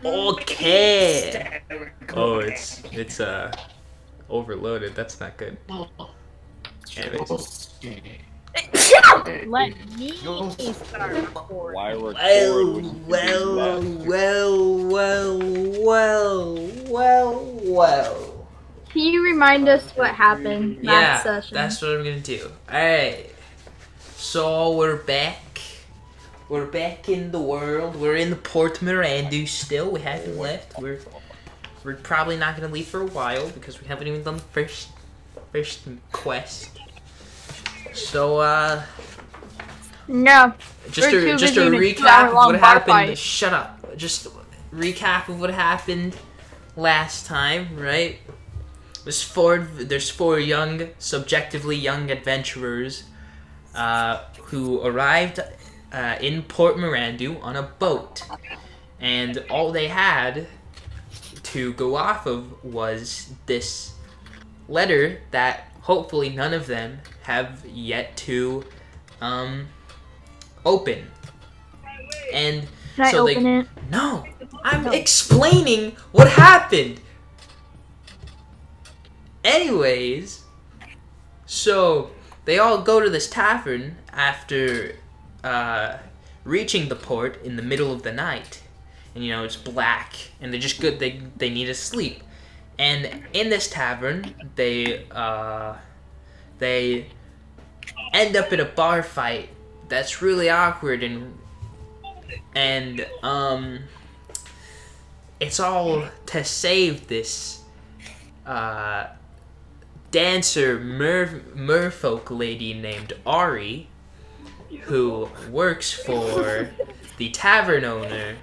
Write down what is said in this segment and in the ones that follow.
Okay. Oh, it's overloaded. That's not good. Anyways. Let me start recording. Why record Well, when you can do well, that? well. Can you remind us what happened last session? That's what I'm gonna do. Alright. So we're back. We're back in the world. We're in the Port Mirandu still. We haven't left. We're probably not gonna leave for a while because we haven't even done the first quest. So No. just We're a too busy in a recap of 2-hour-long what bar happened. fight. Shut up. Just recap of what happened last time, right? There's four young, subjectively young adventurers who arrived in Port Mirandu on a boat, and all they had to go off of was this letter that hopefully none of them have yet to open. And Can I open it? No, I'm explaining what happened. Anyways, so they all go to this tavern after reaching the port in the middle of the night, and it's black, and they're just good. They need to sleep, and in this tavern they end up in a bar fight that's really awkward, and it's all to save this dancer merfolk lady named Ari, who works for the tavern owner,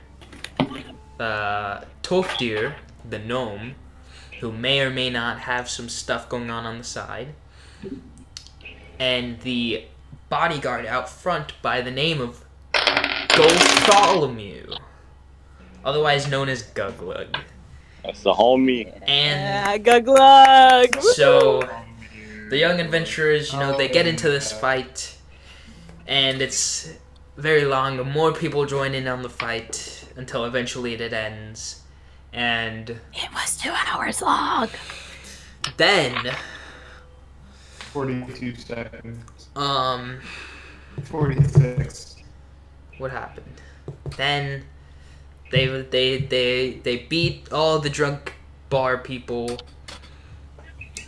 Tofdir, the gnome, who may or may not have some stuff going on the side, and the bodyguard out front by the name of Bartholomew, otherwise known as Guglug. That's the homie. And Guglug! so the young adventurers, they get into this fight, and it's very long. More people join in on the fight until eventually it ends. And It was 2 hours long. then 42 seconds. 46. What happened? Then they beat all the drunk bar people.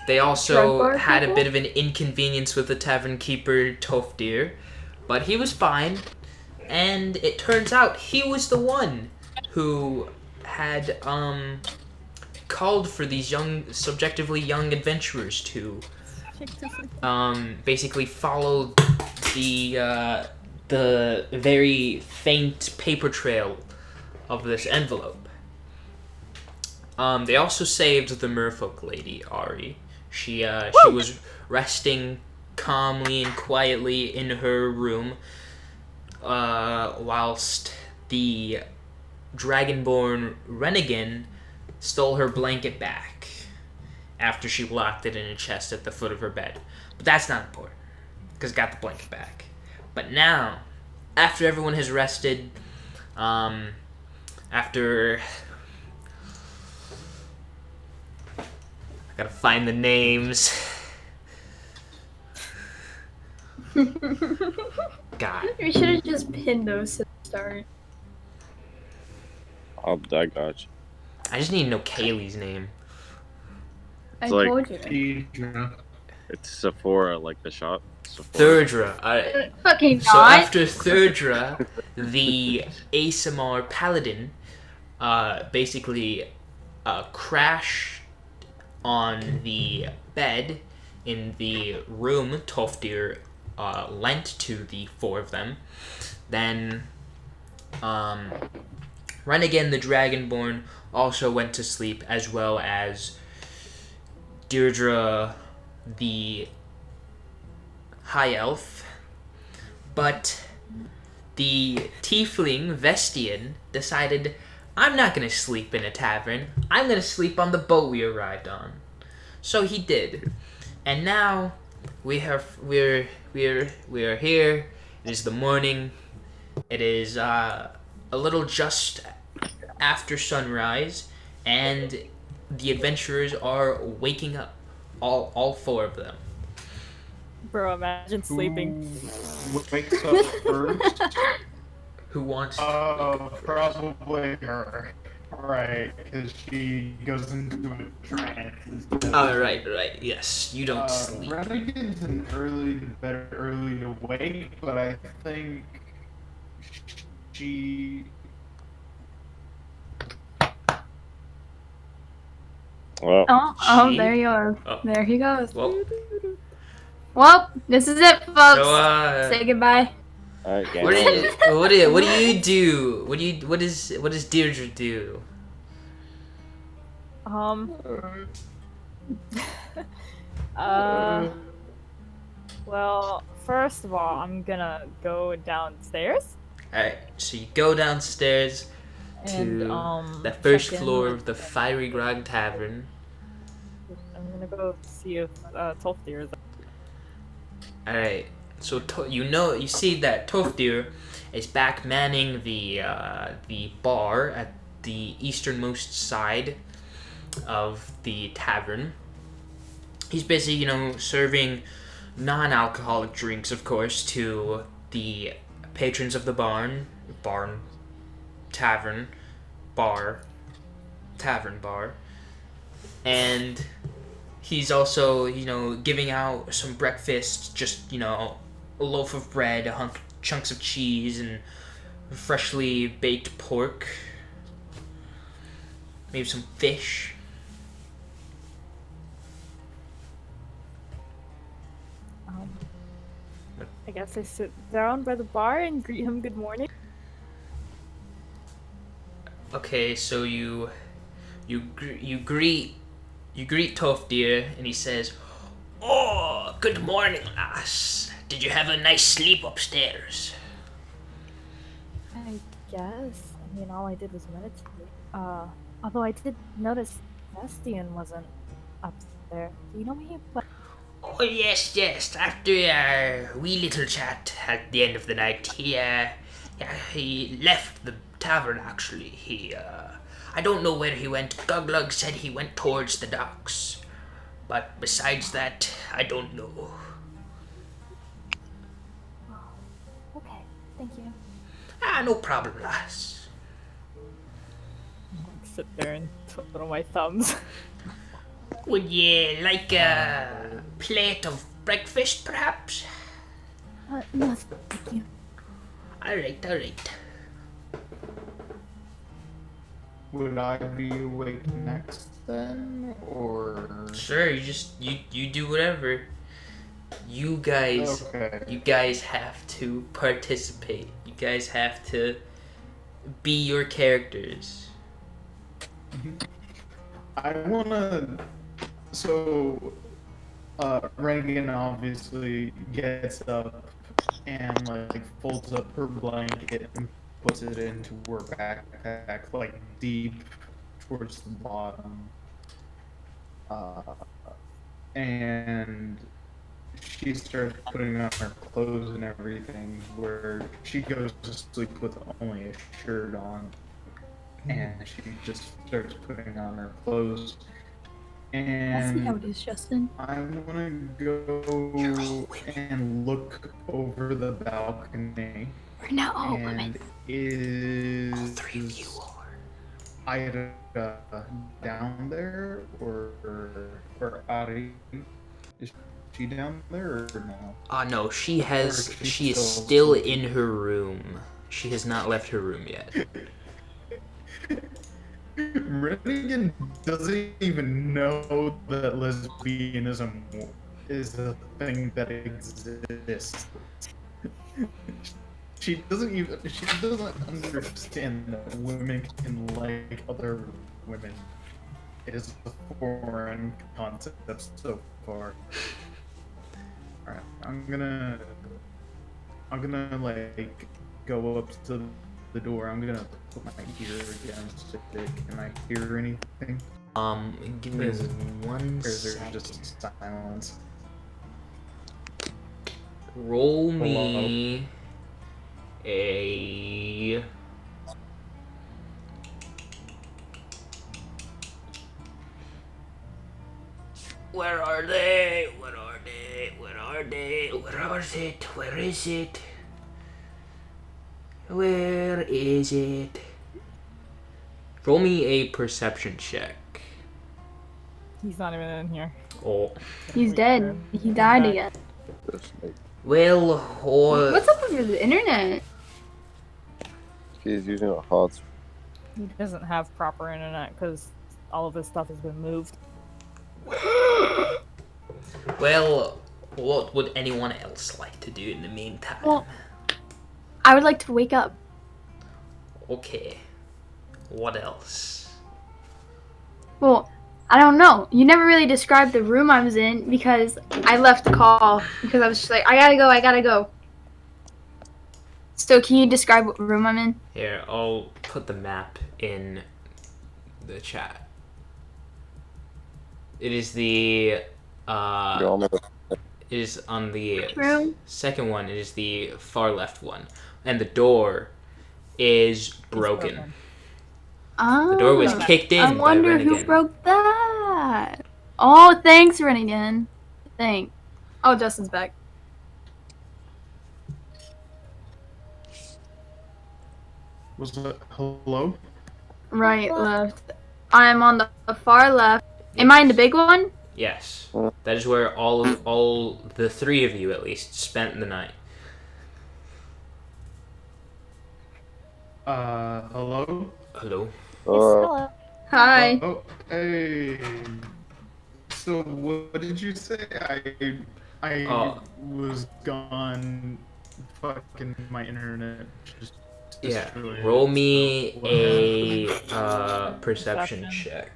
They also had a bit of an inconvenience with the tavern keeper, Tofdir, but he was fine. And it turns out he was the one who had called for these subjectively young adventurers to basically follow the very faint paper trail of this envelope. They also saved the merfolk lady, Ari. She was resting calmly and quietly in her room, whilst the dragonborn Renegin stole her blanket back after she locked it in a chest at the foot of her bed. But that's not important, because got the blanket back. But now, after everyone has rested, after I gotta find the names. God. We should have just pinned those to the start. Oh, I got you. I just need to know Kaylee's name. I like- told you. It's Sephora, like the shop. Sephora. Thirdra. Fucking So not. after Thirdra, the ASMR paladin basically crashed on the bed in the room Tofdir lent to the four of them. Then Renegade the Dragonborn also went to sleep, as well as Deirdre the High Elf. But the Tiefling Vestian decided, I'm not going to sleep in a tavern. I'm going to sleep on the boat we arrived on. So he did. And now we are here. It is the morning. It is a little just after sunrise, and the adventurers are waking up. All four of them. Bro, imagine sleeping. Who wakes up first? Who wants? Probably her. Right, because she goes into a trance. Oh, right. Yes, you don't sleep. Renegade's an early to wake, but I think she. Well, Oh, She- there you are. Oh. There he goes. Well, Well, this is it, folks. so Say goodbye. alright, gang. what do you do? What does Deirdre do? Well, first of all, I'm gonna go downstairs Alright, so you go downstairs and to the first check in floor with- of the Fiery Grog Tavern. I'm gonna go see if Tolfdir is. Alright, so you see that Tofdir is back manning the bar at the easternmost side of the tavern. He's busy, serving non-alcoholic drinks, of course, to the patrons of the tavern bar, and he's also, giving out some breakfast, just, a loaf of bread, chunks of cheese, and freshly baked pork, maybe some fish. I guess I sit down by the bar and greet him good morning. Okay, so you greet Tofdir, and he says, "Oh, good morning, lass. Did you have a nice sleep upstairs?" I guess. I mean, all I did was meditate. Although I did notice Bastian wasn't up there. Do you know where he went? Oh, yes. After our wee little chat at the end of the night, he left the tavern, actually. I don't know where he went. Guglug said he went towards the docks. But besides that, I don't know. Okay, thank you. No problem, lass. Sit there and twiddle my thumbs. Would you like a plate of breakfast, perhaps? No, thank you. Alright. Would I be awake next then, or? Sure, you do whatever. You guys have to participate. You guys have to be your characters. I wanna. So, Reagan obviously gets up and folds up her blanket and puts it into her backpack, deep towards the bottom. And she starts putting on her clothes and everything, where she goes to sleep with only a shirt on. And she just starts putting on her clothes. That's how And it is, Justin. I want to go and look over the balcony. We're not all And women. is Three of you are. Ida down there, or Ari? Is she down there or no? No, she is still still in her room. She has not left her room yet. Renegan doesn't even know that lesbianism is a thing that exists. She doesn't understand that women can like other women. It is a foreign concept so far. Alright, I'm gonna go up to the door. I'm gonna put my ear against it. Can I hear anything? Give me one Or is there second. just silence? Roll me a Where are they? Where are they? Where are they? Where is it? Where is it? Where is it? Roll me a perception check. He's not even in here. Oh. He's dead. He died again. Well, What's up with the internet? He's using a hotspot. He doesn't have proper internet because all of his stuff has been moved. Well, what would anyone else like to do in the meantime? Well, I would like to wake up. Okay. What else? Well, I don't know. You never really described the room I was in because I left the call because I was just like, I gotta go. So can you describe what room I'm in? Here, I'll put the map in the chat. It is the it is on the Room? second one. It is the far left one, and the door is broken. Oh, The door was kicked in I by wonder who Rennigan. broke that. Oh, thanks, Rennigan. Thanks. Oh, Justin's back. Was that hello? Right, left. I'm on the far left. Am I in the big one? Yes, that is where all the three of you at least spent the night. Hello? Hello. Hello. Hi. Oh, hey. So what did you say? I was gone. Fucking my internet just Yeah. destroyed. Roll me So what a happened? perception Perception. check.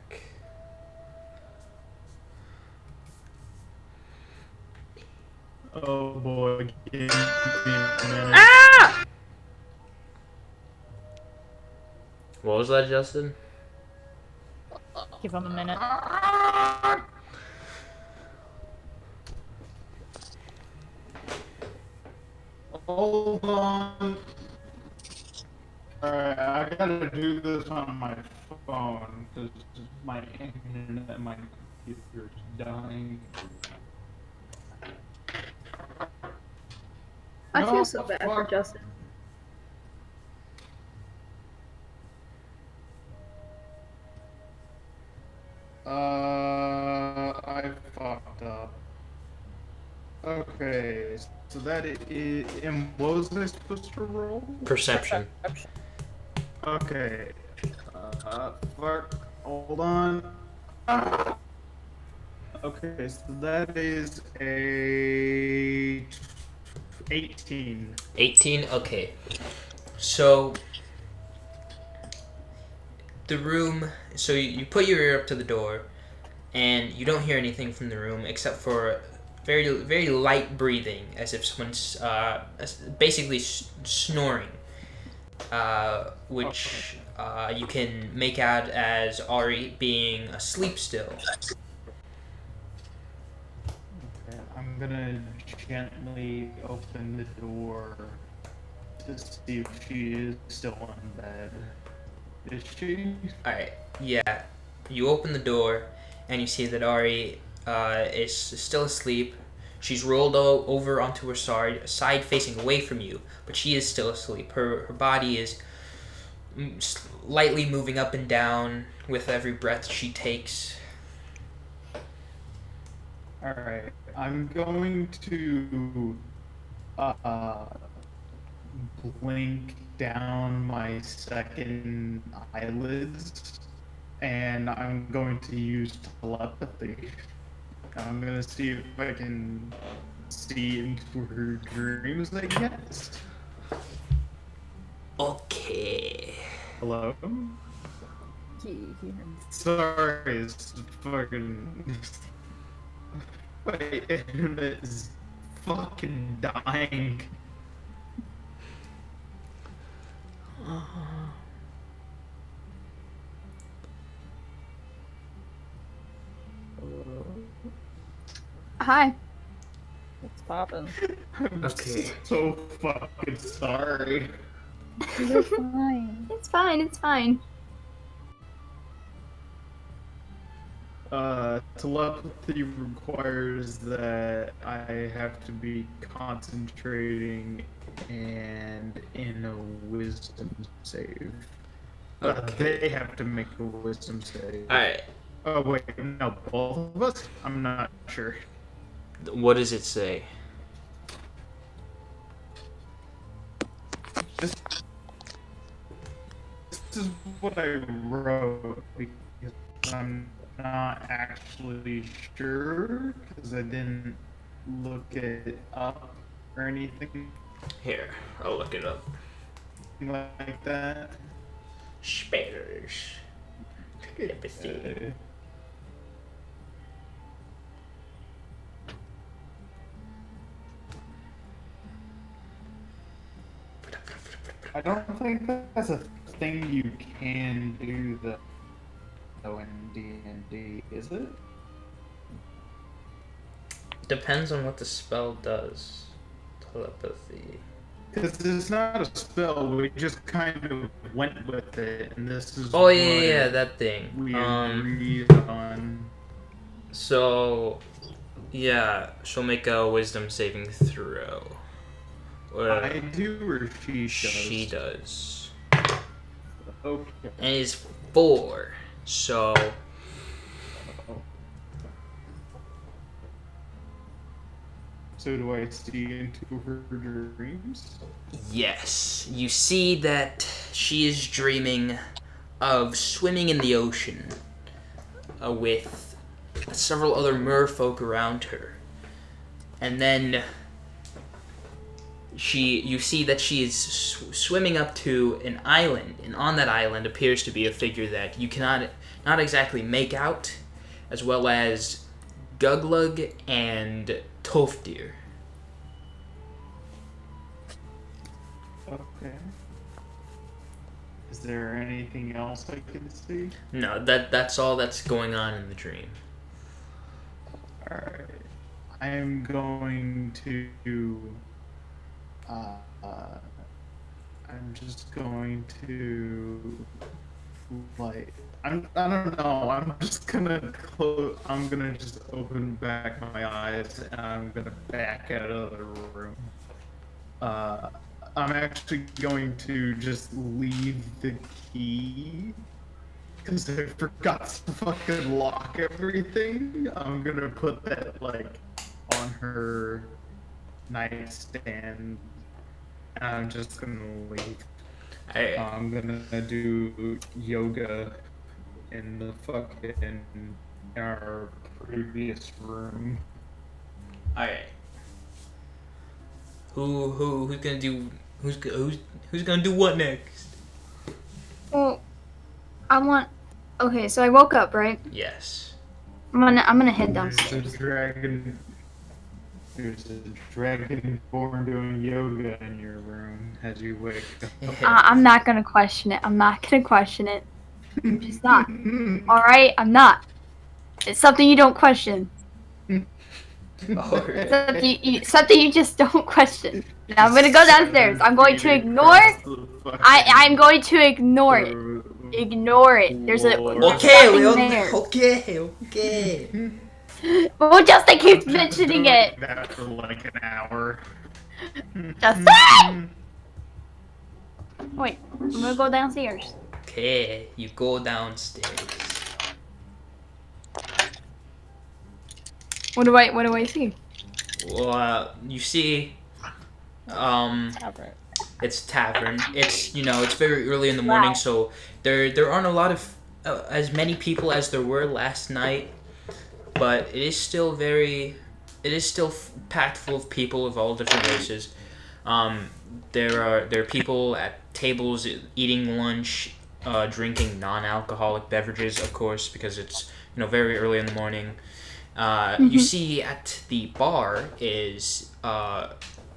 Oh boy, give me a minute. Ah! What was that, Justin? Give him a minute. Hold on. Alright, I gotta do this on my phone because my internet, my computer's dying. I No, feel so bad for fuck. Justin. I fucked up. Okay, so that is. And what was I supposed to roll? Perception. Okay. Fuck. Hold on. Okay, so that is a 18. 18? Okay. So, the room, so you put your ear up to the door, and you don't hear anything from the room except for very, very light breathing, as if someone's basically snoring, which you can make out as Ari being asleep still. Okay, I'm gonna gently open the door to see if she is still in bed. Is she? Alright, yeah. You open the door, and you see that Ari is still asleep. She's rolled over onto her side facing away from you, but she is still asleep. Her body is slightly moving up and down with every breath she takes. Alright, I'm going to blink down my second eyelids, and I'm going to use telepathy. I'm gonna see if I can see into her dreams, I guess. Okay. Hello? Sorry, it's fucking... My internet is fucking dying. Hi. What's poppin'? I'm Okay. so fucking sorry. You're fine. It's fine. It's fine. Telepathy requires that I have to be concentrating and in a wisdom save. Okay. They have to make a wisdom save. Alright. Oh wait, no, both of us? I'm not sure. What does it say? This is what I wrote because I'm not actually sure because I didn't look it up or anything Here, I'll look it up. like that. Spiders. Telepathy. I don't think that's a thing you can do though in D&D, is it? Depends on what the spell does. Telepathy. Because it's not a spell, we just kind of went with it, and this is Oh what yeah, that thing. we agreed on. So yeah, she'll make a wisdom saving throw. Or I do or she does? she does. Okay. And it's 4. So So do I see into her dreams? yes, you see that she is dreaming of swimming in the ocean with several other merfolk around her. And then you see that she is swimming up to an island, and on that island appears to be a figure that you cannot not exactly make out, as well as Guglug and Tofdir. Okay. Is there anything else I can see? No, that's all that's going on in the dream. Alright. I'm going to I'm just going to like I don't know, I'm just gonna I'm gonna just open back my eyes and I'm gonna back out of the room. I'm actually going to just leave the key because I forgot to fucking lock everything. I'm gonna put that like on her nightstand and I'm just gonna leave. I'm gonna do yoga in the fucking in our previous room. Alright. Who's gonna do who's gonna do what next? Well, okay, so I woke up, right? Yes. I'm gonna head There's downstairs. There's a dragon born doing yoga in your room as you wake up. I'm not gonna question it. I'm not gonna question it. I'm just not. Alright? I'm not. It's something you don't question. Something you just don't question. Now I'm gonna go downstairs. I'm going to ignore. I'm going to ignore it. Ignore it. There's something there. Okay. Well, Justin keeps mentioning it. That for like an hour. Justin! Wait, I'm gonna go downstairs. Okay, you go downstairs. What do I see? Well, you see, it's tavern. It's it's very early in the morning, so there aren't a lot of as many people as there were last night, but it is still packed full of people of all different races. There are people at tables eating lunch, drinking non-alcoholic beverages, of course, because it's very early in the morning. You see at the bar is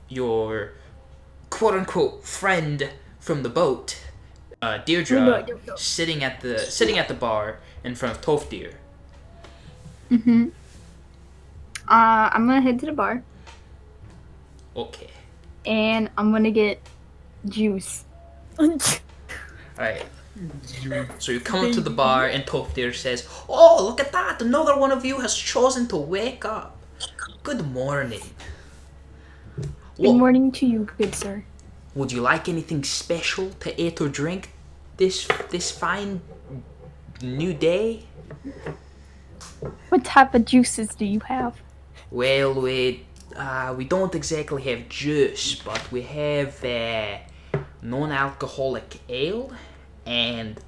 your quote-unquote friend from the boat, Deirdre, sitting at the bar in front of Tofdir. I'm gonna head to the bar Okay. and I'm gonna get juice. Alright. So you come up to the bar and Toftir says, "Oh, look at that! Another one of you has chosen to wake up. Good morning. Good morning to you, good sir. Would you like anything special to eat or drink this fine new day?" What type of juices do you have? Well, we don't exactly have juice, but we have non-alcoholic ale and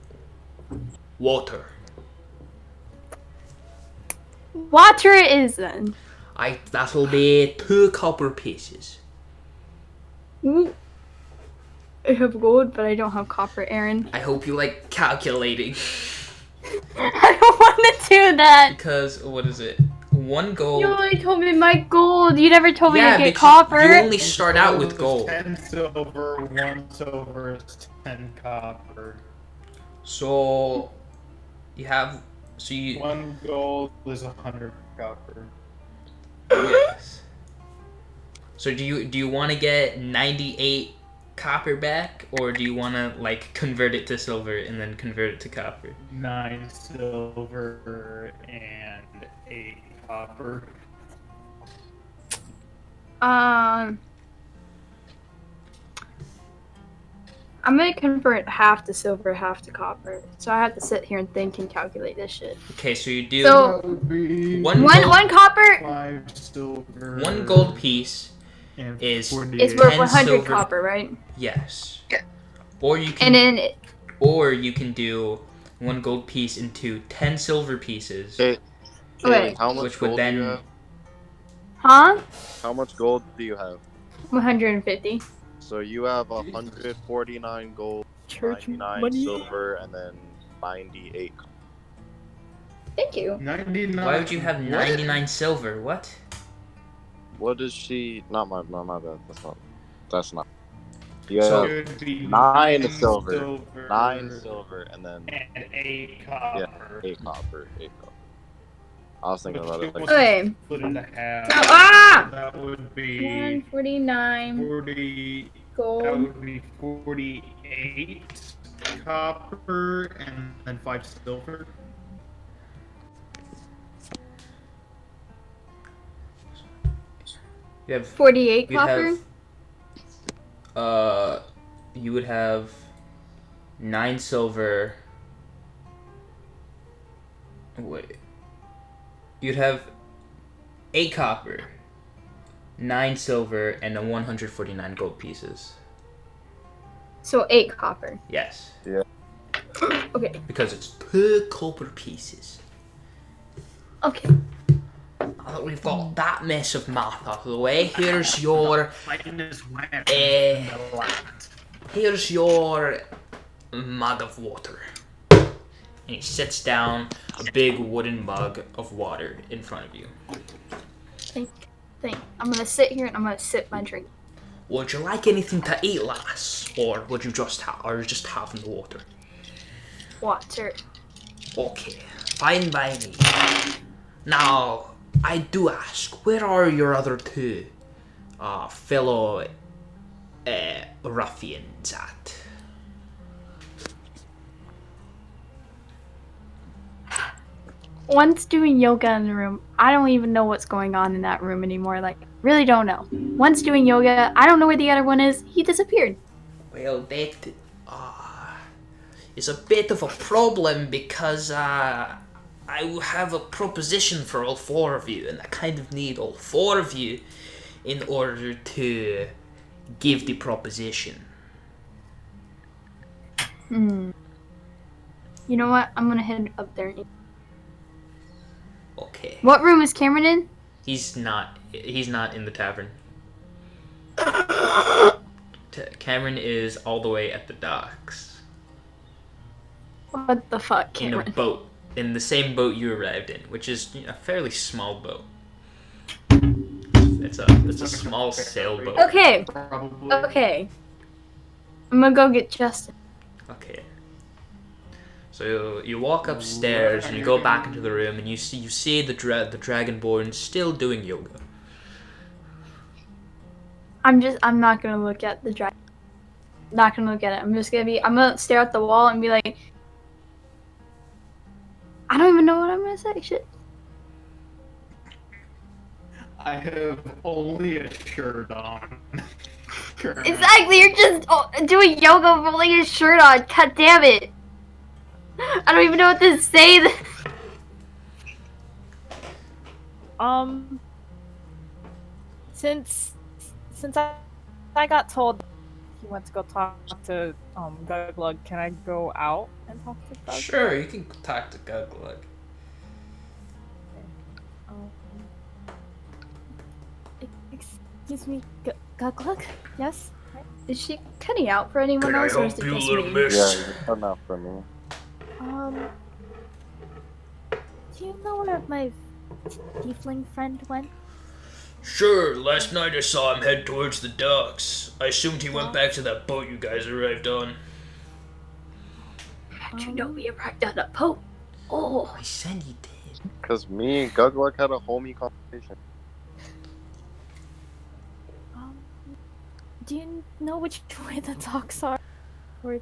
water. Water is then. That'll be 2 copper pieces. Ooh. I have gold, but I don't have copper, Aaron. I hope you like calculating. I don't want to do that. Because, what is it? 1 gold. You only told me my gold. You never told me to get because copper. you only start out with gold. 10 silver, 1 silver is 10 copper. So, you have... So you... 1 gold is 100 copper. Yes. So do you want to get 98 copper back, or do you want to like convert it to silver and then convert it to copper? 9 silver and 8 copper. I'm gonna convert half to silver, half to copper. So I have to sit here and think and calculate this shit. Okay, so you do So one copper 5 silver. 1 gold piece and is 48. is worth 10 100 silver. copper, right? Yes. Or you can And then or you can do 1 gold piece into 10 silver pieces. Hey, Okay. how much Which would gold do you then- have? huh? How much gold do you have? 150. So you have 149 gold, Church 99 money. silver, and then 98. Thank you. 99. Why would you have 99 silver? What? What is she? Not my bad. That's not. You So- have It would be 9 silver, 9 silver, and then and 8 copper. 8 copper, 8 copper. I was thinking about it like Okay. Split it in half. Ah! That would be 149 40. That gold. would be 48 copper and then 5 silver. You have 48 you'd copper. have you would have 9 silver. Wait. You'd have 8 copper, 9 silver, and then 149 gold pieces. So 8 copper. Yes. Okay. Because it's 2 copper pieces. Okay. Now that we've got that mess of math out of the way, here's your here's your mug of water. And he sits down a big wooden mug of water in front of you. Think. I'm gonna sit here and I'm gonna sip my drink. Would you like anything to eat, lass, or would you just just having the water? Water. Okay, fine by me. Now, I do ask, where are your other 2 fellow ruffians at? One's doing yoga in the room. I don't even know what's going on in that room anymore. Like, really don't know. One's doing yoga. I don't know where the other one is. He disappeared. Well, that is a bit of a problem because I have a proposition for all 4 of you, and I kind of need all 4 of you in order to give the proposition. You know what? I'm gonna head up there. Okay. What room is Cameron in? He's not in the tavern. Cameron is all the way at the docks. What the fuck, In a Cameron? boat. In the same boat you arrived in, which is a fairly small boat. It's a small sailboat. Okay. Probably. Okay. I'm gonna go get Justin. Okay. So you walk upstairs and you go back into the room and you see the Dragonborn still doing yoga. I'm not gonna look at the dragon. not gonna look at it. I'm gonna stare at the wall and be like, I don't even know what I'm gonna say. Shit. I have only a shirt on. Exactly, you're just doing yoga rolling your shirt on. God damn it. I don't even know what to say. Since I got told he went to go talk to Guglug, can I go out and talk to Guglug? Sure, you can talk to Guglug. Um, excuse me, Guglug? Yes? Is she cutting out for anyone Can I else, or is help it you, just little me? miss? Yeah, you're cutting out for me. Do you know where my tiefling friend went? Sure, last night I saw him head towards the docks. I assumed he went back to that boat you guys arrived on. How'd you know we arrived on a boat? Oh. I said he did. Because me and Guglug had a homie conversation. Do you know which way the docks are? Or...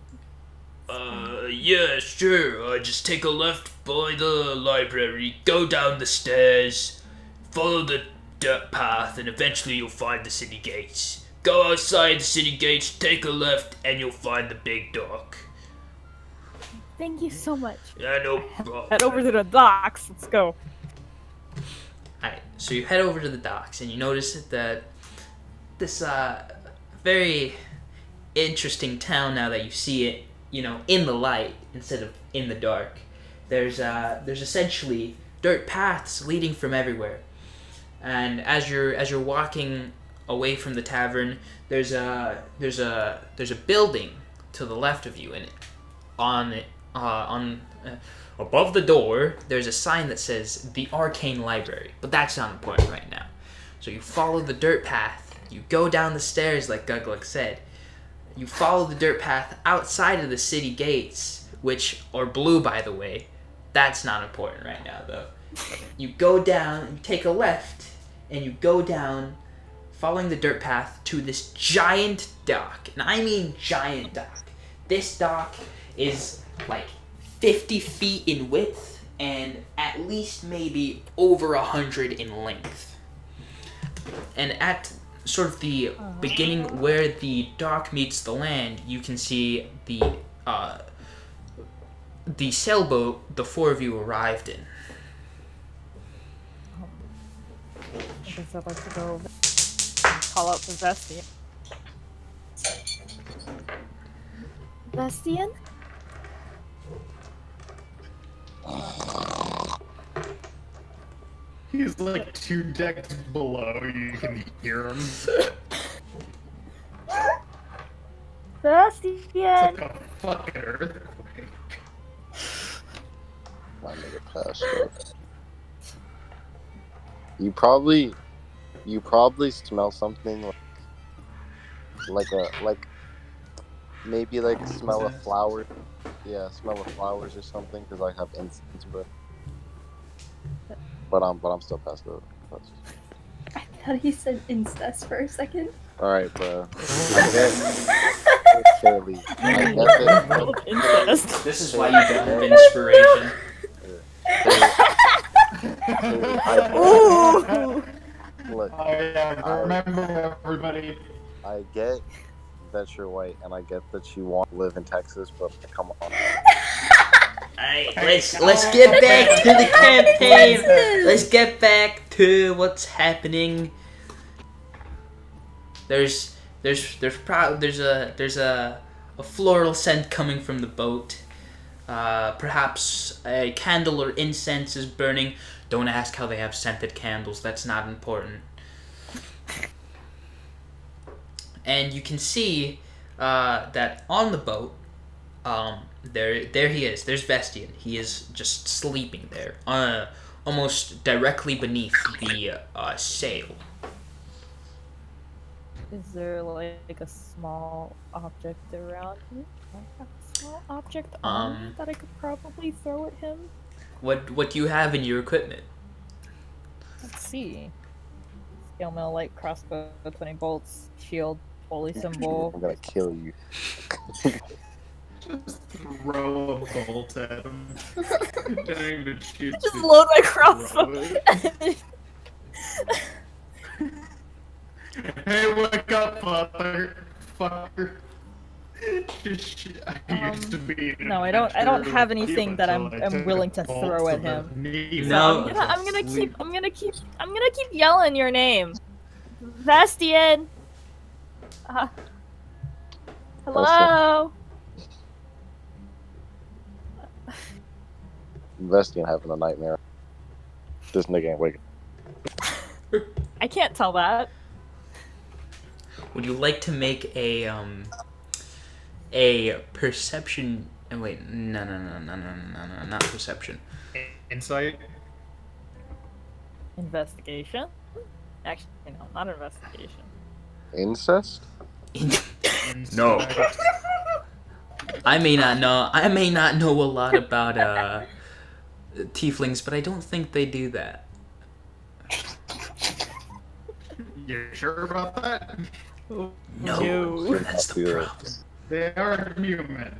Yeah, sure. Just take a left by the library, go down the stairs, follow the dirt path, and eventually you'll find the city gates. Go outside the city gates, take a left, and you'll find the big dock. Thank you so much. Yeah, no problem. Head over to the docks. Let's go. Alright, so you head over to the docks, and you notice that this, very interesting town, now that you see it, in the light instead of in the dark. There's essentially dirt paths leading from everywhere. And as you're walking away from the tavern, there's a building to the left of you, and above the door there's a sign that says the Arcane Library, but that's not important right now. So you follow the dirt path, you go down the stairs like Guglug said. You follow the dirt path outside of the city gates, which are blue, by the way. That's not important right now, though. You go down, you take a left, and you go down, following the dirt path to this giant dock. And I mean giant dock. This dock is like 50 feet in width and at least maybe over 100 in length. And at sort of the beginning where the dock meets the land, you can see the sailboat the four of you arrived in. I guess I'd like to go call out the Vestian. Vestian? He's like 2 decks below, you can hear him. Vestian! It's like a fucking earthquake. My nigga passed out. You probably smell something like maybe like smell of flowers. Yeah, smell of flowers or something, because I have incense, but I'm still passed out. I thought he said incest for a second. Alright, bro. I get Kaylee. I get that. Incest. This is why you don't have inspiration. Ooh! Look, Oh yeah, remember everybody. I get that you're white, and I get that you want to live in Texas, but come on. Alright, let's get back to the campaign. Let's get back to what's happening. There's a floral scent coming from the boat. Perhaps a candle or incense is burning. Don't ask how they have scented candles. That's not important. And you can see that on the boat, there he is. There's Vestian. He is just sleeping there, almost directly beneath the sail. Is there like a small object around me? Like a small object on me that I could probably throw at him? What do you have in your equipment? Let's see. Scale mail, light crossbow, 20 bolts, shield, holy symbol. I'm gonna kill you. Just throw a bolt at him. Don't even shoot. Just load my crossbow. Hey, wake up, fucker. I used to be No, I don't have anything that I'm willing to throw at him. No. So I'm gonna keep yelling your name. Vestian. Hello. Vestian having a nightmare. This nigga ain't waking. I can't tell that. Would you like to make a perception? And wait, no, not perception. Insight. Investigation? Actually, no, not investigation. Incest? No. I may not know a lot about tieflings, but I don't think they do that. You sure about that? No, that's the problem. They are human.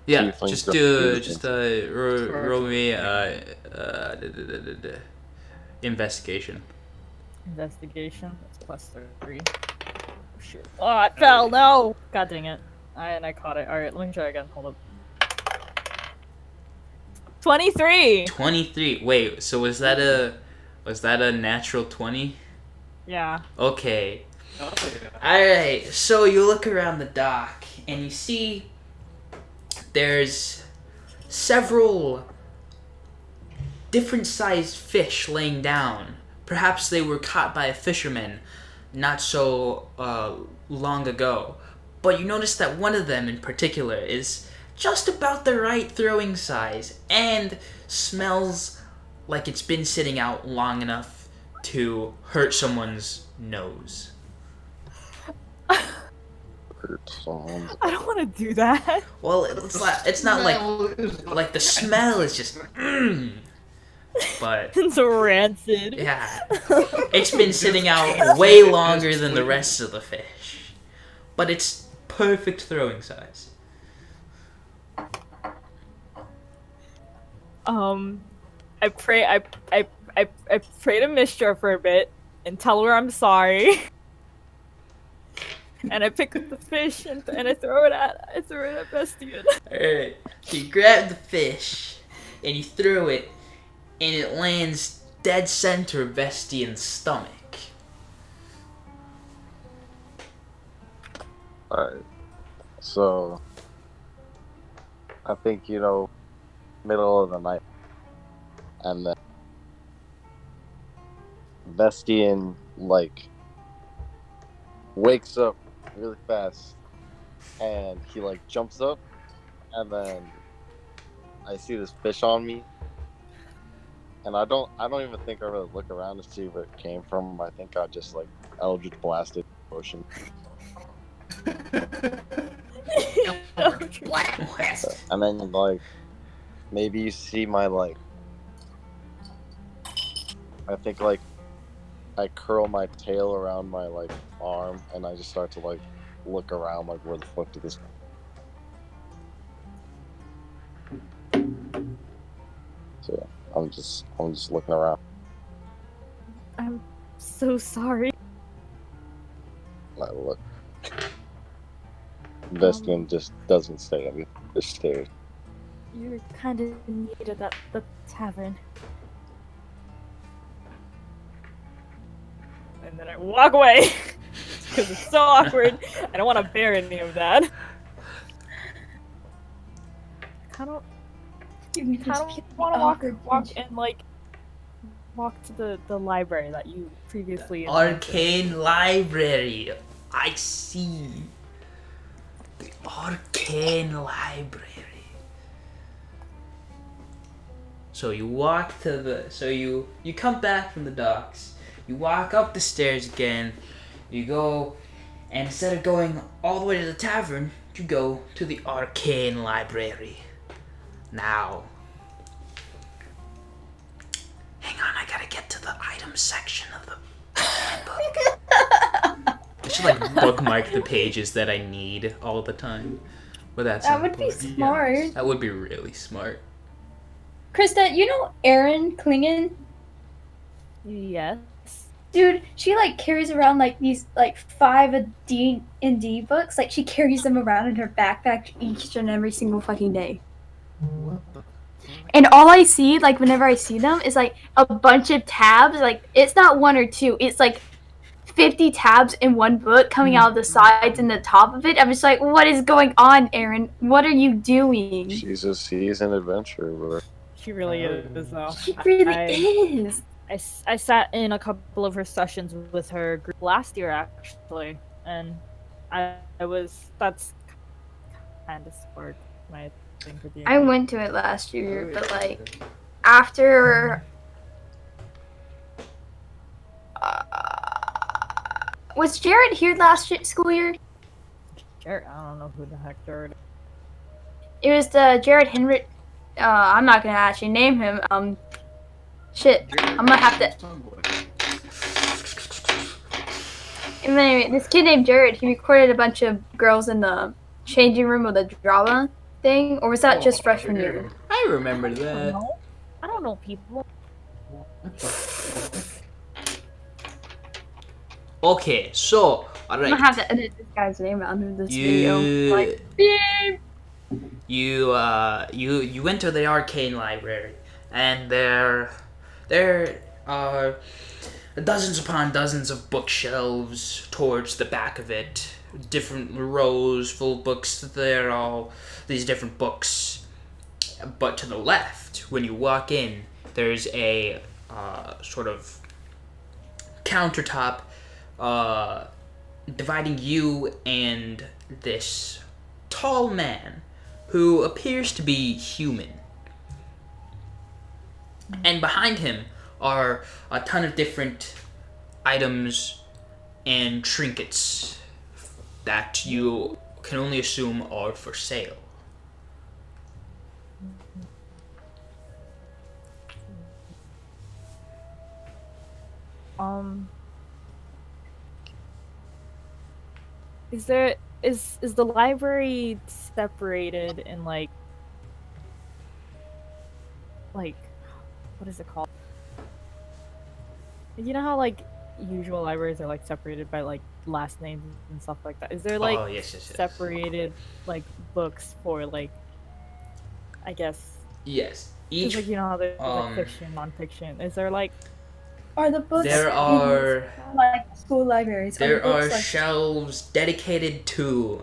Yeah, Tieflings just roll me investigation. Investigation. That's +3. Oh, shit. Oh, it fell. No. God dang it. I caught it. All right, let me try again. Hold up. 23. 23. Wait, so was that a natural 20? Yeah. Okay. Oh, yeah. Alright, so you look around the dock and you see there's several different sized fish laying down. Perhaps they were caught by a fisherman not so long ago. But you notice that one of them in particular is just about the right throwing size and smells like it's been sitting out long enough to hurt someone's nose. Hurt someone's. I don't want to do that. Well, it's not like the smell is just but It's rancid. yeah, it's been sitting out way longer than the rest of the fish, but it's perfect throwing size. I pray to Mistra for a bit and tell her I'm sorry. And I pick up the fish and I throw it at Bestian. Alright, so you grab the fish and you throw it, and it lands dead center of Vestian's stomach. Alright. So, I think, middle of the night. And then Vestian, wakes up really fast. And he, jumps up. And then I see this fish on me. And I don't even think I really look around to see where it came from. I think I just, Eldritch blasted the ocean. And then, maybe you see my, I think, I curl my tail around my, arm, and I just start to, look around, where the fuck did this... So, yeah, I'm just looking around. I'm so sorry. I look. Vestian just doesn't say anything, just stares. You're kind of needed at the tavern. And then I walk away because it's so awkward. I don't want to bear any of that. I don't want to walk and walk to the library that you previously invented. Arcane library. I see. The arcane library. So you walk to you come back from the docks. You walk up the stairs again. You go, and instead of going all the way to the tavern, you go to the arcane library. Now, hang on, I gotta get to the items section of the book. should like bookmark the pages that I need all the time. But that's That would be important. smart. That would be really smart. Krista, you know Erin Klingon? Yes. Dude, she like carries around like these like 5 D&D books. Like she carries them around in her backpack each and every single fucking day. And all I see, like whenever I see them, is like a bunch of tabs. Like it's not 1 or 2. It's like 50 tabs in one book coming out of the sides and the top of it. I'm just like, what is going on, Erin? What are you doing? She's a seasoned adventurer, bro. She really is, though. She really is. I sat in a couple of her sessions with her group last year, actually, and that's kind of sparked my thing for the. I went to it last year, but like after was Jared here last school year? Jared, I don't know who the heck Jared is. It was the Jared Henry. I'm not gonna actually name him. Shit, I'm gonna have to. And then anyway, this kid named Jared, he recorded a bunch of girls in the changing room of the drama thing, or was that just freshman year? I remember that. I don't know people. Okay, so I'm alright. gonna have to edit this guy's name out of this video. Like, beep. You went to the arcane library, and there are dozens upon dozens of bookshelves towards the back of it. Different rows full of books. They're all these different books. But to the left, when you walk in, there's a sort of countertop dividing you and this tall man who appears to be human. And behind him are a ton of different items and trinkets that you can only assume are for sale. Is the library separated in like what is it called? You know how like usual libraries are like separated by like last names and stuff like that. Is there like yes. separated like books for like I guess Yes. just Each like you know how there's like fiction, non-fiction. Is there like Are the books there are like school libraries? there are like shelves dedicated to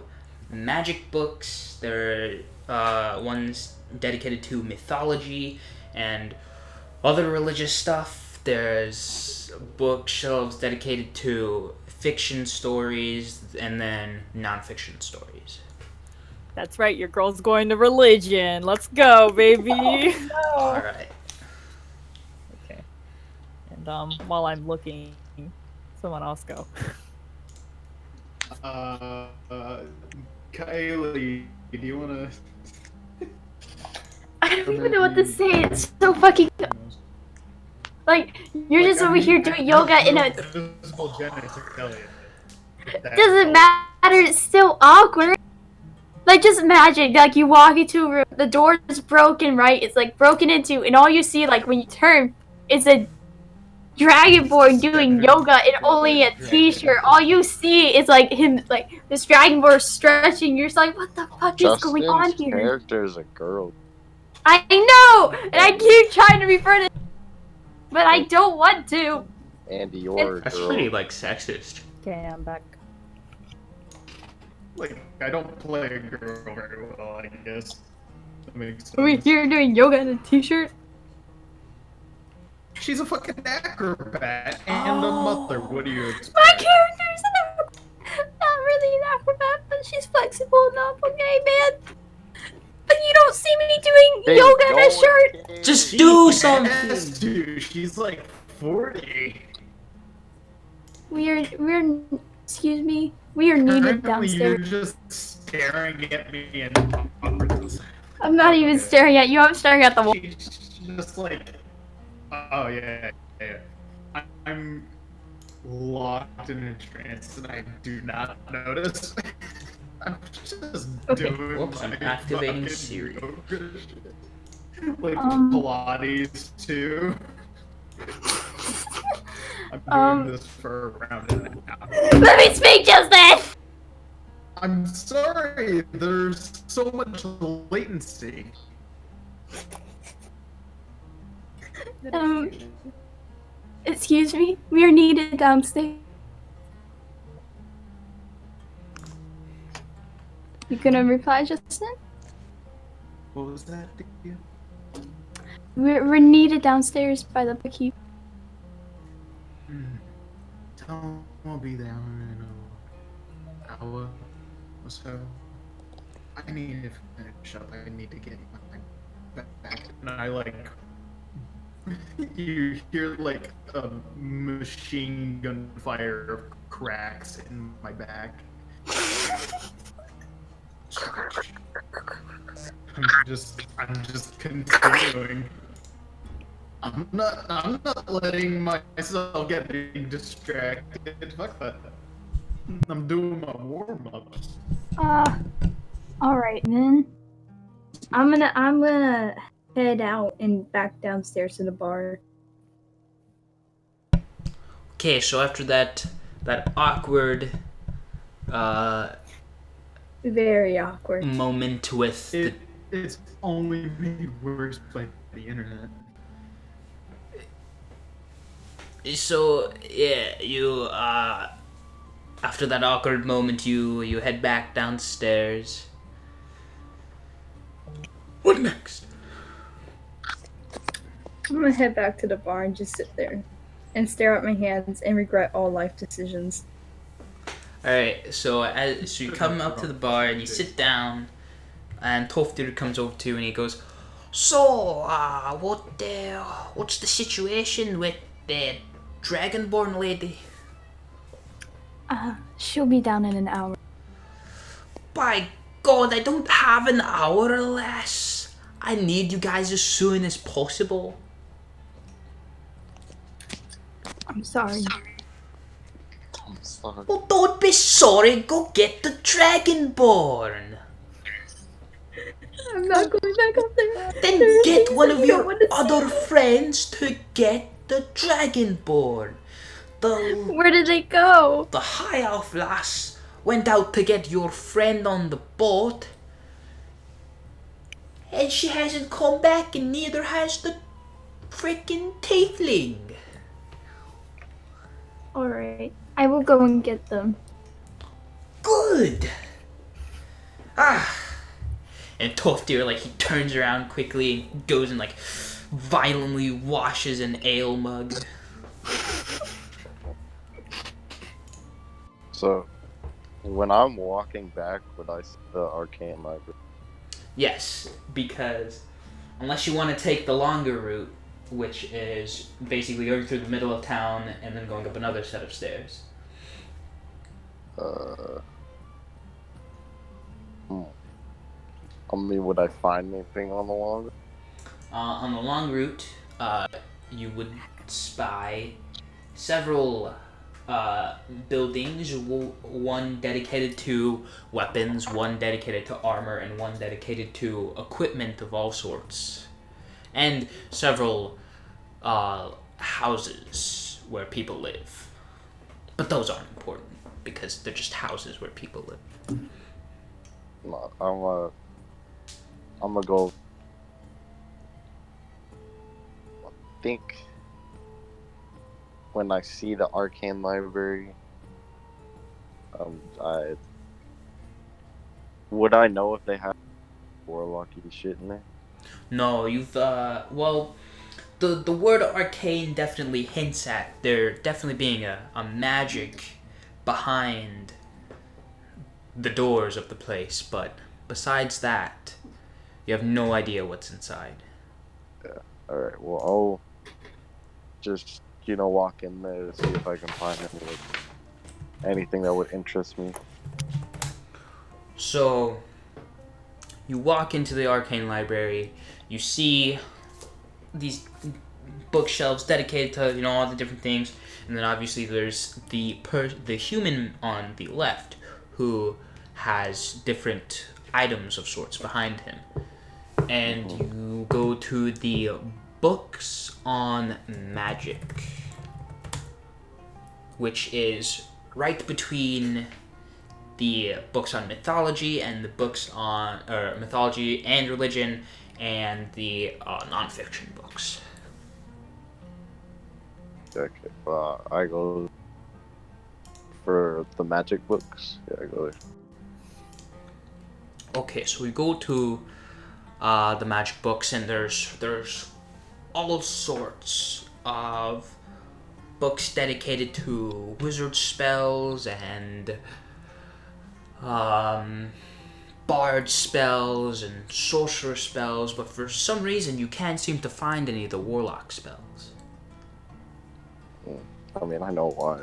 magic books. There are ones dedicated to mythology and other religious stuff. There's bookshelves dedicated to fiction stories and then non-fiction stories. that's right, your girl's going to religion. Let's go, baby. All right. Okay. And while I'm looking, someone else go. Kylie, do you wanna? I don't even know what to say. It's so fucking like you're just over here doing yoga in a. Invisible Genesis Elliot. Doesn't matter. It's still awkward. Like just imagine, like you walk into a room, the door is broken, right? It's like broken into, and all you see, like when you turn, is a dragonborn doing yoga in only a t-shirt. All you see is like him, like this dragonborn stretching. You're just like, what the fuck is going on Justin's here? character is a girl. I know, and I keep trying to refer to, but I don't want to. Andy, you're a That's girl. pretty like sexist. Okay, I'm back. Like, I don't play a girl very well, I guess. That makes sense. Are we here doing yoga in a t-shirt? She's a fucking acrobat and a mother. What do you expect? My character's not really an acrobat, but she's flexible enough, okay, man? But you don't see me doing Hey, yoga in a don't shirt! care. Just do Yes, something. dude. She's like 40. Excuse me, we are needed Currently, you're downstairs. just staring at me and awkwardness. I'm not even staring at you, I'm staring at the wall. She's just like, oh yeah. I'm locked in a trance and I do not notice. I'm just Okay. doing Whoops, I'm my activating fucking Siri. yoga shit. Like Um. Pilates too. I'm doing this for around an hour. Let me speak, Justin! I'm sorry, there's so much latency. Excuse me? We are needed downstairs. You gonna reply, Justin? What was that? We're needed downstairs by the bookkeeper. Tell him I'll be down in an hour or so. I need to finish up. I need to get my back. And I like. You hear like a machine gun fire of cracks in my back. I'm just continuing. I'm not letting myself get distracted. Fuck that. I'm doing my warm-ups. Alright then. I'm gonna head out and back downstairs to the bar. Okay, so after that Very awkward. moment with It's only made worse by the internet. so yeah, you after that awkward moment, you head back downstairs. What next? I'm gonna head back to the bar and just sit there and stare at my hands and regret all life decisions. All right, so you come up to the bar and you sit down, and Toftir comes over to you and he goes, "So, what's the situation with the Dragonborn lady?" She'll be down in an hour. By God, I don't have an hour or less. I need you guys as soon as possible. I'm sorry. I'm sorry. Well, don't be sorry. Go get the Dragonborn. I'm not going back up there. Then get one of your other friends to get the Dragonborn. Where did they go? The High Elf lass went out to get your friend on the boat, and she hasn't come back, and neither has the freaking Tiefling. Alright. I will go and get them. Good. And Toftir, like, he turns around quickly and goes and, like, violently washes an ale mug. So, when I'm walking back, would I see the arcane library? Yes, because unless you want to take the longer route, which is basically going through the middle of town and then going up another set of stairs. I mean, would I find anything on the long? On the long route, you would spy several buildings, one dedicated to weapons, one dedicated to armor, and one dedicated to equipment of all sorts. And several houses where people live. But those aren't important, because they're just houses where people live. No, I'm gonna go. I think when I see the arcane library, would I know if they have warlocky shit in there? No, you've, well, the word arcane definitely hints at there definitely being a magic behind the doors of the place, but besides that, you have no idea what's inside. Yeah. Alright, well, I'll just, walk in there to see if I can find anything that would interest me. So, you walk into the arcane library, you see these bookshelves dedicated to, you know, all the different things. And then obviously there's the human on the left who has different items of sorts behind him. And you go to the books on magic, which is right between the books on mythology and the books on mythology and religion and the nonfiction books. Okay, I go for the magic books. Yeah, I go there. Okay, so we go to the magic books, and there's all sorts of books dedicated to wizard spells and bard spells and sorcerer spells, but for some reason you can't seem to find any of the warlock spells. I mean, I know why.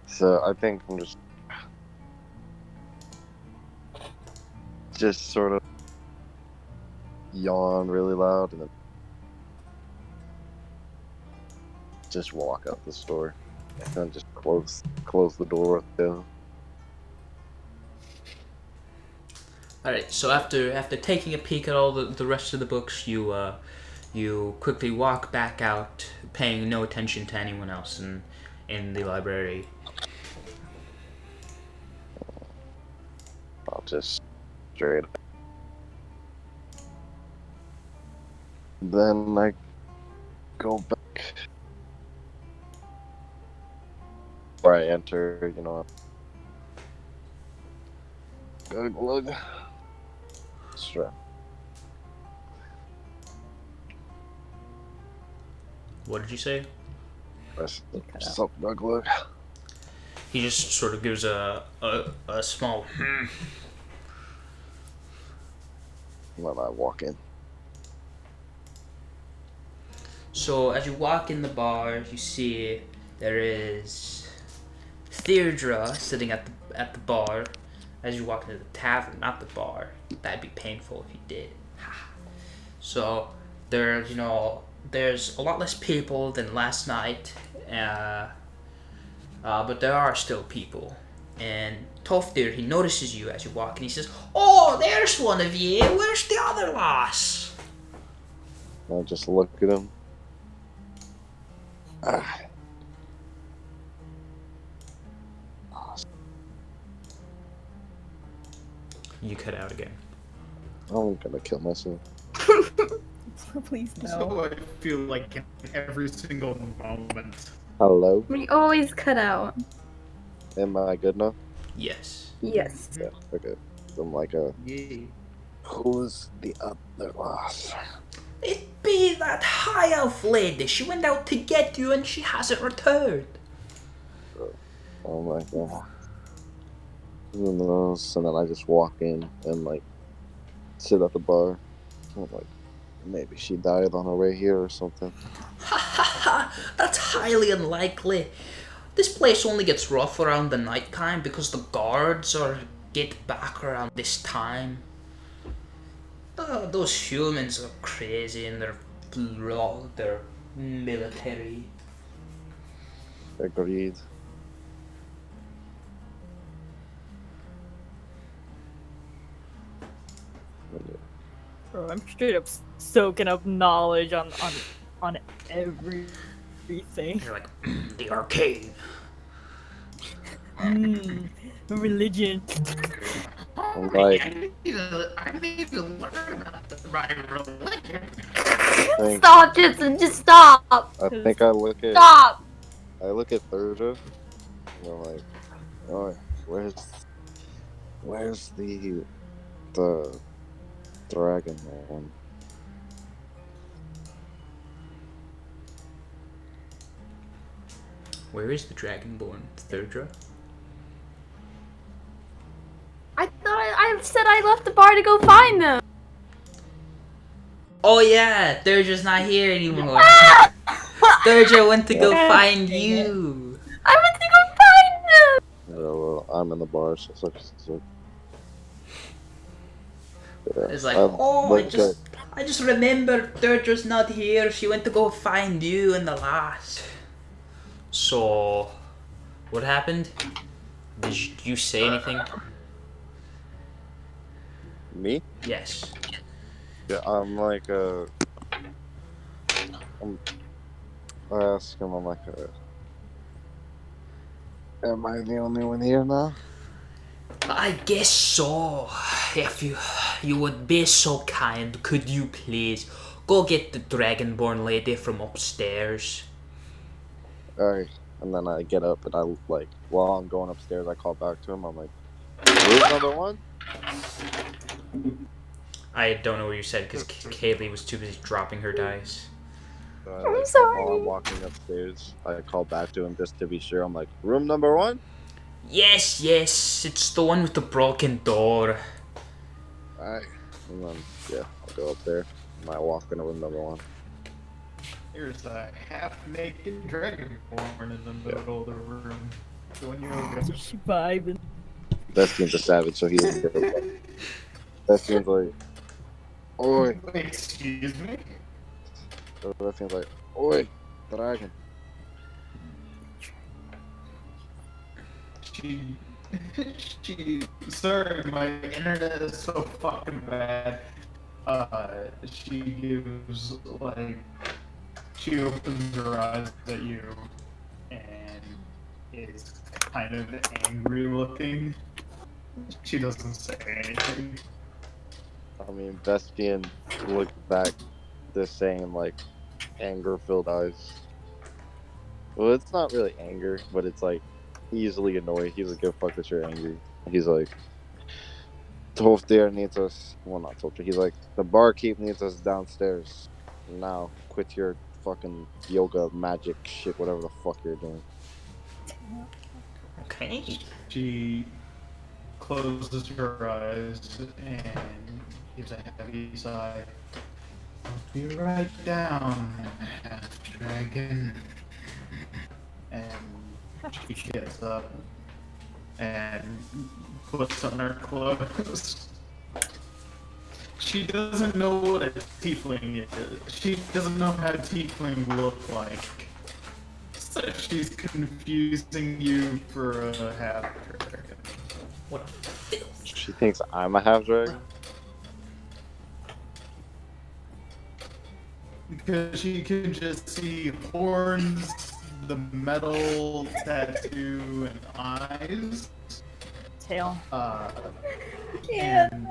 So I think I'm just sort of yawn really loud and then just walk out the store and just close the door with the. Alright, so after taking a peek at all the rest of the books, you quickly walk back out, paying no attention to anyone else in the library. I'll just straight. Then I go back where I enter, you know. Look. Sure. What did you say? What's up, Doug? He just sort of gives a small When I walk in. So as you walk in the bar, you see there is Deirdre sitting at the bar. As you walk into the tavern, not the bar. That'd be painful if you did. So there's a lot less people than last night, but there are still people. And Tofdir, he notices you as you walk, and he says, "Oh, there's one of you. Where's the other lass?" I just look at him. You cut out again. I'm gonna kill myself. Please no. So I feel like in every single moment. Hello? We always cut out. Am I good now? Yes. Yes. Yeah, okay. I'm like Yay. who's the other lass? It be that high elf lady. She went out to get you and she hasn't returned. Oh my god. Who knows? And then I just walk in and like sit at the bar. I'm like, maybe she died on her way here or something. Ha ha ha! That's highly unlikely. This place only gets rough around the nighttime because the guards get back around this time. Those humans are crazy and they're military. Agreed. Bro, I'm straight up soaking up knowledge on everything. You're like, the arcade. Religion. I'm like, I need to learn about the right religion. Stop, just stop. I think I look at Stop. Thurja and I'm like, oh, where's the dragon man? Where is the Dragonborn, Thirdra? I thought I said I left the bar to go find them. Oh yeah, Thirdра's not here anymore. Thirdra went to go find you. I went to go find them. Yeah, well, I'm in the bar, so It's like, I I just remember Deirdre's not here. She went to go find you in the last. So, what happened? Did you say anything? Me? Yes. Yeah, I'm like I ask him. I'm like am I the only one here now? I guess so. If you would be so kind, could you please go get the Dragonborn lady from upstairs? Alright. And then I get up and I like while I'm going upstairs, I call back to him. I'm like, room number 1. I don't know what you said because Kaylee was too busy dropping her dice. So I, I'm like, sorry. while I'm walking upstairs, I call back to him just to be sure. I'm like, room number 1. Yes, it's the one with the broken door. Alright. And then yeah, I'll go up there and I walk into room number 1. There's a half-naked dragonborn in the middle of the room. Doing yoga. She vibing. Thespian's a savage, so he doesn't give a fuck. Thespian's like, oi. Wait, excuse me? So Thespian's like, oi, dragon. Sorry, my internet is so fucking bad. She gives, like, she opens her eyes at you and is kind of angry looking. She doesn't say anything. I mean, Thespian looked back the same, like, anger-filled eyes. Well, it's not really anger, but it's, like, easily annoyed. He's like, give a fuck that you're angry. He's like, Tolfdir needs us. Well, not Tolfdir. He's like, the barkeep needs us downstairs. Now, quit your fucking yoga magic shit, whatever the fuck you're doing. Okay. She closes her eyes and gives a heavy sigh. I'll be right down, half-dragon. And she gets up and puts on her clothes. She doesn't know what a tiefling is. She doesn't know how tiefling look like. So she's confusing you for a half-dragon. What a filth. She thinks I'm a half-dragon? Because she can just see horns, the metal tattoo, and eyes. Tail. And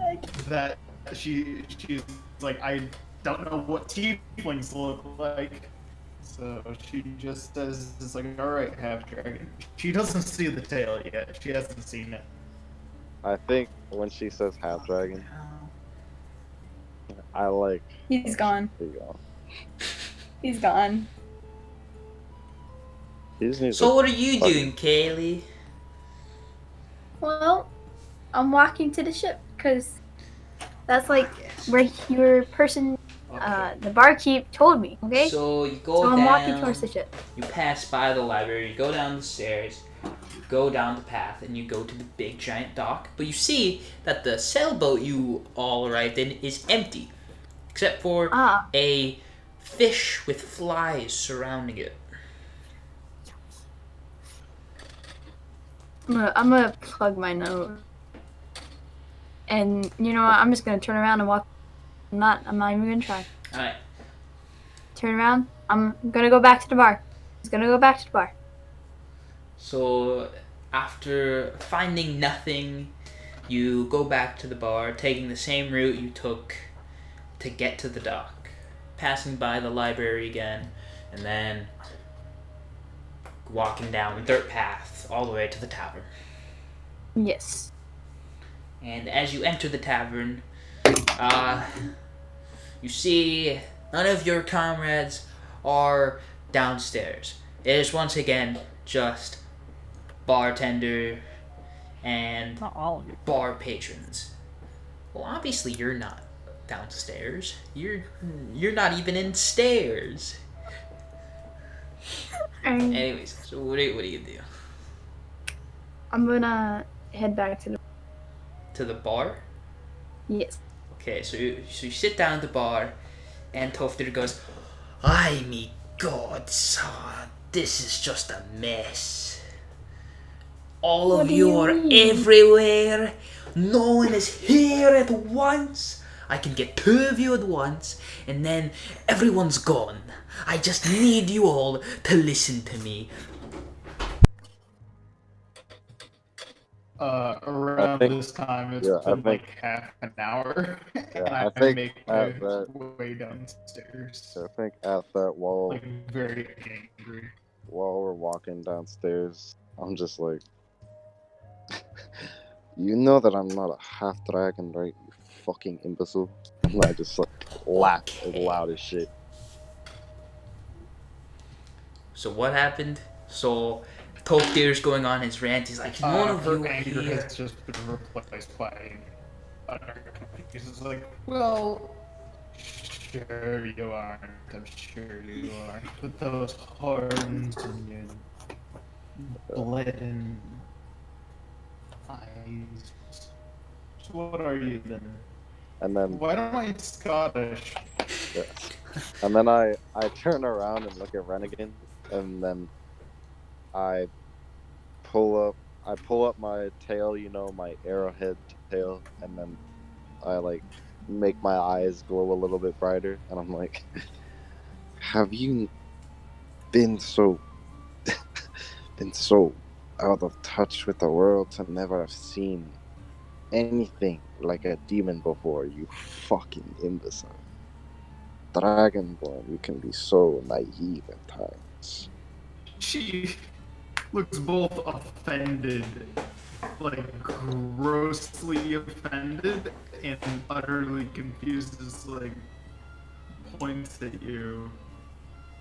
that she's like, I don't know what tieflings look like. So she just says, it's like, alright, half-dragon. She doesn't see the tail yet. She hasn't seen it. I think when she says half-dragon, I like... He's gone. There you go. He's gone. He just needs So to what are you fucking- doing, Kaylee? Well, I'm walking to the ship because that's like where your person, the barkeep, told me. Okay. So you go So down. I'm walking towards the ship. You pass by the library. You go down the stairs. Go down the path, and you go to the big giant dock. But you see that the sailboat you all arrived in is empty, except for a fish with flies surrounding it. I'm gonna plug my nose. And you know what? I'm just gonna turn around and walk. I'm not even gonna try. Alright. Turn around. I'm gonna go back to the bar. Just gonna go back to the bar. So after finding nothing, you go back to the bar, taking the same route you took to get to the dock, passing by the library again, and then walking down the dirt path all the way to the tavern. Yes. And as you enter the tavern, you see none of your comrades are downstairs. It is once again just bartender and Not all of you. bar patrons. Well, obviously you're not downstairs. You're not even in stairs. Anyways, so what do you do? I'm gonna head back to the. To the bar? Yes. Okay, so you sit down at the bar, and Toftir goes, "Ay, me God, son, this is just a mess. All What of do you you are mean? everywhere. No one is here at once. I can get 2 of you at once, and then everyone's gone. I just need you all to listen to me." Around think- this time, it's yeah, I been think- like half an hour, and Yeah, I I think make at my that, way downstairs, I think at that like very angry. while we're walking downstairs, I'm just like, you know that I'm not a half dragon, right? You fucking imbecile. And I just like laugh as Okay. loud as shit. So what happened? So Toftir's going on his rant. He's like, "None of you Her are anger here." has just been replaced by utter confusion. It's like, well, sure you aren't. I'm sure you aren't. With those horns and your blood and eyes. So what are you then? And then Why don't I Scottish? yes. And then I turn around and look at Rennigan, and then I pull up my tail, you know, my arrowhead tail, and then I like make my eyes glow a little bit brighter, and I'm like, have you been so out of touch with the world to never have seen anything like a demon before, you fucking imbecile? Dragonborn, you can be so naive at times. She looks both offended, like grossly offended, and utterly confused. Just like points at you.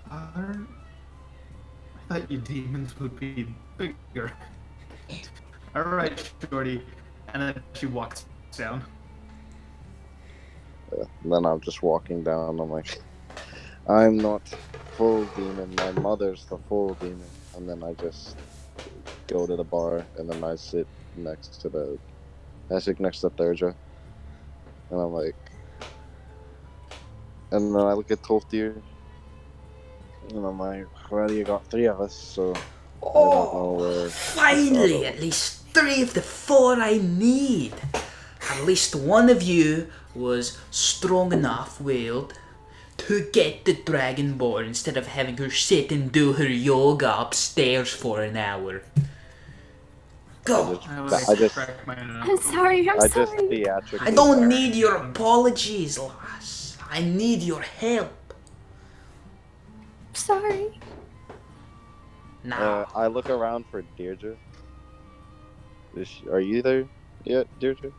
I thought you demons would be bigger. All right, Shorty. And then she walks down. And then I'm just walking down. I'm like, I'm not full demon. My mother's the full demon. And then I just go to the bar, and then I sit next to Thurja, and I'm like, and then I look at Tolfdir, and I'm like, well, you got 3 of us, so I don't know where. Finally, at least 3 of the 4 I need. At least one of you was strong enough willed to get the Dragonborn instead of having her sit and do her yoga upstairs for an hour. Go! I just crack my I'm knuckles. sorry. I'm I just sorry. theatrically. I don't need your apologies, lass. I need your help. Sorry. Now, I look around for Deirdre. Are you there yet, Deirdre?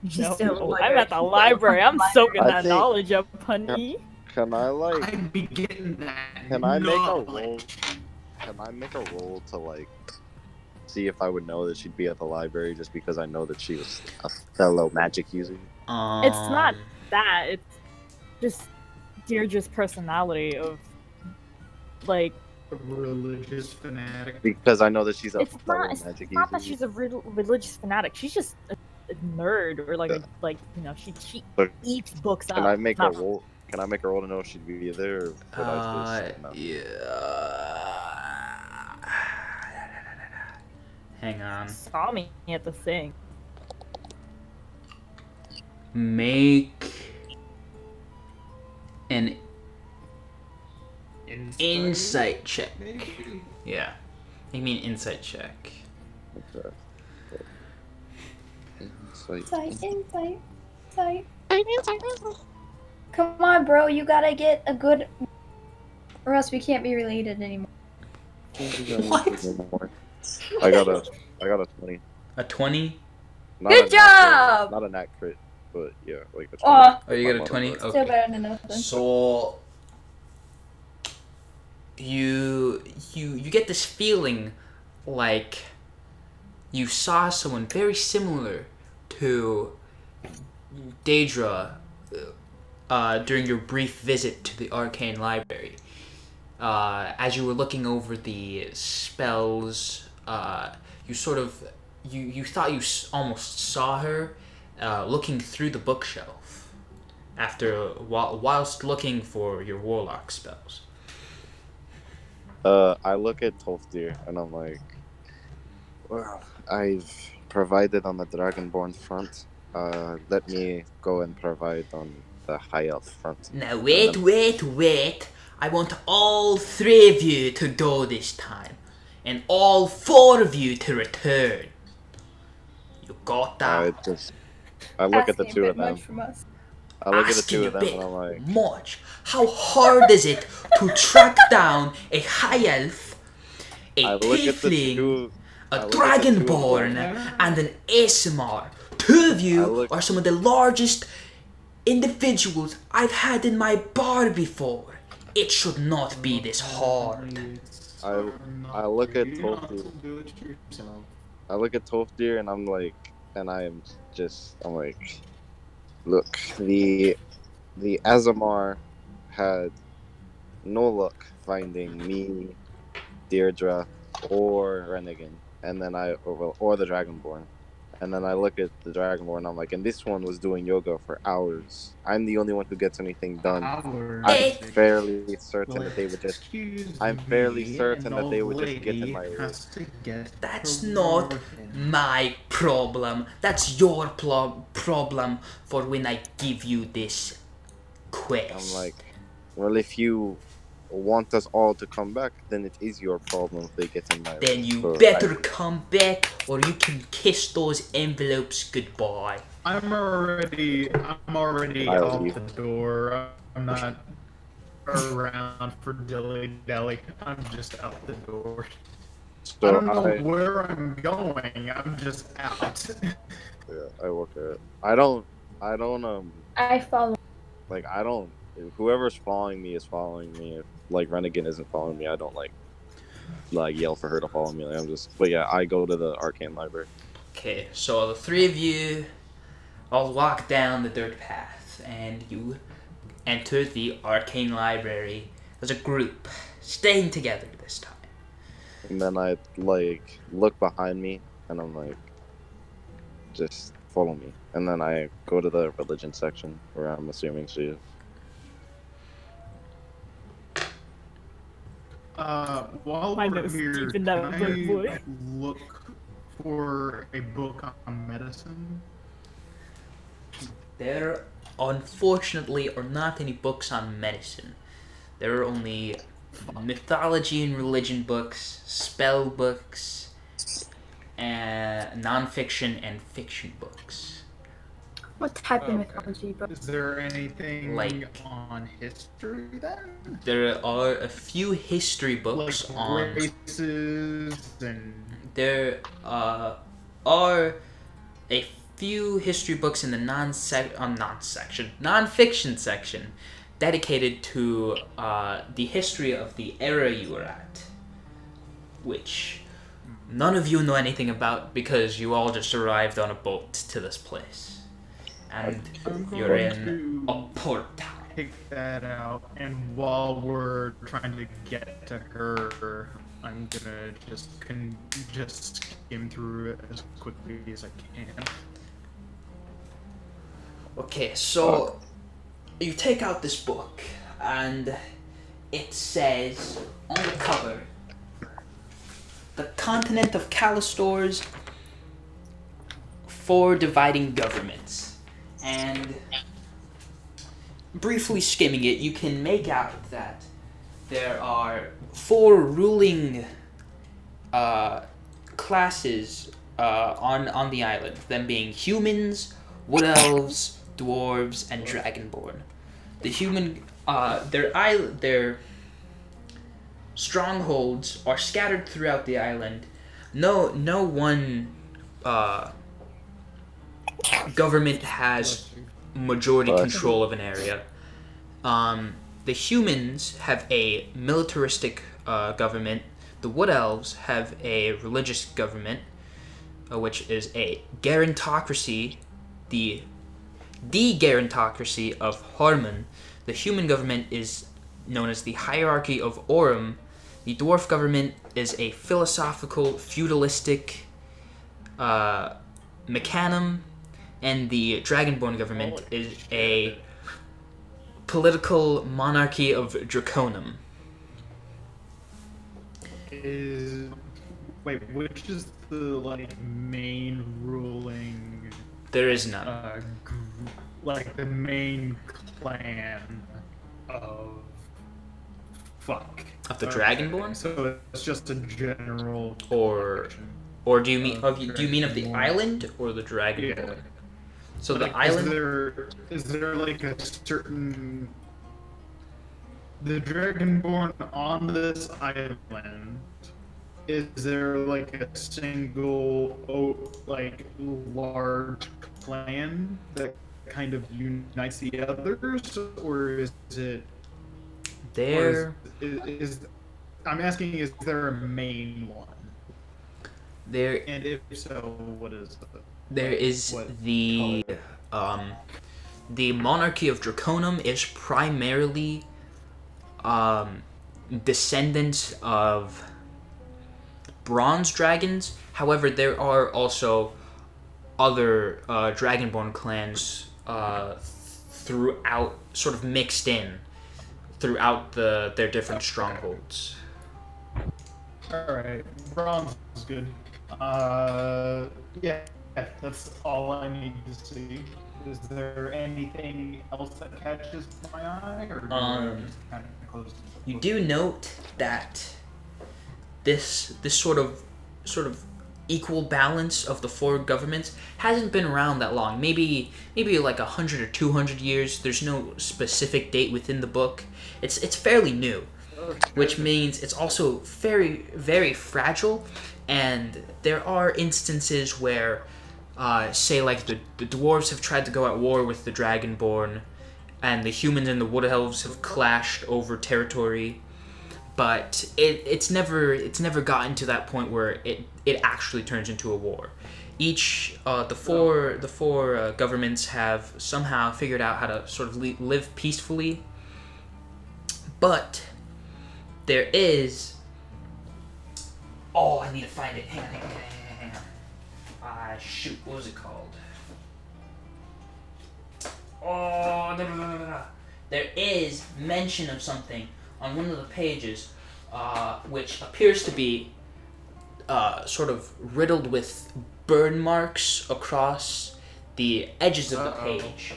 She's No, still I'm at the library. I'm soaking I that think- knowledge up, honey. Can I like? I'd be getting that. Can I make a roll? knowledge. Can I make a roll to like see if I would know that she'd be at the library just because I know that she was a fellow magic user? It's not that. It's just Deirdre's personality of, like, A religious fanatic. Because I know that she's a it's fellow not. It's magic not that user. she's a religious fanatic. She's just a nerd, or like Yeah. she But eats books Can up. I make a Not- roll? Can I make a roll to know if she'd be there? Or would I just no? Hang on. Saw me at the thing. Make an insight check. Maybe. Yeah. Make me an insight check. Okay. Insight. Come on, bro. You gotta get a good. Or else we can't be related anymore. What? I got a 20. A 20? Not Good a nat job! crit, not a nat crit, but yeah, like a 20. Aw. Oh, you got a My 20? mother. Still Okay. better than nothing. So you get this feeling like you saw someone very similar to Daedra during your brief visit to the Arcane Library. As you were looking over the spells, you sort of you thought you almost saw her looking through the bookshelf, whilst looking for your warlock spells? I look at Tolfdir and I'm like, well, I've provided on the Dragonborn front. Let me go and provide on the High Elf front. Now wait. I want all 3 of you to go this time. And all 4 of you to return. You got that? I look at the Asking a 2 bit of them. much from us. I look at the Asking 2 a of them bit and I'm like, much. How hard is it to track down a high elf, a I look at the tiefling, 2. a I look at the 2 of dragonborn, them. and an ASMR? 2 of I you look- are some of the largest individuals I've had in my bar before. It should not be this hard. I look at Tolfdir. Do it yourself. I look at Tolfdir and I'm like, look, the Azamar had no luck finding me, Deirdre, or Rennigan, and then or the Dragonborn. And then I look at the Dragonborn and I'm like, and this one was doing yoga for hours. I'm the only one who gets anything done. I'm fairly certain that they would just. I'm fairly certain that they would just get in my way. That's not my problem. That's your problem for when I give you this quest. I'm like, well, if you want us all to come back, then it is your problem if they get in my way. Then you So better come back, or you can kiss those envelopes goodbye. I'm already I'll out leave. the door. I'm not around for dilly-dally. I'm just out the door. I So don't know where I'm going. I'm just out. I look at it. I don't I follow. like I don't. Whoever's following me is following me. If like Rennigan isn't following me, I don't like yell for her to follow me. Like, but yeah, I go to the arcane library. Okay, so the 3 of you all walk down the dirt path, and you enter the arcane library as a group, staying together this time. And then I like look behind me, and I'm like, just follow me. And then I go to the religion section where I'm assuming she is. While I we're know here, Steven, can that I boy. look for a book on medicine? There, unfortunately, are not any books on medicine. There are only mythology and religion books, spell books, and non-fiction and fiction books. What type of Okay. mythology book? Is there anything Like- on history then? There are a few history books Like on. races and There are a few history books in the non-fiction section dedicated to the history of the era you were at, which none of you know anything about because you all just arrived on a boat to this place. And you're in a port town. take that out. And while we're trying to get to her, I'm gonna just skim through it as quickly as I can. Okay, so you take out this book, and it says on the cover, "The continent of Calistors, 4 dividing governments." And briefly skimming it, you can make out that there are 4 ruling classes on the island, them being humans, wood elves, dwarves, and dragonborn. The human, their strongholds are scattered throughout the island. No one government has majority control of an area. The humans have a militaristic government. The wood elves have a religious government, which is a gerontocracy, the gerontocracy of Harmon. The human government is known as the hierarchy of Orem. The dwarf government is a philosophical, feudalistic Mechanum, and the dragonborn government is a political monarchy of Draconum. Wait, which is the like main ruling? There is none. Like the main clan of Of the Dragonborn? So it's just a general. Or do you mean of the island or the Dragonborn? Yeah. So Like, the island. Is there like a certain the Dragonborn on this island? Is there like a single like large clan that kind of unites the others, or is it? There. Is I'm asking, is there a main one? There. And if so, what is it? There is the monarchy of Draconum is primarily descendants of bronze dragons. However, there are also other Dragonborn clans throughout, sort of mixed in throughout their different strongholds. Alright, bronze is good. Yeah, that's all I need to see. Is there anything else that catches my eye, or do I just kind of close the book? You do note that this sort of equal balance of the four governments hasn't been around that long. Maybe like 100 or 200 years. There's no specific date within the book. It's fairly new, which means it's also very, very fragile. And there are instances where, say, like the dwarves have tried to go at war with the Dragonborn, and the humans and the Wood Elves have clashed over territory. But it's never gotten to that point where it actually turns into a war. Each the four governments have somehow figured out how to sort of live peacefully. But there is. Oh, I need to find it. Hang on. Shoot, what was it called? Oh, no. There is mention of something on one of the pages, which appears to be sort of riddled with burn marks across the edges of the page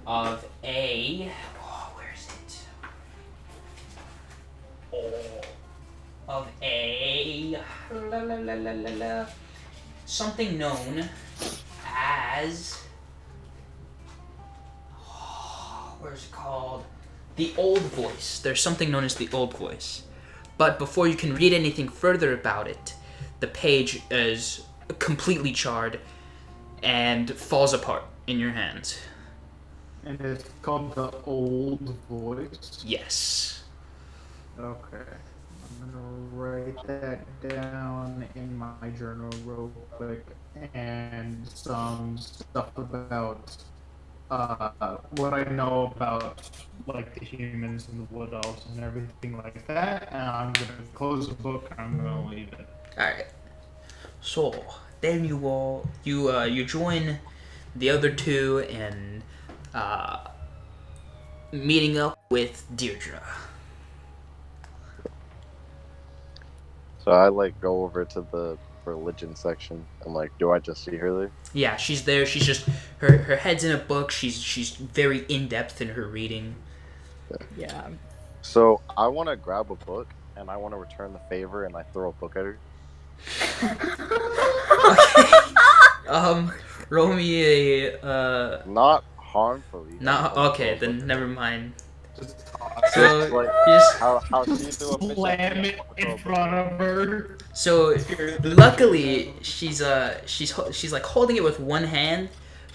of a. Oh, where is it? Of a something known as. Where's it called? The Old Voice. There's something known as the Old Voice. But before you can read anything further about it, the page is completely charred and falls apart in your hands. And it's called the Old Voice? Yes. Okay. I'm gonna write that down in my journal real quick, and some stuff about what I know about like the humans and the Wood Elves and everything like that, and I'm gonna close the book and I'm gonna leave it. Alright. So then you join the other two in meeting up with Deirdre. So I like go over to the religion section and like, do I just see her there? Yeah, she's there. She's just her head's in a book. She's very in depth in her reading. Yeah. So I want to grab a book and I want to return the favor and I throw a book at her. Okay. Roll me a Not harmfully. Not okay. Then never mind. Just So Like, just how she threw a fish slam at me, it I wanna throw a in book. front of her. so luckily she's like holding it with one hand,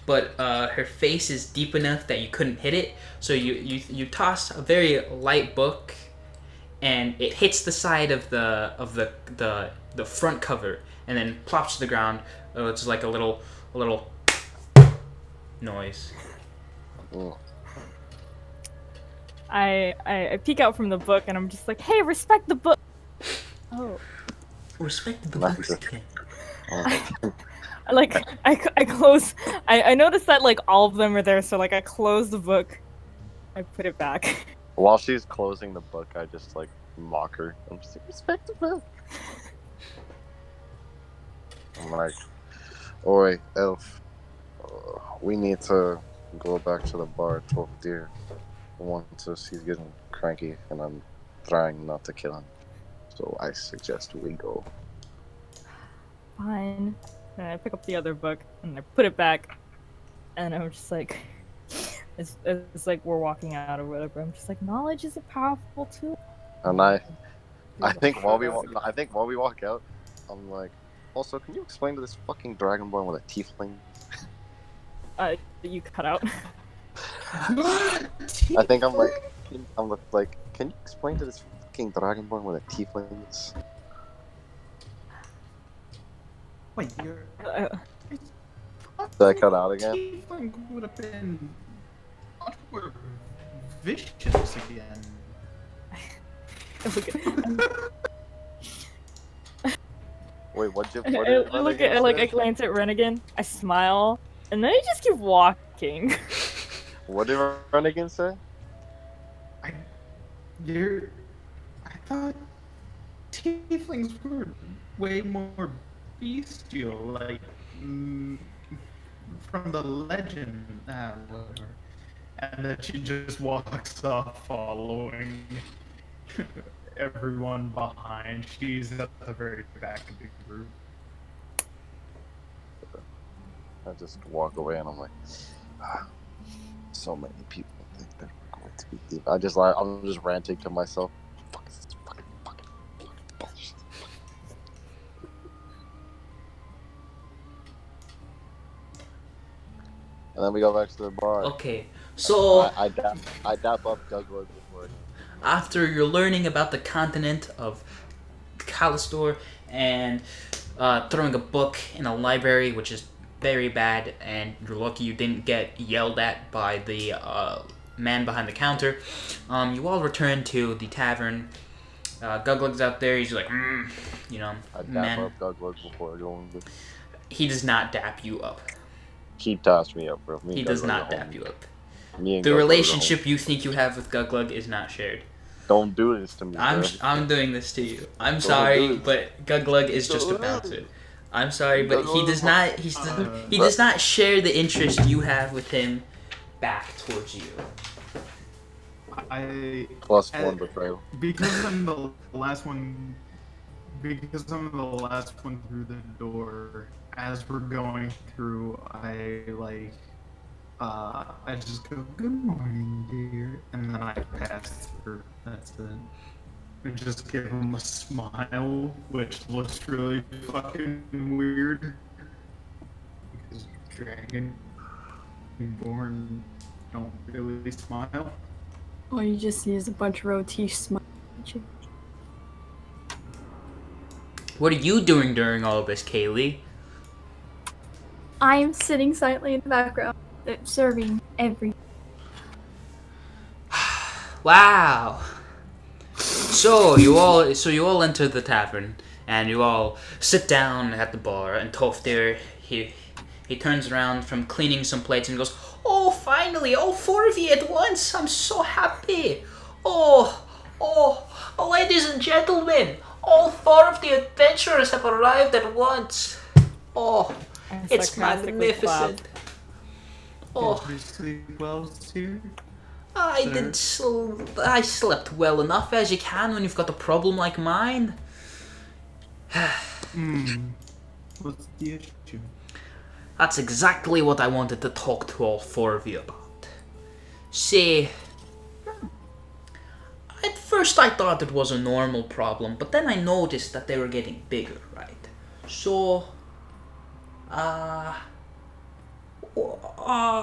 but her face is deep enough that you couldn't hit it. So you toss a very light book, and it hits the side of the front cover, and then plops to the ground. It's like a little noise. Mm. I peek out from the book and I'm just like, hey, respect the book. Oh. Respect the Nice. books. Okay. I close. I noticed that like all of them are there, so like I close the book, I put it back. While she's closing the book, I just like mock her. I'm just like, respect the book. I'm like, oi, elf. We need to go back to the bar, 12 deer. Once he's getting cranky, and I'm trying not to kill him. So I suggest we go. Fine. And I pick up the other book and I put it back, and I'm just like, it's like we're walking out or whatever. I'm just like, knowledge is a powerful tool. And I think while we walk out, I'm like, also, can you explain to this fucking dragonborn what a tiefling is? You cut out. I think I'm like, can you explain to this fucking dragonborn what a tiefling is? Wait, you're. Did I cut out again? Tiefling would have been much more vicious again. Wait, what'd you? I glance at Rennigan, I smile, and then I just keep walking. What did Rennigan say? I thought tieflings were way more bestial, like from the legend, whatever. And then she just walks off, following everyone behind. She's at the very back of the group. I just walk away and I'm like, so many people think that we're going to be deep. I'm just ranting to myself. Fuck is this fucking bullshit. And then we go back to the bar. Okay, so I dap up Douglas before. After you're learning about the continent of Callistor and throwing a book in a library, which is very bad, and you're lucky you didn't get yelled at by the man behind the counter, you all return to the tavern. Guglug's out there. He's like, you know, I dap man. up Douglas before going. He does not dap you up. He tossed me up, bro. He does not dap you up. Me and The Guglug relationship you think you have with Guglug is not shared. Don't do this to me. I'm doing this to you. I'm sorry, but Guglug is just a bouncer. I'm sorry, but he does not. He does not share the interest you have with him back towards you. +1 betrayal. Because I'm the last one. Because I'm the last one through the door. As we're going through, I just go, "Good morning, dear," and then I pass through. That's it. I just give him a smile, which looks really fucking weird. Because Dragonborn don't really smile. All you just see is a bunch of Rotish smiling at you. What are you doing during all of this, Kaylee? I'm sitting silently in the background, observing everything. Wow. So you all enter the tavern and you all sit down at the bar, and Toftir, he turns around from cleaning some plates and goes, "Oh, finally, all 4 of you at once. I'm so happy. Oh, ladies and gentlemen, all 4 of the adventurers have arrived at once. Oh, it's magnificent. Oh, Did you sleep well, too? I slept well enough, as you can when you've got a problem like mine." What's the issue? That's exactly what I wanted to talk to all 4 of you about. See, at first I thought it was a normal problem, but then I noticed that they were getting bigger, right? So,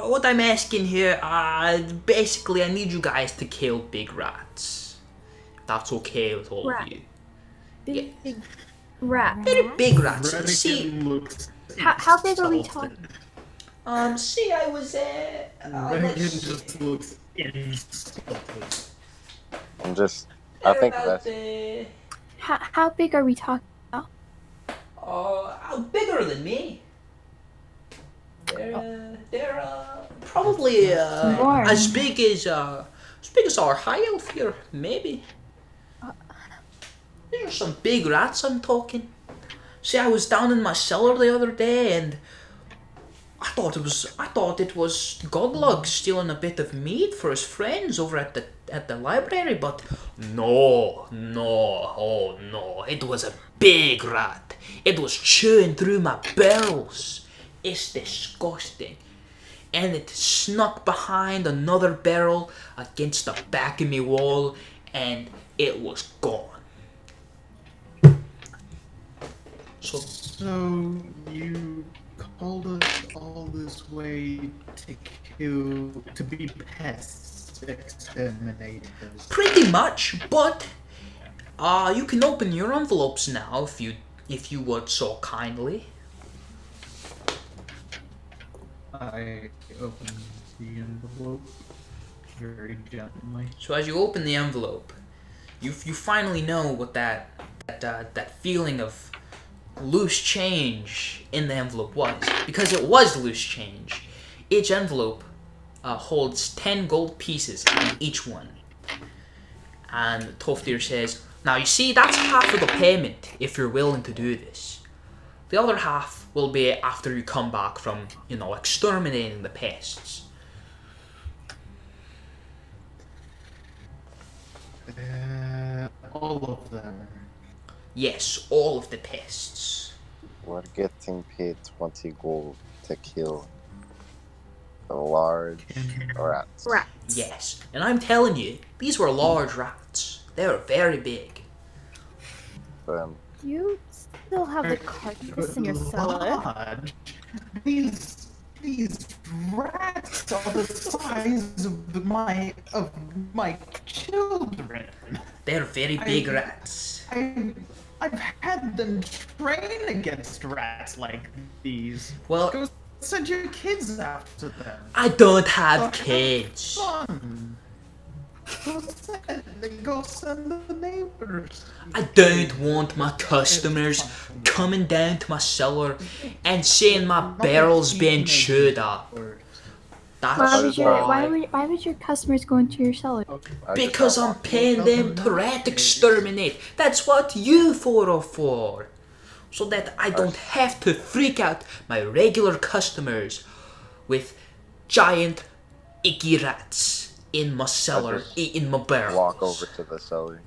what I'm asking here, basically I need you guys to kill big rats. If that's okay with all of you. Big rat. Very big rats. Rennigan See, looks How big are we insulted. talking? see, I was, Rennigan just looks insulted. I think that's How big are we talking about? bigger than me. They're probably More. as big as As big as our high elf here, maybe. These are some big rats I'm talking. See, I was down in my cellar the other day and I thought it was Godlug stealing a bit of meat for his friends over at the library, but no, oh no, it was a big rat. It was chewing through my barrels. It's disgusting. And it snuck behind another barrel against the back of me wall, and it was gone. So you called us all this way to be pest exterminators. Pretty much, but you can open your envelopes now if you would so kindly. I opened the envelope very gently. So as you open the envelope, you finally know what that feeling of loose change in the envelope was, because it was loose change. Each envelope holds 10 gold pieces in each one. And Toftir says, now you see, that's half of the payment if you're willing to do this. The other half will be after you come back from, exterminating the pests. All of them. Yes, all of the pests. We're getting paid 20 gold to kill the large rats. Yes, and I'm telling you, these were large rats. They were very big. You still have the carcass in your cellar. Large? These rats are the size of my children. They're very big rats. I've had them train against rats like these. Well, Go send your kids after them. I don't have kids. Son. Go send the neighbors. I don't want my customers coming down to my cellar and seeing my barrels being chewed up. That's Why would your customers go into your cellar? because I'm paying them to rat exterminate. That's what you four are for. So that I don't have to freak out my regular customers with giant icky rats in my cellar, in my barrels. Walk over to the cellar.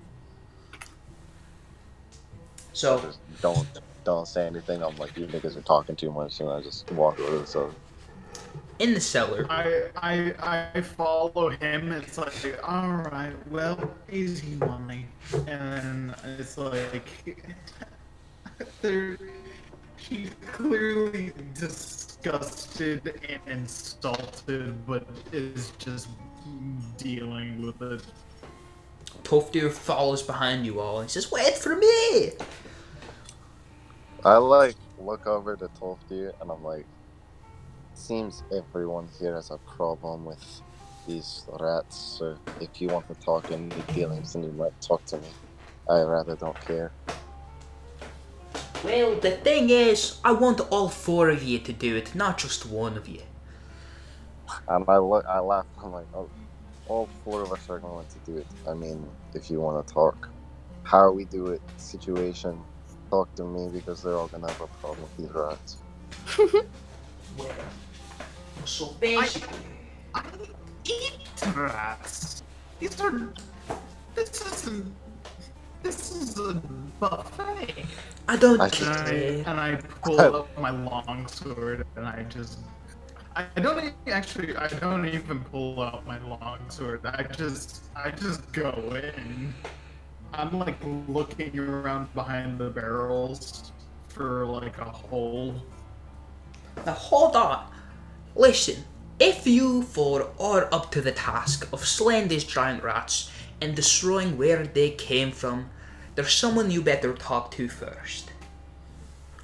So Just don't say anything. I'm like, you niggas are talking too much, and I just walk over to the cellar. in the cellar, I follow him. It's like, all right, well, easy money, and it's like, he's clearly disgusted and insulted, but is just dealing with it. Toftir follows behind you all and says, "Wait for me!" I look over to Tolfdir and I'm like, seems everyone here has a problem with these rats, so if you want to talk any dealings, then you might talk to me. I rather don't care. Well, the thing is, I want all four of you to do it, not just one of you. And I laugh, I'm like, oh, all four of us are going to do it. I mean, if you want to talk how we do it, situation, talk to me, because they're all going to have a problem with these rats. Well, so basically, I eat rats. This is a buffet. I don't I- care. And I pull up my longsword and I don't even pull out my longsword. I just go in. I'm like looking around behind the barrels for like a hole. Now hold on. Listen, if you four are up to the task of slaying these giant rats and destroying where they came from, there's someone you better talk to first.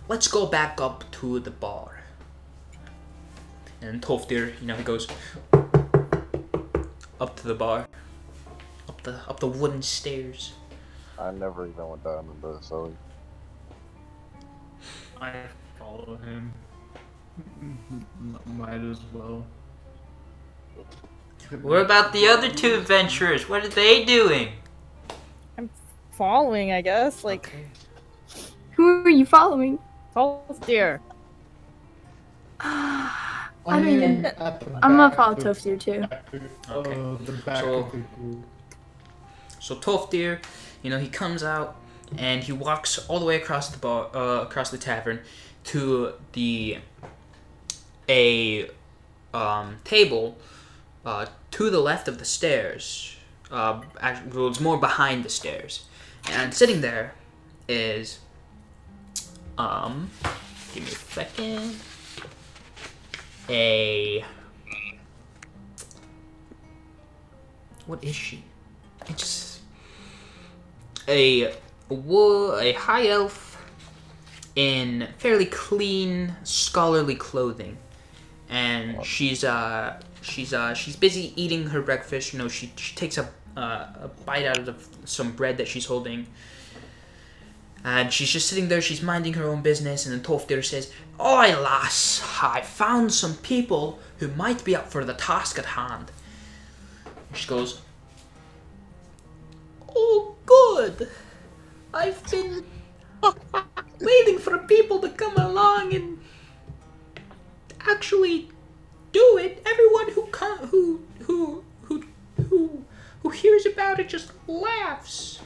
Let's go back up to the bar. And Toftir, he goes up to the bar, up the wooden stairs. I never even went down into the cellar. I follow him. Might as well. What about the other two adventurers? What are they doing? I'm following, I guess. Like, Okay. Who are you following? Tolfdir. I I don't even. am at the I'm gonna back follow of- Toftir too. Okay. The back So- of the group. So Toftir, he comes out and he walks all the way across the bar, across the tavern, to a table to the left of the stairs. Actually, well, it's more behind the stairs, and sitting there is give me a second. What is she? It's just a high elf in fairly clean, scholarly clothing, and she's busy eating her breakfast. She takes a bite out of some bread that she's holding, and she's just sitting there. She's minding her own business, and then Toftir says, "Oi, lass, I found some people who might be up for the task at hand." She goes, "Oh, good. I've been waiting for people to come along and actually do it. Everyone who hears about it just laughs."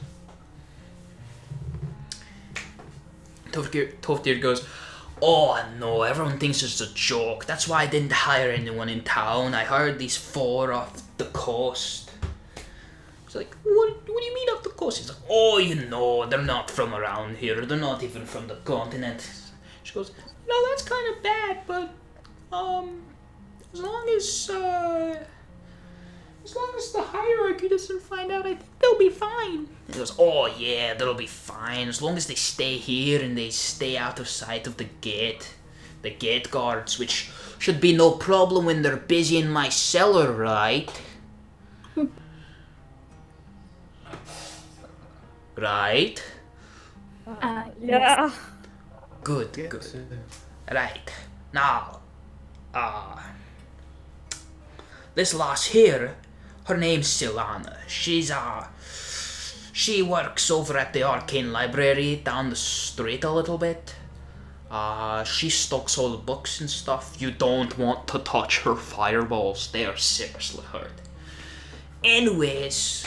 Toftir goes, "Oh no, everyone thinks it's a joke. That's why I didn't hire anyone in town. I hired these 4 off the coast." It's like, what do you mean off the coast? He's like, "Oh, they're not from around here. They're not even from the continent." She goes, "No, that's kind of bad, but as long as the hierarchy doesn't find out, I think they'll be fine." He goes, "Oh yeah, they'll be fine as long as they stay here and they stay out of sight of the gate guards, which should be no problem when they're busy in my cellar, right?" Right? Yeah. Good. Right. Now, this lass here, her name's Silana. She works over at the Arcane Library down the street a little bit. She stocks all the books and stuff. You don't want to touch her fireballs. They are seriously hurt. Anyways,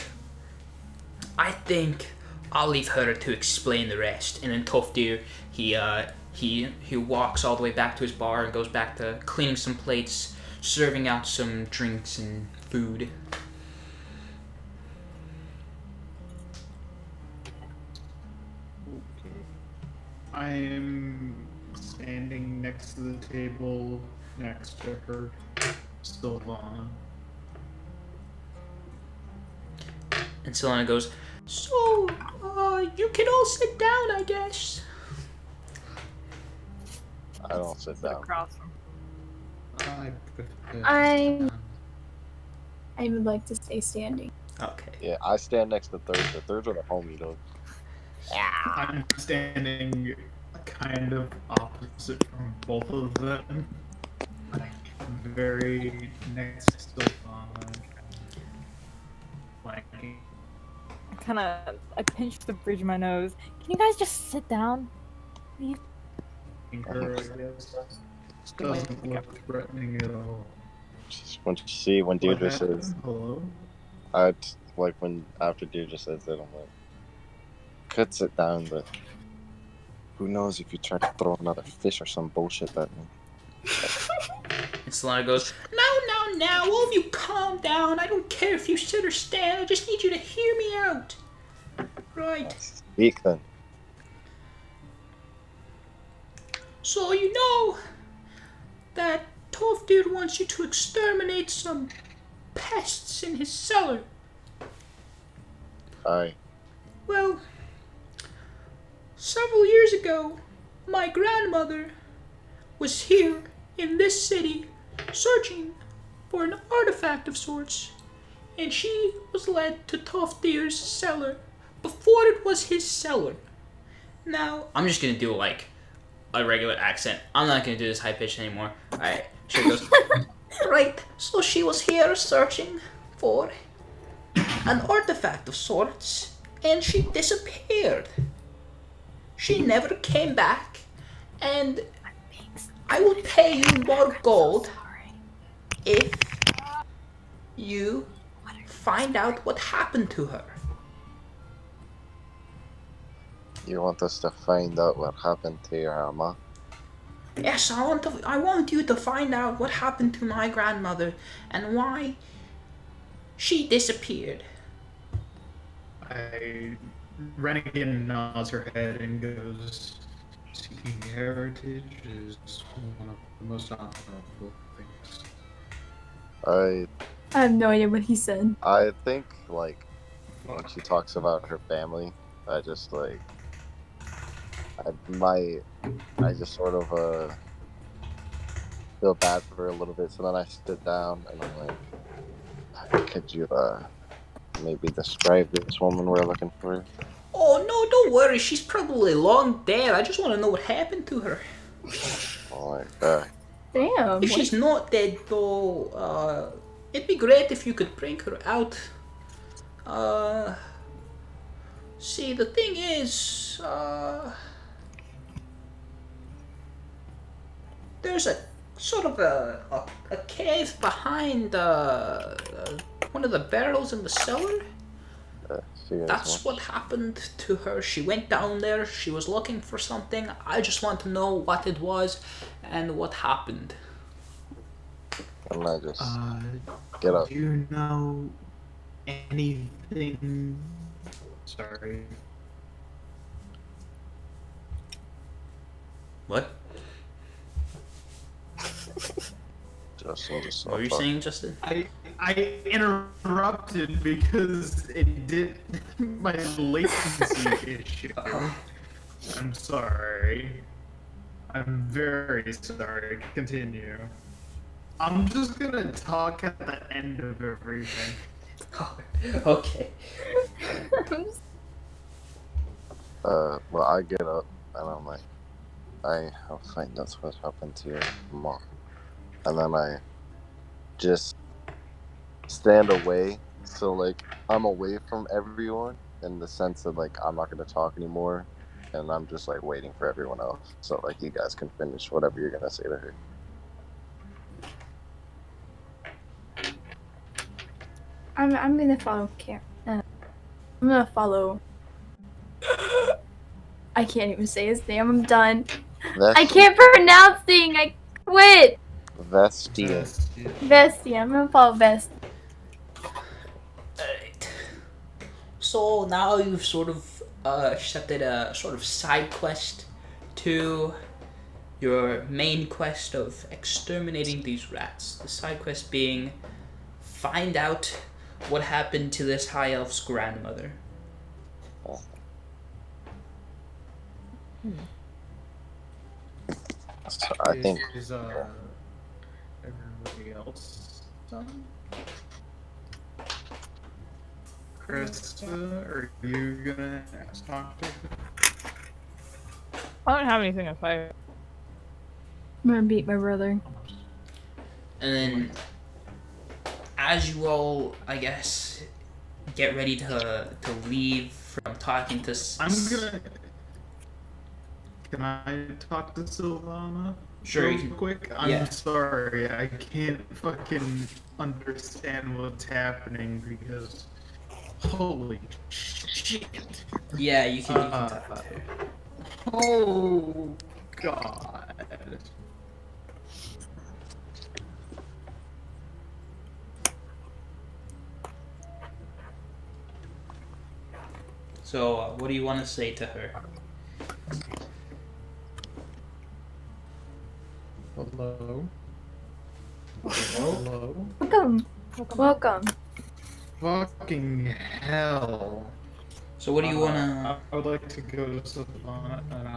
I think I'll leave her to explain the rest. And then Toftir, he walks all the way back to his bar and goes back to cleaning some plates, serving out some drinks and food. I am standing next to the table next to her, Sylvana. And Solana goes, "So, you can all sit down, I guess." I don't sit down. Across from. I would like to stay standing. Okay. Yeah, I stand next to Third. The Thirds are the homie though. I'm standing kind of opposite from both of them. Like, very next to Sylvana. Like, I pinched the bridge of my nose. Can you guys just sit down? her, I guess. Doesn't look threatening at all. Just when Deirdre What says, happened? Hello? after Deirdre says that, I'm like, could sit down, but who knows if you try to throw another fish or some bullshit at me. And Solana goes, now, all of you calm down. I don't care if you sit or stand. I just need you to hear me out. Right. Speak then. So you know that Tofdir wants you to exterminate some pests in his cellar. Aye. Well, several years ago, my grandmother was here in this city searching for an artifact of sorts, and she was led to Tofdir's cellar before it was his cellar. Now, I'm just gonna do like a regular accent. I'm not gonna do this high pitch anymore. Alright, she goes, Right, so she was here searching for an artifact of sorts, and she disappeared. She never came back, and I will pay you more gold if you find out what happened to her. You want us to find out what happened to your Amma? Yes, I want you to find out what happened to my grandmother and why she disappeared. Rennigan nods her head and goes, seeking heritage is one of the most honorable things. I have no idea what he said. think like when she talks about her family, I just like I just sort of feel bad for her a little bit. So then I sit down and I'm like, could you maybe describe this woman we're looking for? Oh no, don't worry, she's probably long dead. I just want to know what happened to her. Oh my god. Damn. If she's not dead though, it'd be great if you could bring her out. See, the thing is, there's a sort of a cave behind one of the barrels in the cellar. That's what happened to her. She went down there, she was looking for something. I just want to know what it was and what happened. And I just get up. Do you know anything? Sorry. What? Justin just What were you saying, Justin? I interrupted because it did my latency issue. I'm sorry. I'm very sorry. Continue. I'm just gonna talk at the end of everything. Okay. Well, I get up and I'm like, I'll find out what happened to your mom. And then I just stand away. So, like, I'm away from everyone in the sense that, like, I'm not going to talk anymore. And I'm just, like, waiting for everyone else. So, like, you guys can finish whatever you're going to say to her. I'm gonna follow I'm gonna follow. I can't even say his name. I'm done. I can't pronounce things. I quit. Vestia. Vestia. I'm gonna follow Vest. Alright. So now you've sort of accepted a sort of side quest to your main quest of exterminating these rats. The side quest being find out what happened to this high elf's grandmother. I think. Is everybody else done? Krista, are you gonna talk to her? I don't have anything to say. I'm gonna beat my brother. And then, as you all, I guess, get ready to leave from talking to... Can I talk to Sylvana? Sure, real you can. quick? I'm sorry, I can't fucking understand what's happening because... Holy shit. Yeah, you can talk to her. Oh, God. So, what do you want to say to her? Hello? Hello? Welcome. Welcome. Fucking hell. So what do you wanna... I would like to go to Sylvana and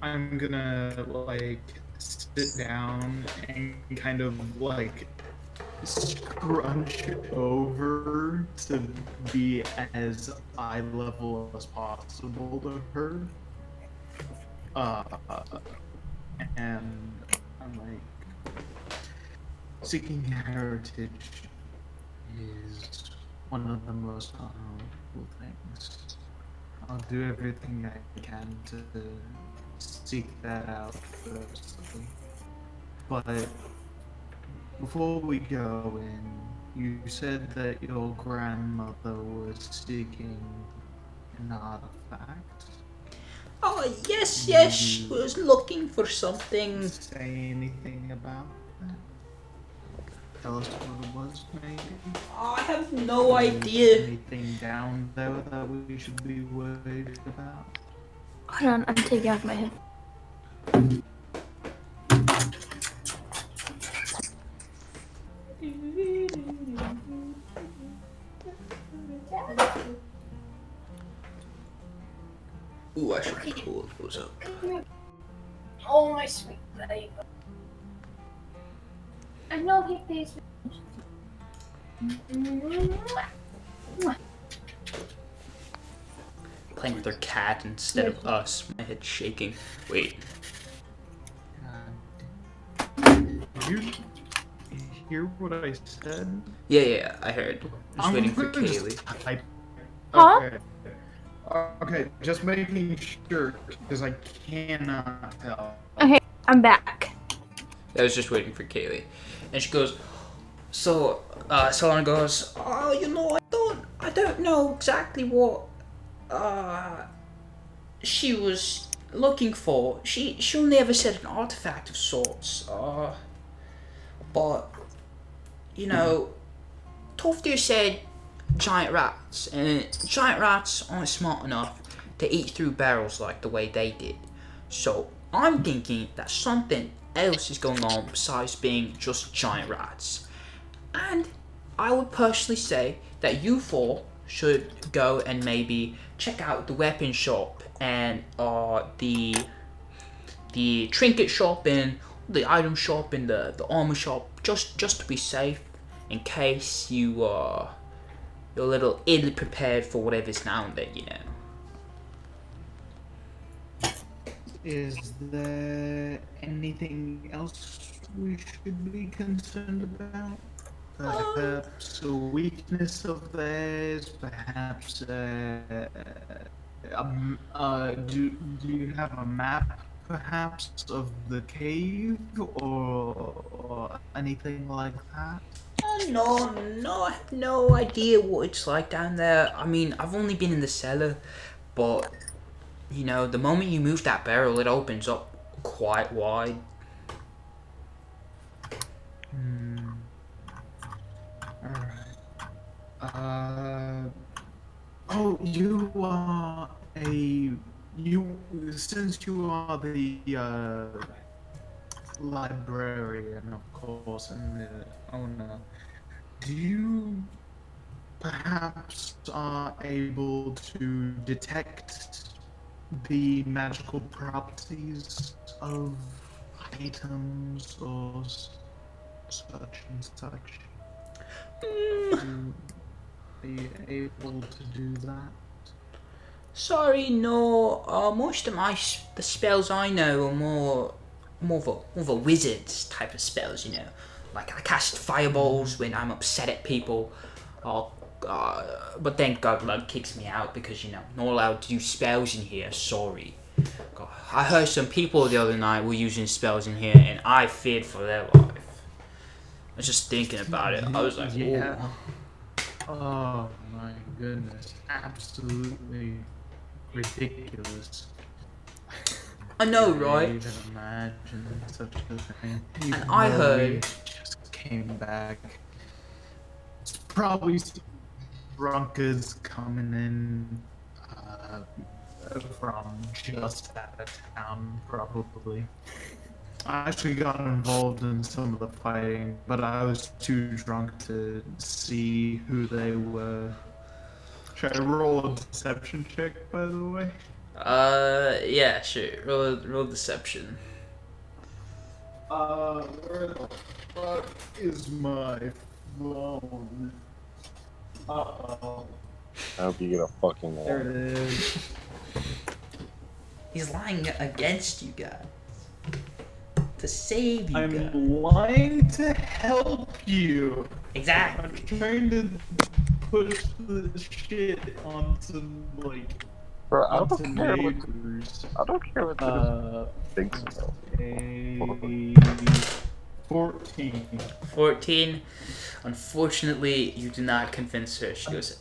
I'm gonna, like, sit down and kind of, like, scrunch over to be as eye level as possible to her. And I'm like, seeking heritage is one of the most honorable things. I'll do everything I can to seek that out firstly. But before we go in, you said that your grandmother was seeking an artifact. Oh, yes, she was looking for something. Say anything about that? Tell us what it was, maybe? I have no idea. Anything down there that we should be worried about? Hold on, I'm taking off my head. Ooh, I should pull those up. Oh, my sweet baby. I know he pays Playing with their cat instead of us. My head's shaking. Wait. Did you hear what I said? Yeah, I heard. Just waiting for gonna just Kaylee. type- Huh? Okay. Okay, just making sure, because I cannot tell. Okay, I'm back. I was just waiting for Kaylee. And she goes, so, Solana goes, oh, you know, I don't know exactly what, she was looking for. She only ever said an artifact of sorts, but, you know, Toftir said giant rats, and giant rats aren't smart enough to eat through barrels like the way they did. So I'm thinking that something else is going on besides being just giant rats. And I would personally say that you four should go and maybe check out the weapon shop and the trinket shop and the item shop and the armor shop, just to be safe, in case you're a little ill prepared for whatever's down there, you know. Is there anything else we should be concerned about? Perhaps a weakness of theirs? Perhaps, do you have a map, perhaps, of the cave or anything like that? No, I have no idea what it's like down there. I mean, I've only been in the cellar, but, you know, the moment you move that barrel, it opens up quite wide. Alright. Oh, since you are the, librarian, of course, and the owner, do you perhaps are able to detect the magical properties of items or such and such? Are you able to do that? Sorry, no. Most of the spells I know are more of a wizard's type of spells, you know. Like I cast fireballs when I'm upset at people. But then Godlug kicks me out because, you know, not allowed to do spells in here. Sorry. God, I heard some people the other night were using spells in here, and I feared for their life. I was just thinking about it. I was like, yeah. ooh. Oh my goodness, absolutely ridiculous. I know, Can't right? even imagine such a thing. And Even I though heard- we just came back. It's probably drunkards coming in from just out of town, probably. I actually got involved in some of the fighting, but I was too drunk to see who they were. Should I roll a deception check, by the way? Yeah, sure. Roll deception. Where the fuck is my phone? Uh-oh. I hope you get a fucking There one. it is. He's lying against you guys. To save you guys. I'm lying to help you. Exactly. I'm trying to push this shit onto Bro, I onto don't care what neighbors. I don't care what this thinks about. A 14. 14. Unfortunately, you do not convince her. She goes,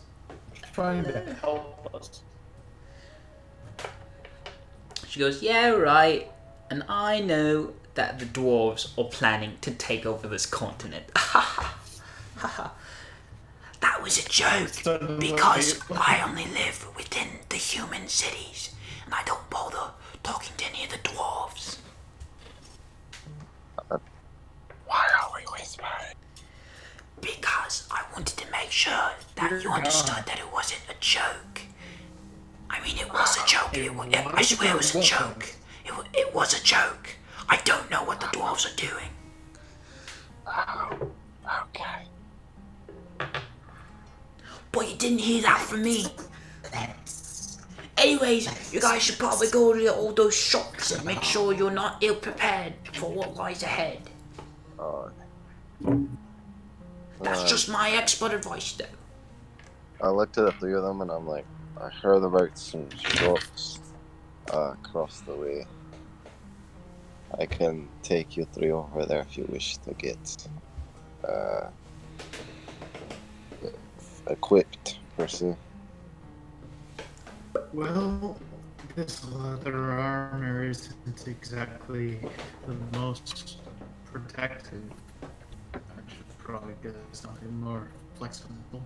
Trying to help us. yeah, right. And I know that the dwarves are planning to take over this continent. That was a joke, because I only live within the human cities, and I don't bother talking to any of the dwarves. Why are we whispering? Because I wanted to make sure that you understood that it wasn't a joke. I mean, it was a joke. I swear it was a joke. It was a joke. I don't know what the dwarves are doing. Oh, okay. But you didn't hear that from me. Anyways, you guys should probably go to all those shops and make sure you're not ill-prepared for what lies ahead. That's just my expert advice, though. I looked at the three of them and I'm like, I heard about some shops across the way. I can take you three over there if you wish to get equipped, per se. Well, this leather armor isn't exactly the most protective. I should probably get something more flexible.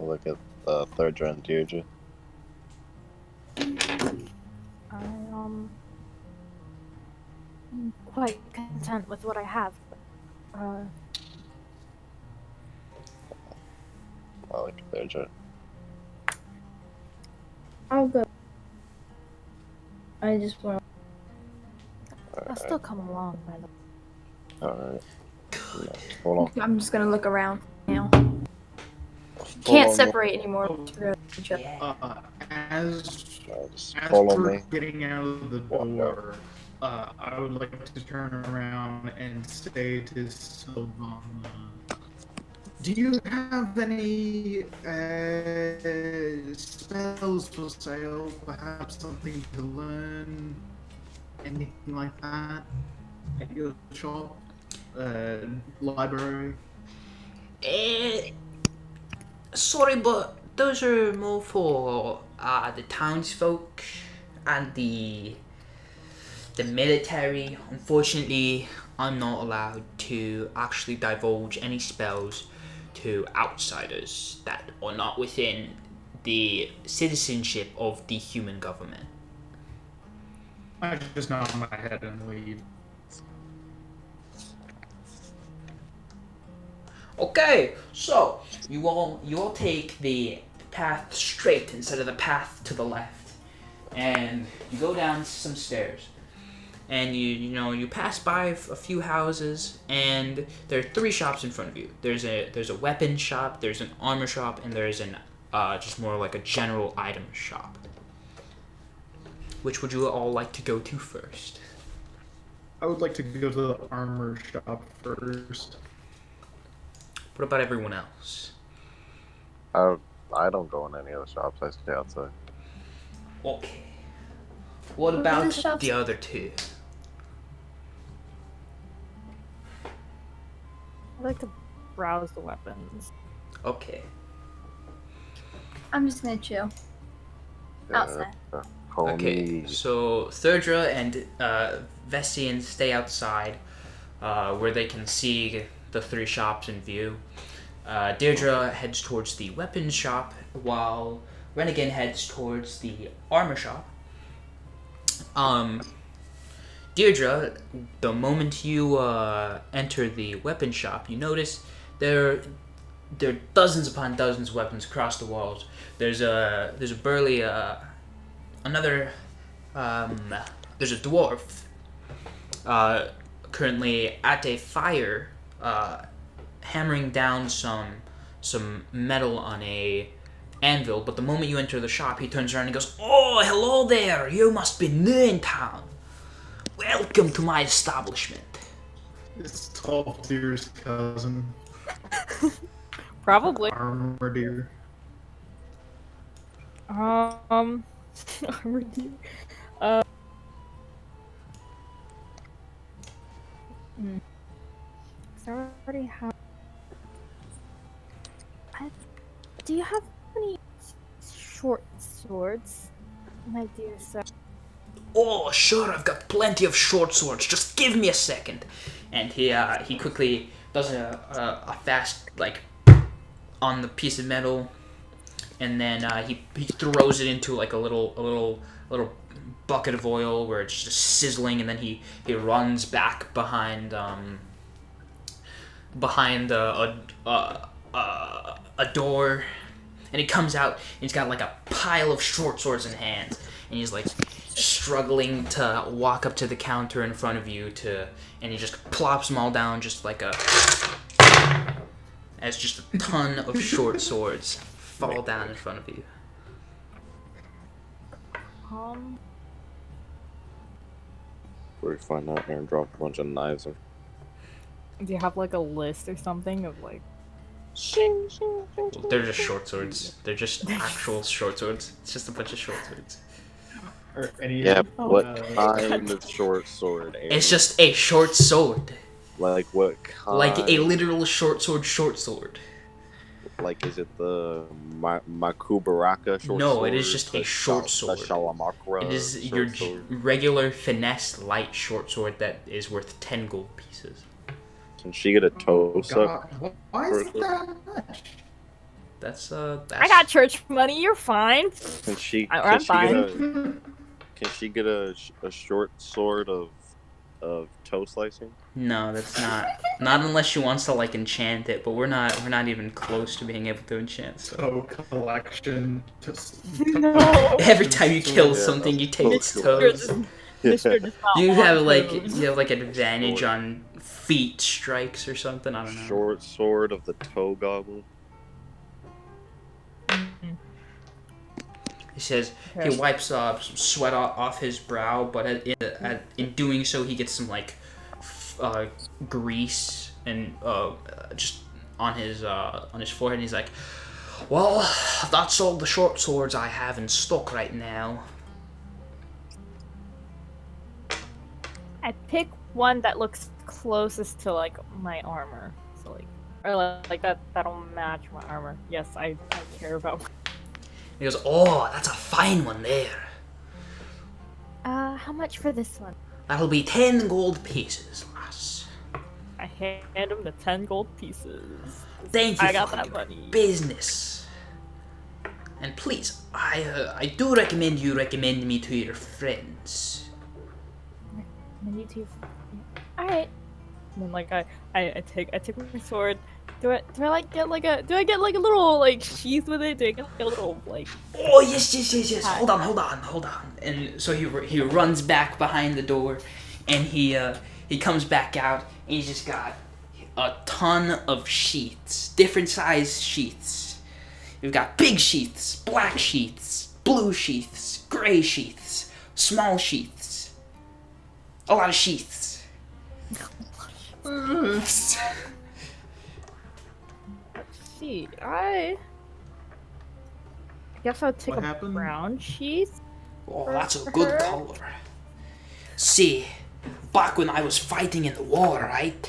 Look at third round Deirdre. I'm quite content with what I have. I like Deirdre. I'll go. I just want. I'll still come along, by the way. Alright. Yeah, hold on. I'm just gonna look around now. Follow Can't me. separate anymore. As Just as follow we're me. getting out of the Walk out. door, I would like to turn around and say to Sylvana, do you have any spells for sale? Perhaps something to learn? Anything like that? At your shop? Library? Sorry, but those are more for the townsfolk and the military. Unfortunately, I'm not allowed to actually divulge any spells to outsiders that are not within the citizenship of the human government. I just nod my head and leave. Okay, so you all take the path straight instead of the path to the left, and you go down some stairs, and you pass by a few houses, and there are three shops in front of you. There's a weapon shop, there's an armor shop, and there's an just more like a general item shop. Which would you all like to go to first? I would like to go to the armor shop first. What about everyone else? I don't go in any of the shops. I stay outside. Okay. What are about the shops? the other two? I like to browse the weapons. Okay. I'm just gonna chill. Outside. Call Okay, me. so Thurdra and Vessian stay outside, where they can see the three shops in view. Deirdre heads towards the weapons shop, while Renegade heads towards the armor shop. Deirdre, the moment you enter the weapon shop, you notice there are dozens upon dozens of weapons across the walls. There's a burly there's a dwarf currently at a fire, hammering down some metal on a anvil. But the moment you enter the shop, he turns around and goes, "Oh, hello there! You must be new in town. Welcome to my establishment." It's 12 Deer's cousin. Probably. Armor Deer. Armor deer. Hmm. 'Cause I already have. Do you have any short swords, my dear sir? Oh, sure, I've got plenty of short swords. Just give me a second. And he quickly does a fast, like, on the piece of metal, and then he throws it into like a little bucket of oil where it's just sizzling, and then he runs back behind a door, and he comes out, and he's got like a pile of short swords in hand, and he's like struggling to walk up to the counter in front of you and he just plops them all down just like as just a ton of short swords fall down in front of you. Where we find out Aaron dropped a bunch of knives. Do you have like a list or something of like? They're just short swords. They're just actual short swords. It's just a bunch of short swords. Or any Yeah, what kind of short sword? Aaron? It's just a short sword. Like what kind? Like a literal short sword. Like, is it the Makubaraka short sword? No, it is just a short sword. The Shalamakra It is short your sword? regular finesse light short sword that is worth 10 gold pieces. Can she get a toe suck? Why is it that much? That's I got church money. You're fine. Can she? I'm fine. Can she get a short sword of toe slicing? No, that's not unless she wants to like enchant it, but we're not even close to being able to enchant stuff. Toe collection. No. Every time you kill Yeah, something, you take its toe toes. Mr. does not You want have like toes. advantage on feet strikes or something. I don't know. Short sword of the toe goblin. He says he wipes some sweat off his brow, but in doing so, he gets some like grease and just on his forehead. And he's like, "Well, that's all the short swords I have in stock right now." I pick one that looks closest to like my armor, so like, or like that'll match my armor. Yes, I care about. He goes, "Oh, that's a fine one there. How much for this one?" That'll be 10 gold pieces, lass." I hand him the 10 gold pieces. Thank you I got for that your money. business. And please, I do recommend you recommend me to your friends. Alright. And then like I take my sword. Do I get like a little like sheath with it? Do I get like a little like? Oh yes. Hold on. And so he runs back behind the door, and he comes back out, and he's just got a ton of sheaths, different size sheaths. You've got big sheaths, black sheaths, blue sheaths, gray sheaths, small sheaths. A lot of sheaths. See, I guess I'll take What a happened? brown sheath. Oh, that's a good color. See, back when I was fighting in the war, right?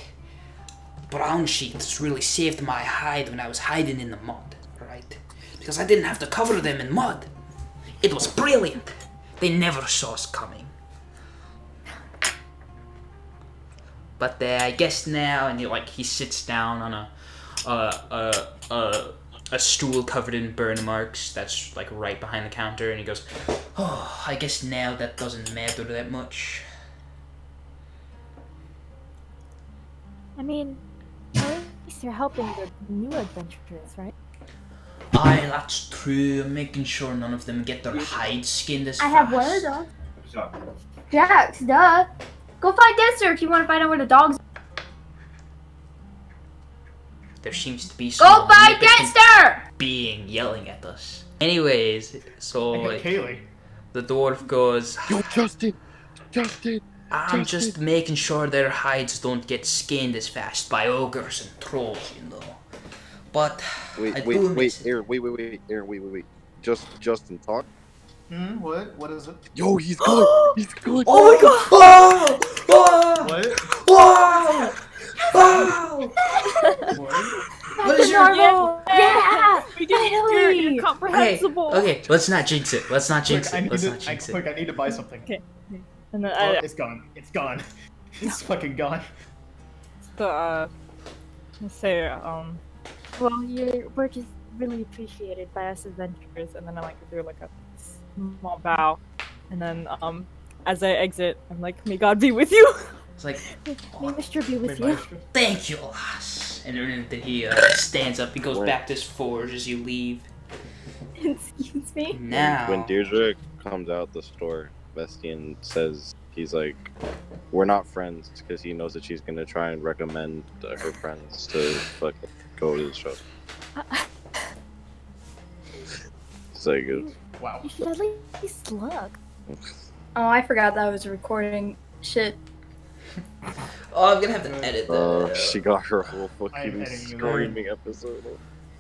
Brown sheaths really saved my hide when I was hiding in the mud, right? Because I didn't have to cover them in mud. It was brilliant. They never saw us coming. But I guess now, and he sits down on a stool covered in burn marks that's like right behind the counter, and he goes, "Oh, I guess now that doesn't matter that much." I mean, at least you're helping the new adventurers, right? Aye, that's true. I'm making sure none of them get their hide skinned as I fast. have one of those. Jax, duh. Go find Dexter if you want to find out where the dogs. There seems to be some Go find omnipotent Dexter! being yelling at us. Anyways, so Hey, Kaylee. the dwarf goes, Yo, Justin, I'm just making sure their hides don't get skinned as fast by ogres and trolls, you know. But Wait, Aaron, Justin, talk. What? What is it? Yo, he's good. He's good. Oh my god! What? Wow! What is your normal? Yeah, We get finally. incomprehensible. Okay, let's not jinx it. Let's not jinx Quick, it. Let's not jinx it. quick, I need to buy something. Okay. And then Oh, it's gone. It's gone. It's fucking gone. let's say well, your work is really appreciated by us adventurers, and then I like to do like a small bow, and then as I exit, I'm like, may God be with you. It's like, May Mr. be with Wait, you. Maestro? thank you, lass. And then he stands up. He goes back to his forge as you leave. Excuse me. Now, When Deirdre comes out the store, Bastian says he's like, we're not friends, because he knows that she's gonna try and recommend her friends to fucking go to the show. It's like, Wow. You should at least look. Oh, I forgot that was recording. Shit. oh, I'm gonna have to edit that. she got her whole I'm fucking editing you. screaming episode.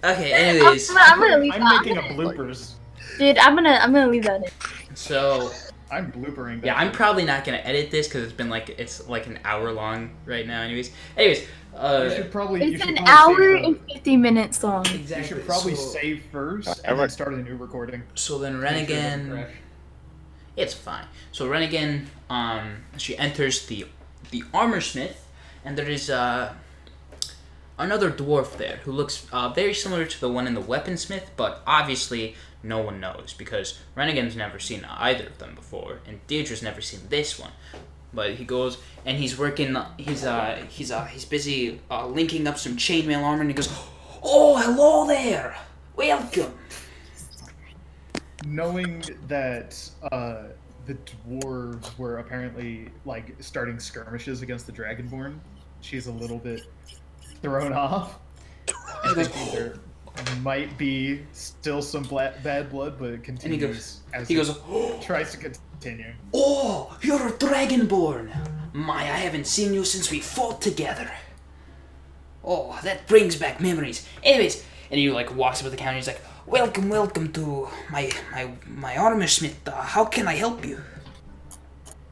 Okay, anyways, I'm gonna leave I'm that. making a bloopers. Dude, I'm gonna leave that in. so I'm bloopering. yeah, that I'm shit. probably not gonna edit this because it's like an hour long right now. Anyways, You should probably. It's an hour and 50 minutes long. You should probably save first and then start a new recording. So then Make sure it doesn't Rennigan, crash. it's fine. So Rennigan, she enters the armor smith, and there is another dwarf there who looks very similar to the one in the weaponsmith, but obviously no one knows because Rennigan's never seen either of them before, and Deirdre's never seen this one. But he goes and he's working. He's busy linking up some chainmail armor, and he goes, "Oh, hello there, welcome." Knowing that the dwarves were apparently like starting skirmishes against the Dragonborn, she's a little bit thrown off. And he goes, Thinking there might be still some bad blood, but it continues as he goes, tries to continue. "Oh, you're a dragonborn. My, I haven't seen you since we fought together. Oh, that brings back memories. Anyways," and he like walks up to the counter. He's like, welcome to my armor smith. How can I help you?"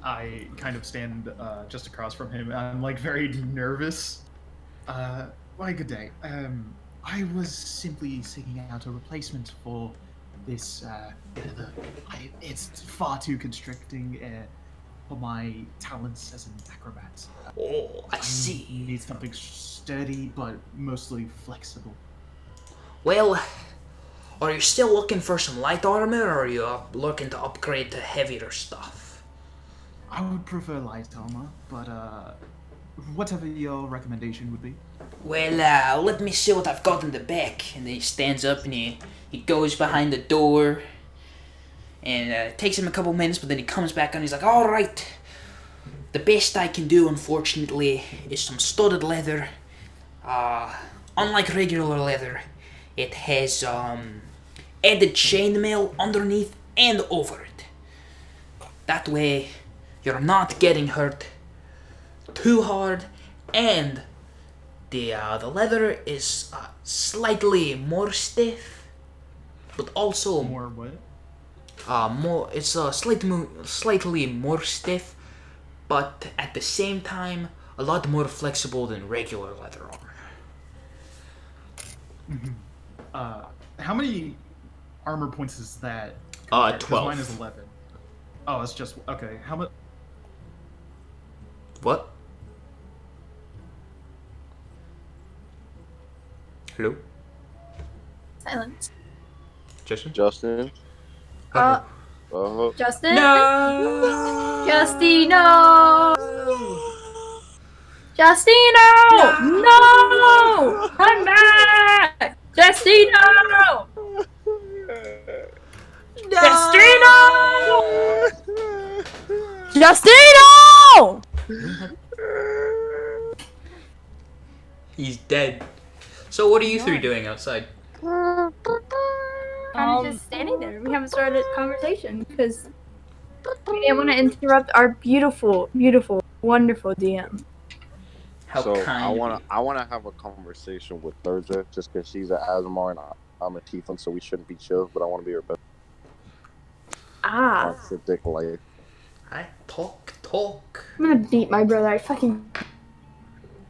I kind of stand just across from him. I'm like very nervous. Why, good day. I was simply seeking out a replacement for this. It's far too constricting for my talents as an acrobat. Oh, I see. Need something sturdy but mostly flexible. Well, are you still looking for some light armor, or are you looking to upgrade to heavier stuff? I would prefer light armor, but whatever your recommendation would be. Well, let me see what I've got in the back. And then he stands up and he goes behind the door. And it takes him a couple minutes, but then he comes back and he's like, "All right, the best I can do, unfortunately, is some studded leather. Unlike regular leather, it has added chainmail underneath and over it. That way, you're not getting hurt too hard, and the leather is slightly more stiff, but also More what? it's slightly more stiff, but at the same time a lot more flexible than regular leather armor." How many armor points is that? 12. Mine is 11. Oh, it's just okay. How much? What? Hello? Silence. Justin? Justin? Justin? No! Justino! Justino! No! Come back! Justino! Justino! Justino! He's dead. So what are you three doing outside? I'm just standing there. We haven't started a conversation because We didn't want to interrupt our beautiful, beautiful, wonderful DM. How So kind I of wanna you. I wanna have a conversation with Thursday just because she's an Asmar and I'm a Tiefling, so we shouldn't be chill. But I want to be her best. Ah. Contradict life. I talk. I'm gonna beat my brother. I fucking.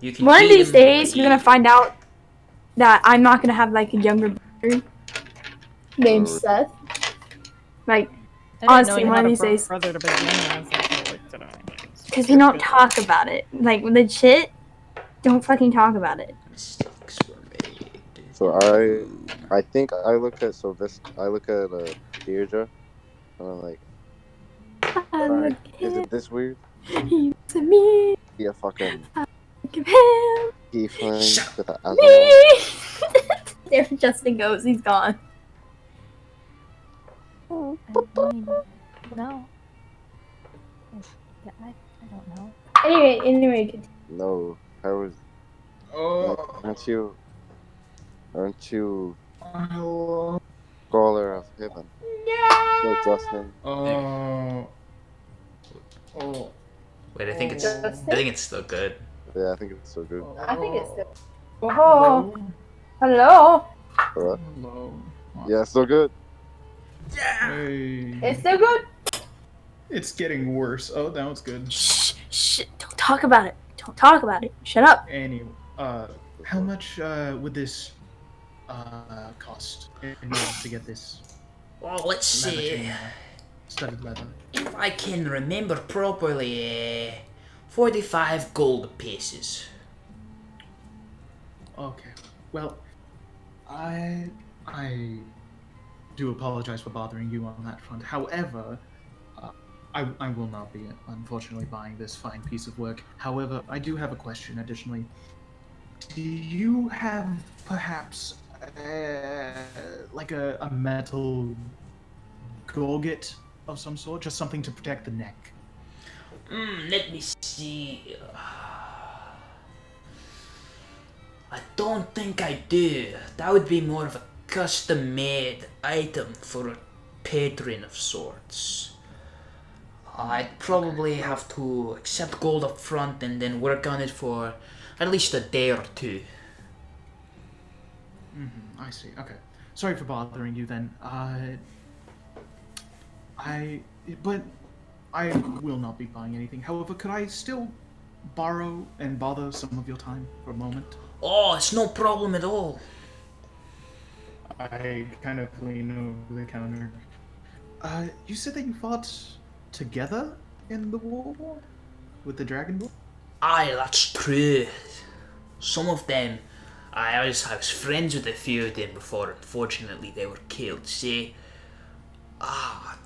You can One of beat these him, days, but you're gonna find out that I'm not gonna have like a younger brother named Seth. Like, I didn't honestly, know you one had of a these days, brother to begin with until like today. because we don't talk about it. Like, legit, don't fucking talk about it. mistakes were made. So I think I look at Deirdre and I'm like, alright, is it this weird? He to me, Be a fucking look at him, Tiefling with an Asmar. me. There Justin goes. He's gone. I mean, no. I don't know. Anyway. Continue. No, I was. Aren't you Hello. scholar of heaven? Yeah. So Justin. Oh. Wait, I think it's still good. Yeah, I think it's so good. I think it's still. Oh, hello. Alright. Hello. Yeah, it's so good. Hey. It's still good. It's getting worse. Oh, now it's good. Shh. Don't talk about it. Don't talk about it. Shut up. Anyway, how much would this cost in order to get this Well, let's leather see. chain, studded leather? If I can remember properly, 45 gold pieces. Okay. Well, I do apologize for bothering you on that front. However, I will not be, unfortunately, buying this fine piece of work. However, I do have a question additionally. Do you have, perhaps, like a metal gorget of some sort? Just something to protect the neck? Let me see. I don't think I do. That would be more of a custom-made item for a patron of sorts. I'd probably have to accept gold up front and then work on it for at least a day or two. I see. Okay. Sorry for bothering you then. But I will not be buying anything. However, could I still borrow and bother some of your time for a moment? Oh, it's no problem at all. I kind of lean over the counter. You said that you fought together in the war with the Dragonborn? Aye, that's true. Some of them, I was friends with a few of them before. Unfortunately, they were killed. See,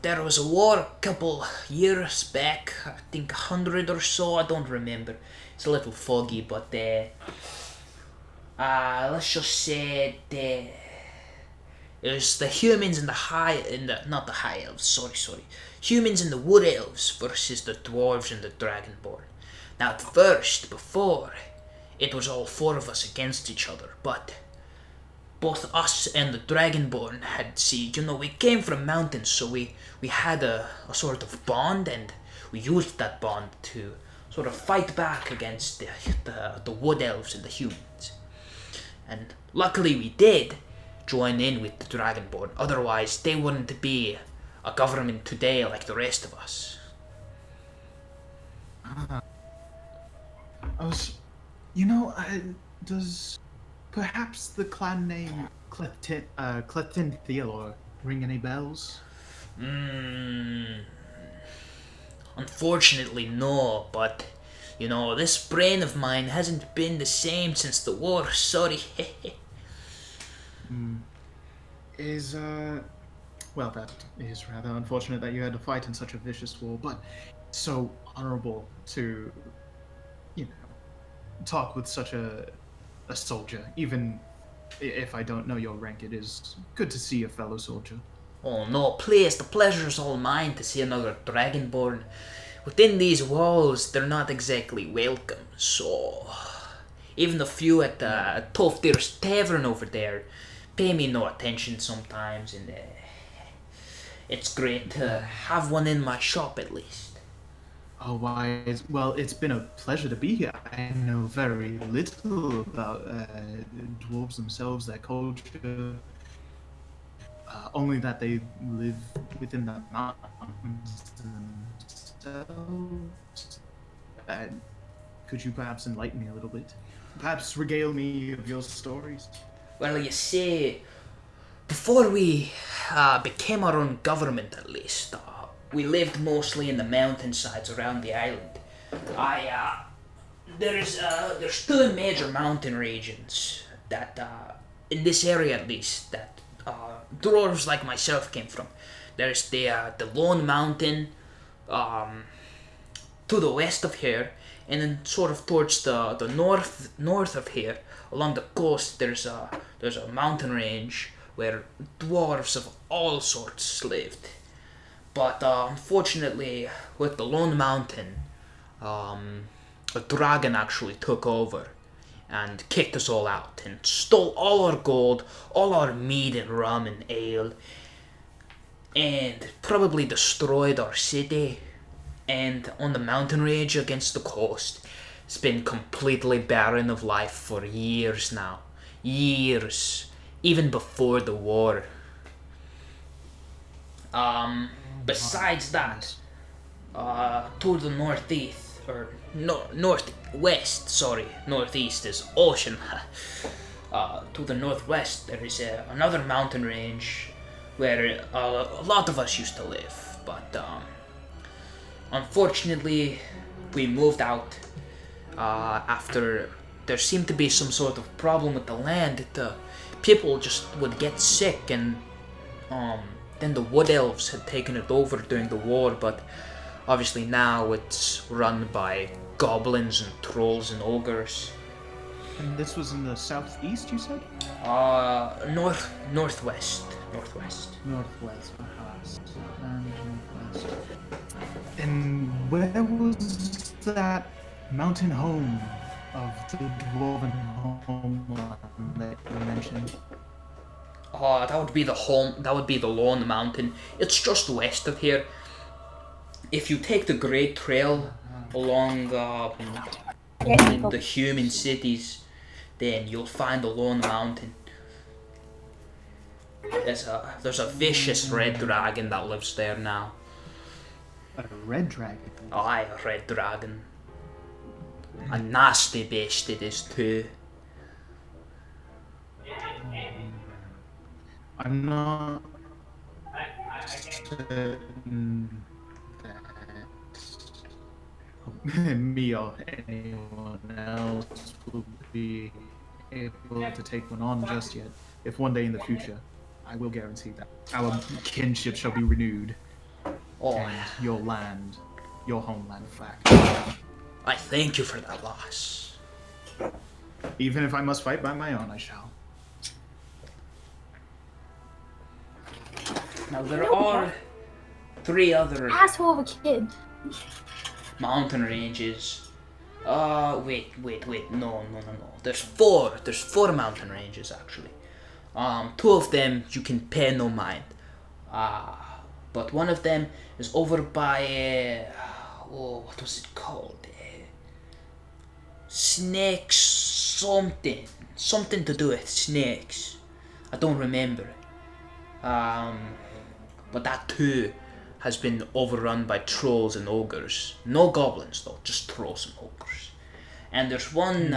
there was a war a couple years back. I think 100 or so. I don't remember. It's a little foggy, but let's just say it was the humans and not the high elves. Sorry. Humans and the wood elves versus the dwarves and the dragonborn. Now, at first, before, it was all four of us against each other, but both us and the dragonborn we came from mountains, so we had a sort of bond, and we used that bond to sort of fight back against the wood elves and the humans. And luckily we did join in with the dragonborn, otherwise they wouldn't be a government today like the rest of us. Does perhaps the clan name Cletin Theolor ring any bells? Unfortunately, no, but, this brain of mine hasn't been the same since the war, sorry. Well, that is rather unfortunate that you had to fight in such a vicious war, but so honorable to, talk with such a soldier. Even if I don't know your rank, it is good to see a fellow soldier. Oh no, please, the pleasure's all mine to see another dragonborn. Within these walls, they're not exactly welcome, so even the few at the Toftir's Tavern over there pay me no attention sometimes, and it's great to have one in my shop at least. Oh, why? Well, it's been a pleasure to be here. I know very little about dwarves themselves, their culture. Only that they live within the mountains themselves. Could you perhaps enlighten me a little bit? Perhaps regale me of your stories? Well, you see, before we became our own government, at least, we lived mostly in the mountainsides around the island. There's two major mountain regions that, in this area at least, that dwarves like myself came from. There's the Lone Mountain to the west of here, and then sort of towards the north of here, along the coast, there's a mountain range where dwarves of all sorts lived. But unfortunately, with the Lone Mountain, a dragon actually took over and kicked us all out and stole all our gold, all our meat and rum and ale, and probably destroyed our city. And on the mountain range against the coast, it's been completely barren of life for years now. Years. Even before the war. Besides that, to the northeast, or northeast is ocean. To the northwest, there is another mountain range where a lot of us used to live, but unfortunately, we moved out after there seemed to be some sort of problem with the land. People just would get sick, and then the wood elves had taken it over during the war, but obviously now it's run by goblins and trolls and ogres. And this was in the southeast, you said? Northwest. Northwest, perhaps. And northwest. And where was that mountain home of the dwarven homeland that you mentioned? That would be the Lone Mountain. It's just west of here. If you take the Great Trail along the human cities, then you'll find the Lone Mountain. There's a vicious red dragon that lives there now. A red dragon? Aye, a red dragon. A nasty beast it is too. I'm not certain that me or anyone else will be able to take one on just yet. If one day in the future, I will guarantee that our kinship shall be renewed. And your land, your homeland fact. I thank you for that loss. Even if I must fight by my own, I shall. Now there are 3 other Asshole of a kid. mountain ranges. Wait, no. There's 4 mountain ranges actually. 2 of them you can pay no mind. But one of them is over by, what was it called? Snakes something. Something to do with snakes. I don't remember. But that too has been overrun by trolls and ogres. No goblins though, just trolls and ogres. And there's one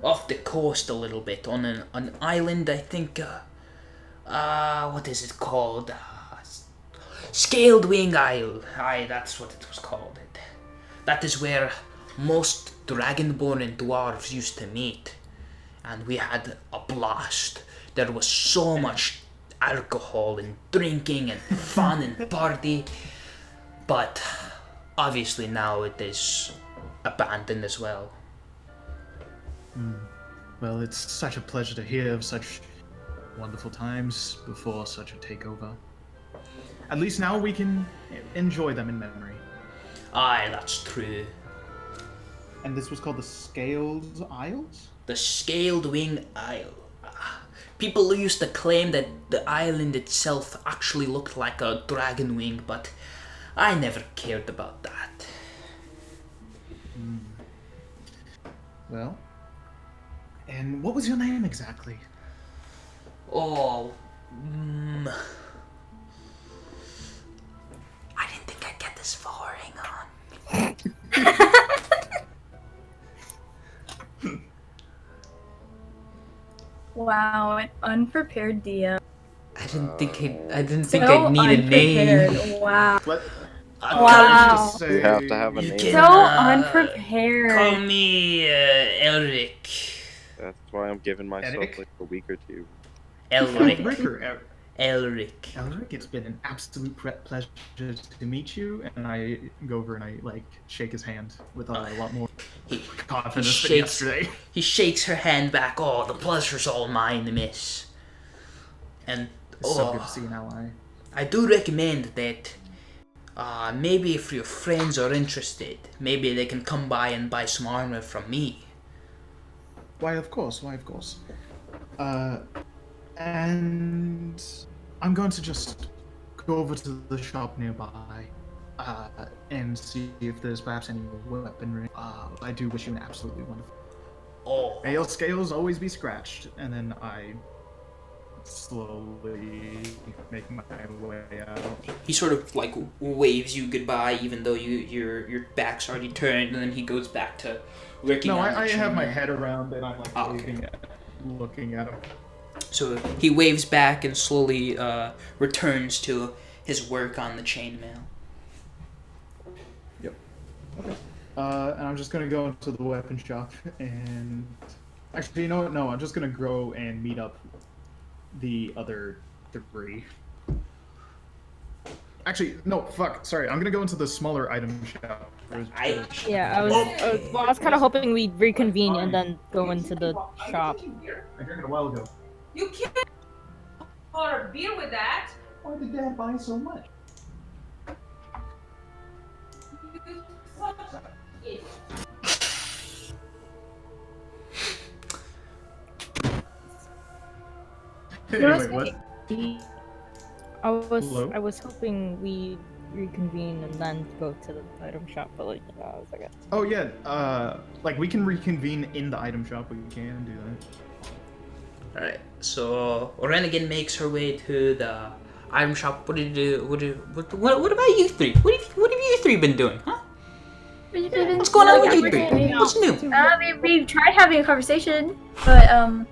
off the coast a little bit on an island, I think. What is it called? Scaled Wing Isle. Aye, that's what it was called. That is where most dragonborn and dwarves used to meet, and we had a blast. There was so much alcohol and drinking and fun and party, but obviously now it is abandoned as well. Well, it's such a pleasure to hear of such wonderful times before such a takeover. At least now we can enjoy them in memory. Aye, that's true. And this was called the Scaled Isles? The Scaled Wing Isle. People used to claim that the island itself actually looked like a dragon wing, but I never cared about that. Well, and what was your name exactly? Oh, I didn't think I'd get this far. Hang on. Wow, an unprepared DM. I didn't think So I'd need a name. unprepared. Wow. What? Wow. You have to have a You name. can, So unprepared. Call me Elric. That's why I'm giving myself Eric? like a week or two. Elric. Ricker. Elric. Elric, it's been an absolute pleasure to meet you, and I go over and I like shake his hand with a lot more He confidence than shakes- yesterday. He shakes her hand back. Oh, the pleasure's all mine, miss. And It's so good to see an ally. I do recommend that maybe if your friends are interested, maybe they can come by and buy some armor from me. Why, of course. And I'm going to just go over to the shop nearby and see if there's perhaps any weaponry. I do wish you an absolutely wonderful. Oh, May your scales always be scratched. And then I slowly make my way out. he sort of like waves you goodbye, even though your back's already turned, and then he goes back to working. No, on the I have my chainmail. head around and I'm like Oh, waving at, looking at him. So he waves back and slowly returns to his work on the chainmail. Yep. Okay. And I'm just gonna go into the weapon shop and actually, you know what? No, I'm just gonna go and meet up the other three. Actually, no, fuck. Sorry, I'm gonna go into the smaller item shop. Yeah, I was kind of hoping we'd reconvene and then go into the shop. I drank it a while ago. You can't order beer with that. Why did Dad buy so much? You such a idiot. Anyway, what? Hello? I was hoping we reconvene and then go to the item shop, but like, I was like, Oh yeah, like we can reconvene in the item shop. We can do that. Alright, so Renegade makes her way to the item shop. What about you three? What have you three been doing, huh? What's going on with you three? What's new? We tried having a conversation, but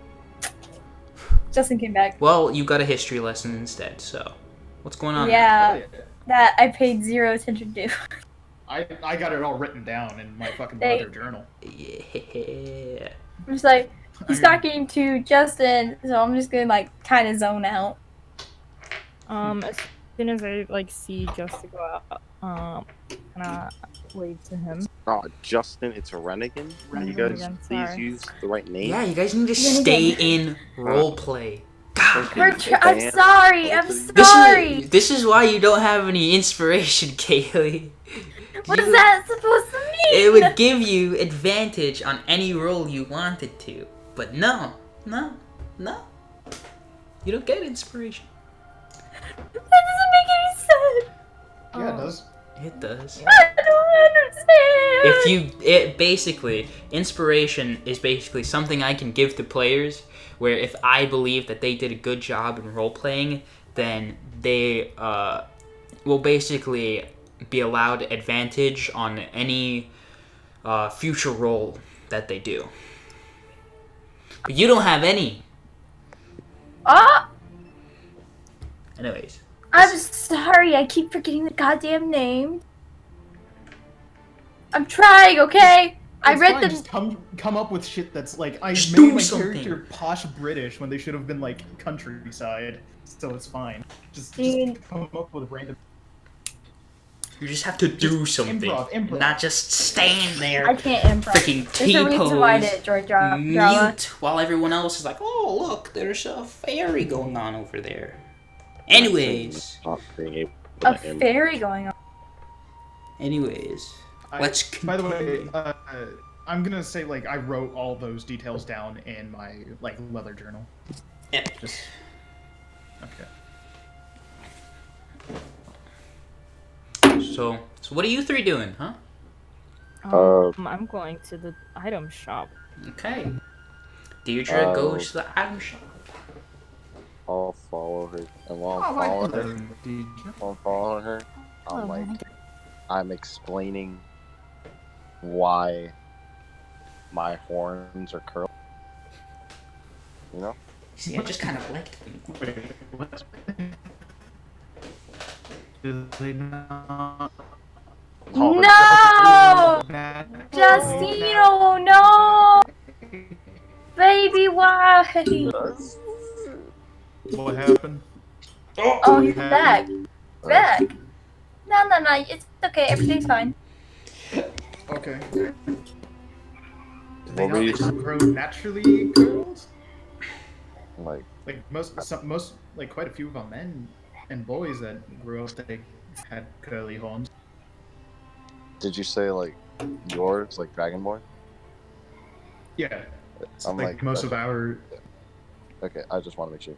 Justin came back. Well, you got a history lesson instead, so what's going on? Yeah, that I paid zero attention to. I got it all written down in my fucking They- leather journal. Yeah. I'm just like, he's talking to Justin, so I'm just gonna like kind of zone out. as soon as I like see Justin go out, and I wave to him. Oh, Justin, it's a Renegade. Can you guys Renegade, please sorry. use the right name? Yeah, you guys need to stay in roleplay. God. I'm sorry. I'm This sorry. this is why you don't have any inspiration, Kaylee. What is that supposed to mean? It would give you advantage on any roll you wanted to. But no. You don't get inspiration. That doesn't make any sense. Yeah, it does. It does. I don't understand. Basically, inspiration is basically something I can give to players where if I believe that they did a good job in role playing, then they will basically be allowed advantage on any future role that they do. But you don't have any. Anyways. I'm sorry. I keep forgetting the goddamn name. I'm trying, okay? I It's read fine, the. Just come up with shit that's like I Just made do my something. character posh British when they should have been like countryside, so it's fine. Just Dude. come up with random. You just have to do something. improv. Not just stand there. I can't improv. Freaking There's a reason why I T-pose. did George drama. Mute while everyone else is like, oh, look, there's a fairy going on over there. Anyways. Not being able A to fairy going on. Let's By the way, continue. I'm gonna say like I wrote all those details down in my like leather journal. Yeah. Just okay. So what are you three doing, huh? I'm going to the item shop. Okay. Deirdre goes to the item shop. I'll follow her, and while Oh, I'm why following her, I'm like, I'm explaining why my horns are curled. You know? See, I just kind of liked them. Wait, what? Do they not? No! Justino, no! Baby, why? What happened? Oh, he's back. Back. No, it's okay. Everything's fine. Okay. Do they What were you not grow naturally curls? like? Like most, like quite a few of our men and boys that grew up, they had curly horns. Did you say like yours, like Dragonborn? Yeah. It's I'm like most of our. Okay, I just want to make sure.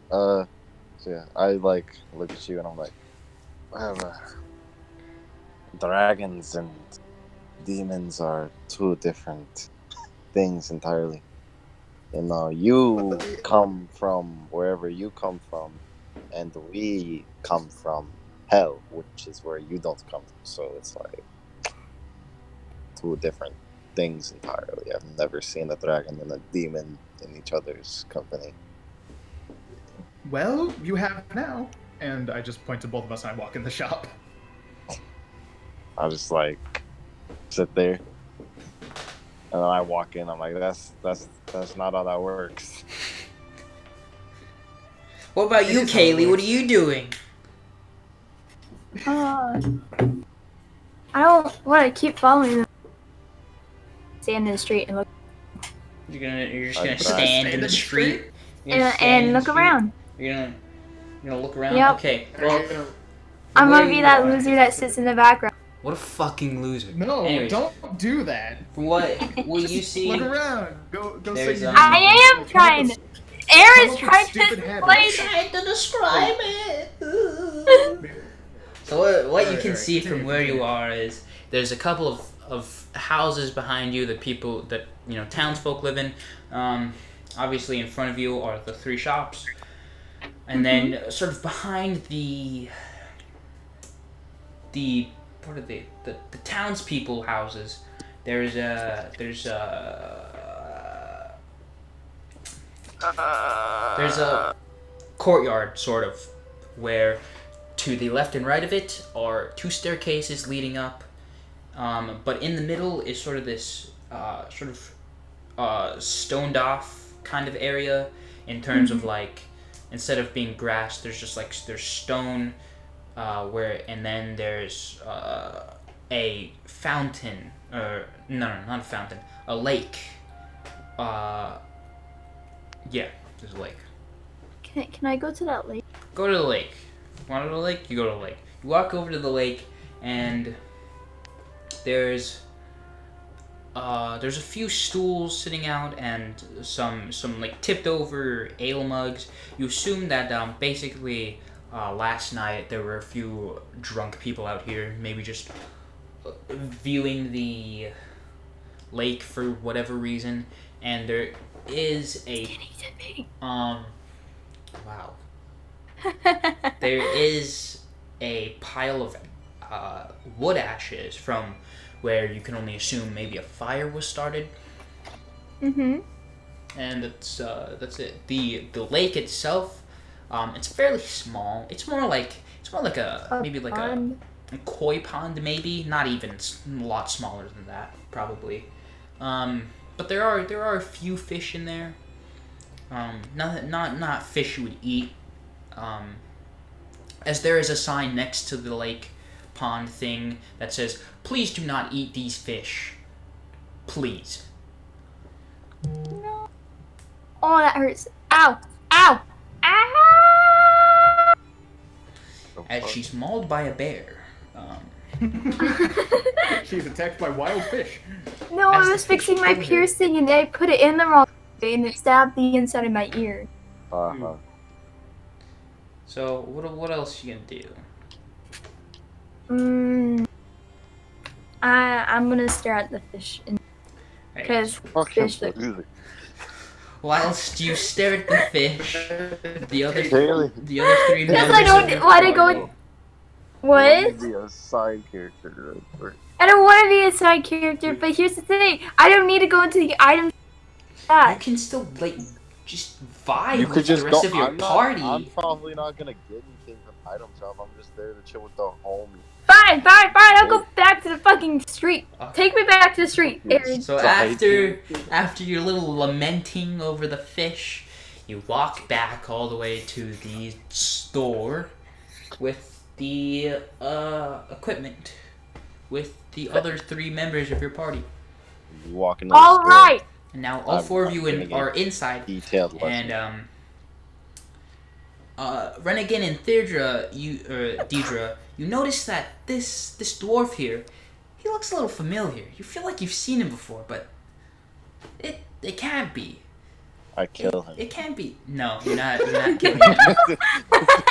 So yeah, I like look at you and I'm like, dragons and demons are two different things entirely. You know, you come from wherever you come from, and we come from hell, which is where you don't come from. So it's like two different things entirely. I've never seen a dragon and a demon in each other's company. Well, you have now. And I just point to both of us and I walk in the shop. I just like sit there, and then I walk in. I'm like, that's not how that works. What about you, Kaylee? What are you doing? I don't want to keep following them. Stand in the street and look. You're just gonna stand in the street And look around. You're gonna look around. Yep. Okay. Well, I'm gonna be that loser that sits in the background. what a fucking loser. No, Anyways, don't do that. From what you see, Look around. Go There's, say. I am trying to. Aaron's trying to stupid habits. explain. to describe it. So what you can see from where you are is there's a couple of houses behind you that people that townsfolk live in. Obviously in front of you are the three shops, and then sort of behind the what are they the townspeople houses. There's a courtyard sort of where to the left and right of it are two staircases leading up, but in the middle is sort of this stoned off kind of area in terms of like instead of being grass there's stone and then there's a fountain or not a fountain, a lake. Yeah, there's a lake. Can I go to that lake? Go to the lake. Want to go to the lake? You go to the lake. You walk over to the lake, and there's a few stools sitting out and some like tipped over ale mugs. You assume that basically last night there were a few drunk people out here, maybe just viewing the lake for whatever reason, and there is a wow. There is a pile of wood ashes from where you can only assume maybe a fire was started. And that's it. The lake itself, it's fairly small. It's more like a maybe like pond. a koi pond, maybe not even. It's a lot smaller than that, probably. But there are a few fish in there. Not fish you would eat. As there is a sign next to the lake pond thing that says, "Please do not eat these fish. Please." No. Oh, that hurts. Ow! Ow! Ow! As she's mauled by a bear. She's attacked by wild fish. No, I was fixing my piercing and I put it in the wrong way and it stabbed the inside of my ear. Uh-huh. So what else you gonna do? I'm gonna stare at the fish Right. because Fucking fish look. music. Whilst you stare at the fish, the other Haley. three Because members I of don't your want to party- go. You What? be a side character. Right? I don't want to be a side character, but here's the thing: I don't need to go into the item. You can still like just vibe You with could just the rest go. of your I'm party. probably not gonna get anything from item shop. I'm just there to chill with the homie. Fine. I'll go back to the fucking street. Okay. Take me back to the street, Yes. Aaron. So after your little lamenting over the fish, you walk back all the way to the store with the equipment with the other three members of your party. You walk in. All right. And now all I'm four of you gonna get are inside. Detailed lesson. And Renegade and Deidre, you notice that this dwarf here, he looks a little familiar. You feel like you've seen him before, but it can't be. I kill him. It can't be. No, you're not killing him.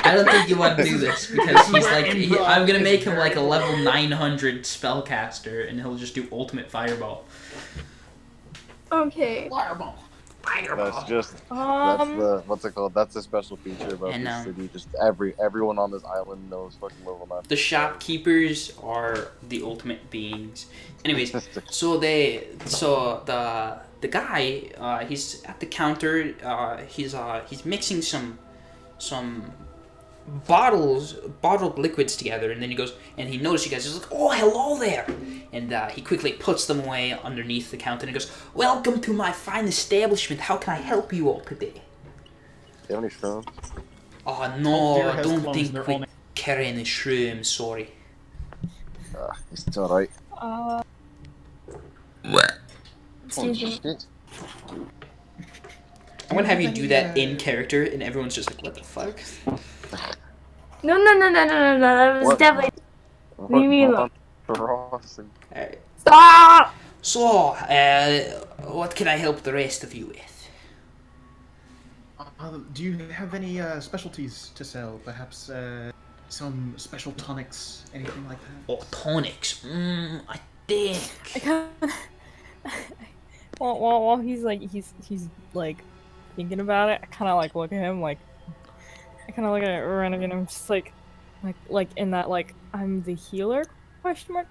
I don't think you want to do this because he's like. I'm gonna make him like a level 900 spellcaster, and he'll just do ultimate fireball. Okay. Fireball. That's just that's the what's it called? That's a special feature about And, this city. Just everyone on this island knows fucking level 9. The shopkeepers are the ultimate beings. Anyways, so the guy, he's at the counter. He's mixing some bottled liquids together, and then he goes and he notices you guys. He's like, "Oh, hello there!" And he quickly puts them away underneath the counter and he goes, "Welcome to my fine establishment. How can I help you all today?" Do you have any shrooms? Oh no, Deer I has don't clones, think they're we only- carry any shrooms. Sorry. It's alright. Excuse me. Shit. I'm gonna have you do that in character, and everyone's just like, "What the fuck?" No. That was What? definitely. Leave me alone. Crossing. Alright. Stop. So, what can I help the rest of you with? Do you have any specialties to sell? Perhaps some special tonics, anything like that? Oh, tonics. I think. I kind of. While he's like thinking about it, I kind of like look at him like. I kind of look at Renegade and I'm just like in that like I'm the healer question mark,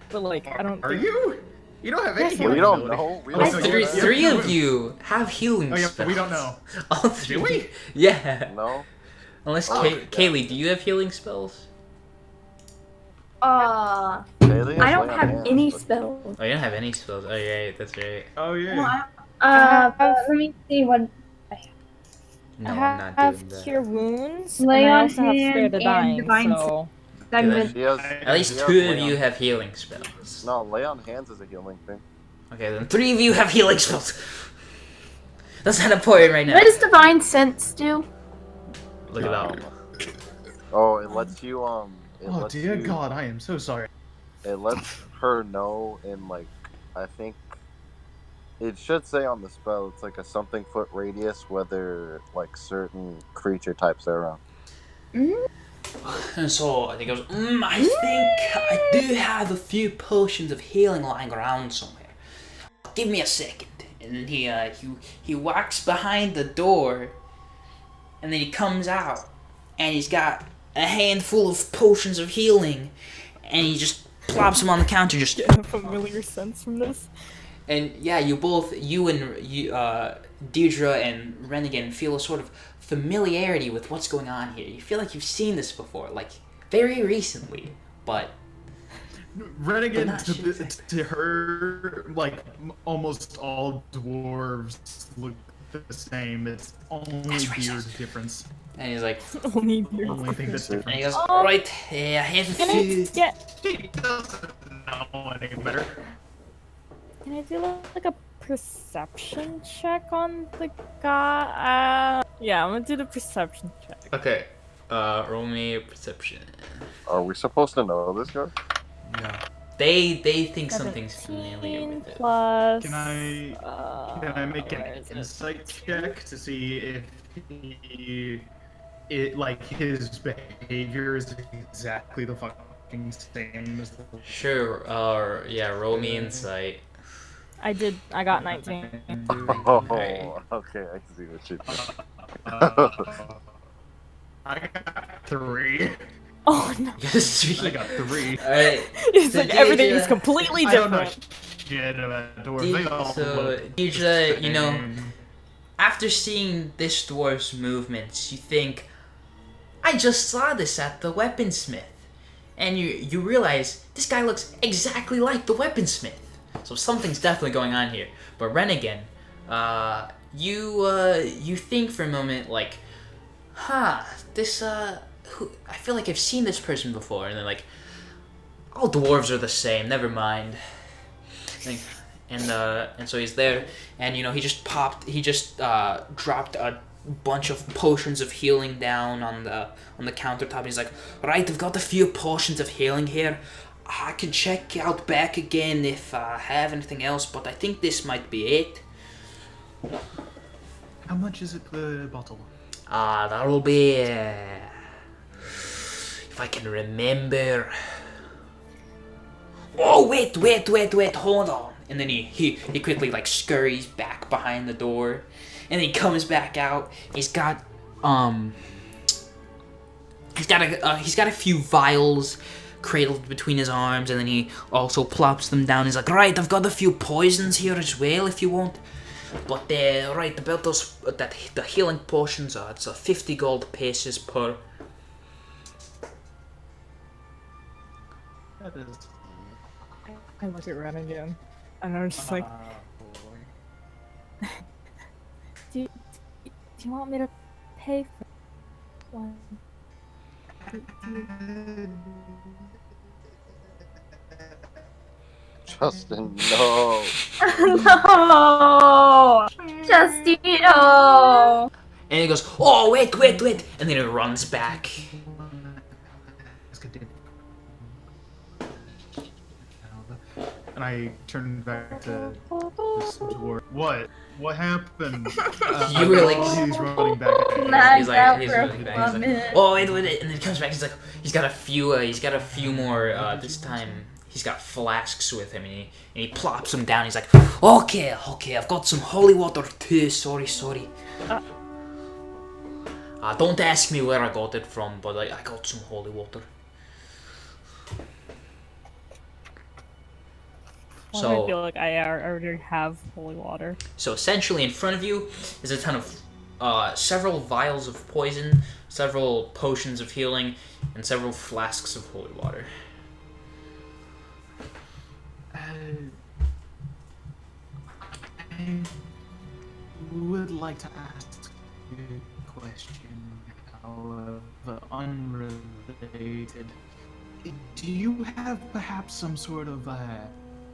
but like I don't. Are think... you? You don't have any. Yes, We healing don't ability. know. We Oh, don't so know. you- Three of you have healing Oh yeah, spells. we don't know. All three. Do we? Yeah. No. Unless Oh, yeah. Kaylee, do you have healing spells? Haley has I don't lay on have hands, any but- spells. Oh, you don't have any spells. Oh, yeah, that's right. Oh yeah. Let me see what. No, I I'm not have doing that. cure wounds. Lay and I on also have spare hand the and dying. divine So I'm Okay, gonna- She has, At least she has two lay of on- you have healing spells. No, lay on hands is a healing thing. Okay, then three of you have healing spells. That's not important right now. What does divine sense do? Look it up. Oh, it lets you It Oh lets dear you- God, I am so sorry. It lets her know in like I think it should say on the spell it's like a something foot radius whether like certain creature types are around. And so he goes, I think I do have a few potions of healing lying around somewhere. Give me a second. And then he walks behind the door, and then he comes out, and he's got a handful of potions of healing, and he just plops them on the counter, just. get a familiar sense from this. And yeah, you and Deidre and Renegade feel a sort of familiarity with what's going on here. You feel like you've seen this before, like very recently, but Renegade not to her, like almost all dwarves look the same. It's only That's beard racist. difference. and he's like, Only beard. Only thing that's and he different. goes, right, I have a Can few. I get? She doesn't know any better. Can I do like a perception check on the guy? Yeah, I'm gonna do the perception check. Okay, roll me a perception. Are we supposed to know this guy? No. They think something's familiar with it. Plus, Can I make where an is it? insight check to see if his behavior is exactly the fucking same as the Sure. Yeah. Roll me insight. I got 19. Oh, okay, I see what you did. I got 3. Oh no. I got 3. All right. It's So like everything Deidre- is completely I don't know different. shit about dwarves. They all So look the Deidre, you know, same. after seeing this dwarf's movements, you think, I just saw this at the weaponsmith. And you realize this guy looks exactly like the weaponsmith. So something's definitely going on here. But Rennigan, you think for a moment like, this I feel like I've seen this person before, and then like, all dwarves are the same. Never mind. And so he's there, and you know he just dropped a bunch of potions of healing down on the countertop. He's like, right, I've got a few potions of healing here. I can check out back again if I have anything else, but I think this might be it. How much is it per bottle? That'll be if I can remember. Oh wait, hold on. And then he quickly like scurries back behind the door, and then he comes back out. He's got a few vials cradled between his arms, and then he also plops them down. He's like, right, I've got a few poisons here as well if you want. But right, about the healing potions, it's 50 gold pieces per. That is. I look at Ren again, and I'm just like, Boy. do you want me to pay for one? Justin, no. No, Justino. And he goes, oh wait, and then he runs back. That's good, dude. And I turn back to this dwarf. What happened? You were like- he's running back. He's running back. He's like, oh wait, and then he comes back. He's like, he's got a few more. This time he's got flasks with him, and he plops them down. He's like, okay, I've got some holy water too. Sorry. Don't ask me where I got it from, but I got some holy water. Well, I feel like I already have holy water. So essentially, in front of you is a ton of several vials of poison, several potions of healing, and several flasks of holy water. I would like to ask you a question, however unrelated. Do you have perhaps some sort of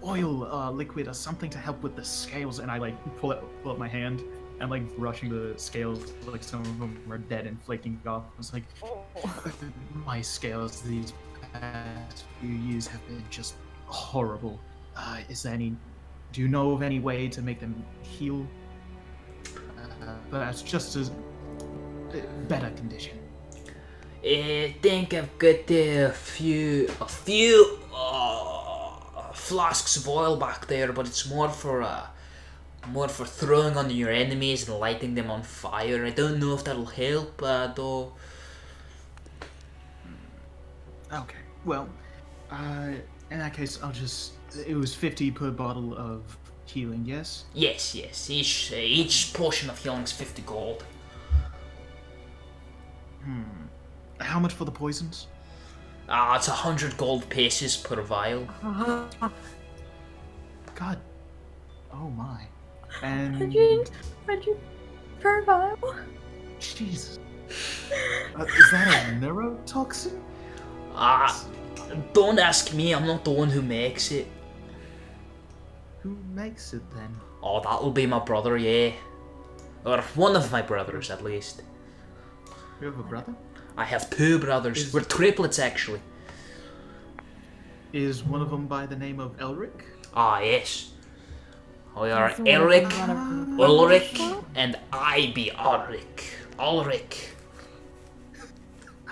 oil, liquid, or something to help with the scales? And I like pull up my hand and like brushing the scales, like some of them are dead and flaking off. It's like, my scales these past few years have been just horrible. Do you know of any way to make them heal? Perhaps just as better condition. I think I've got a few flasks of oil back there, but it's more for throwing on your enemies and lighting them on fire. I don't know if that'll help, though. Okay, well, in that case, it was 50 per bottle of healing, yes? Yes. Each portion of healing's 50 gold. How much for the poisons? It's 100 gold pieces per vial. God. Oh my. And 100 per vial. Jesus. Is that a neurotoxin? Don't ask me, I'm not the one who makes it. Who makes it then? Oh, that'll be my brother, yeah. Or one of my brothers, at least. You have a brother? I have two brothers. We're triplets, actually. Is one of them by the name of Elric? Ah, yes. We are That's the one Eric, I wanna- Ulrich, and I be Ulrich. Ulrich.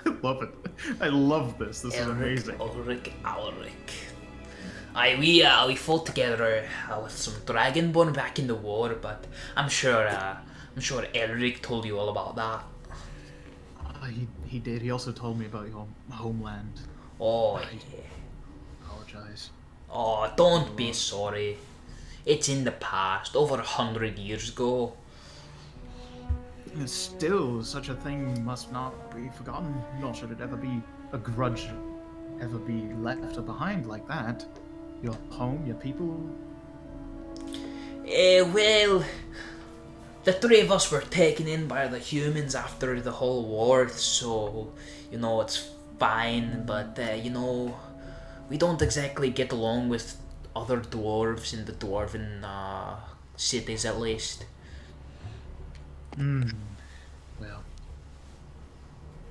I love it. I love this. This is Ulrich, amazing. Ulrich. We fought together with some Dragonborn back in the war, but I'm sure Elric told you all about that. He did. He also told me about your homeland. Oh, I yeah. apologize. Oh, don't be sorry. It's in the past, over 100 years ago. Still, such a thing must not be forgotten, nor should it ever be a grudge ever be left behind like that. Your home, your people. Well, the three of us were taken in by the humans after the whole war, so, it's fine, but, we don't exactly get along with other dwarves in the dwarven cities, at least.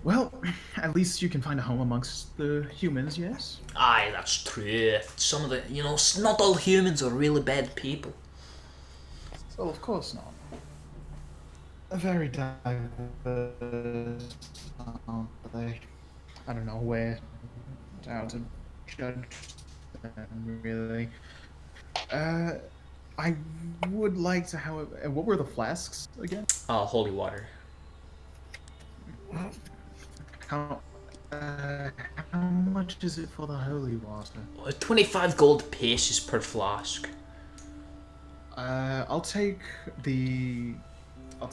Well, at least you can find a home amongst the humans, yes? Aye, that's true. Some of the, not all humans are really bad people. Well, of course not. A very diverse, they? I don't know where how to judge them, really. I would like to, however... What were the flasks, again? Holy water. How much is it for the holy water? 25 gold pieces per flask. I'll take a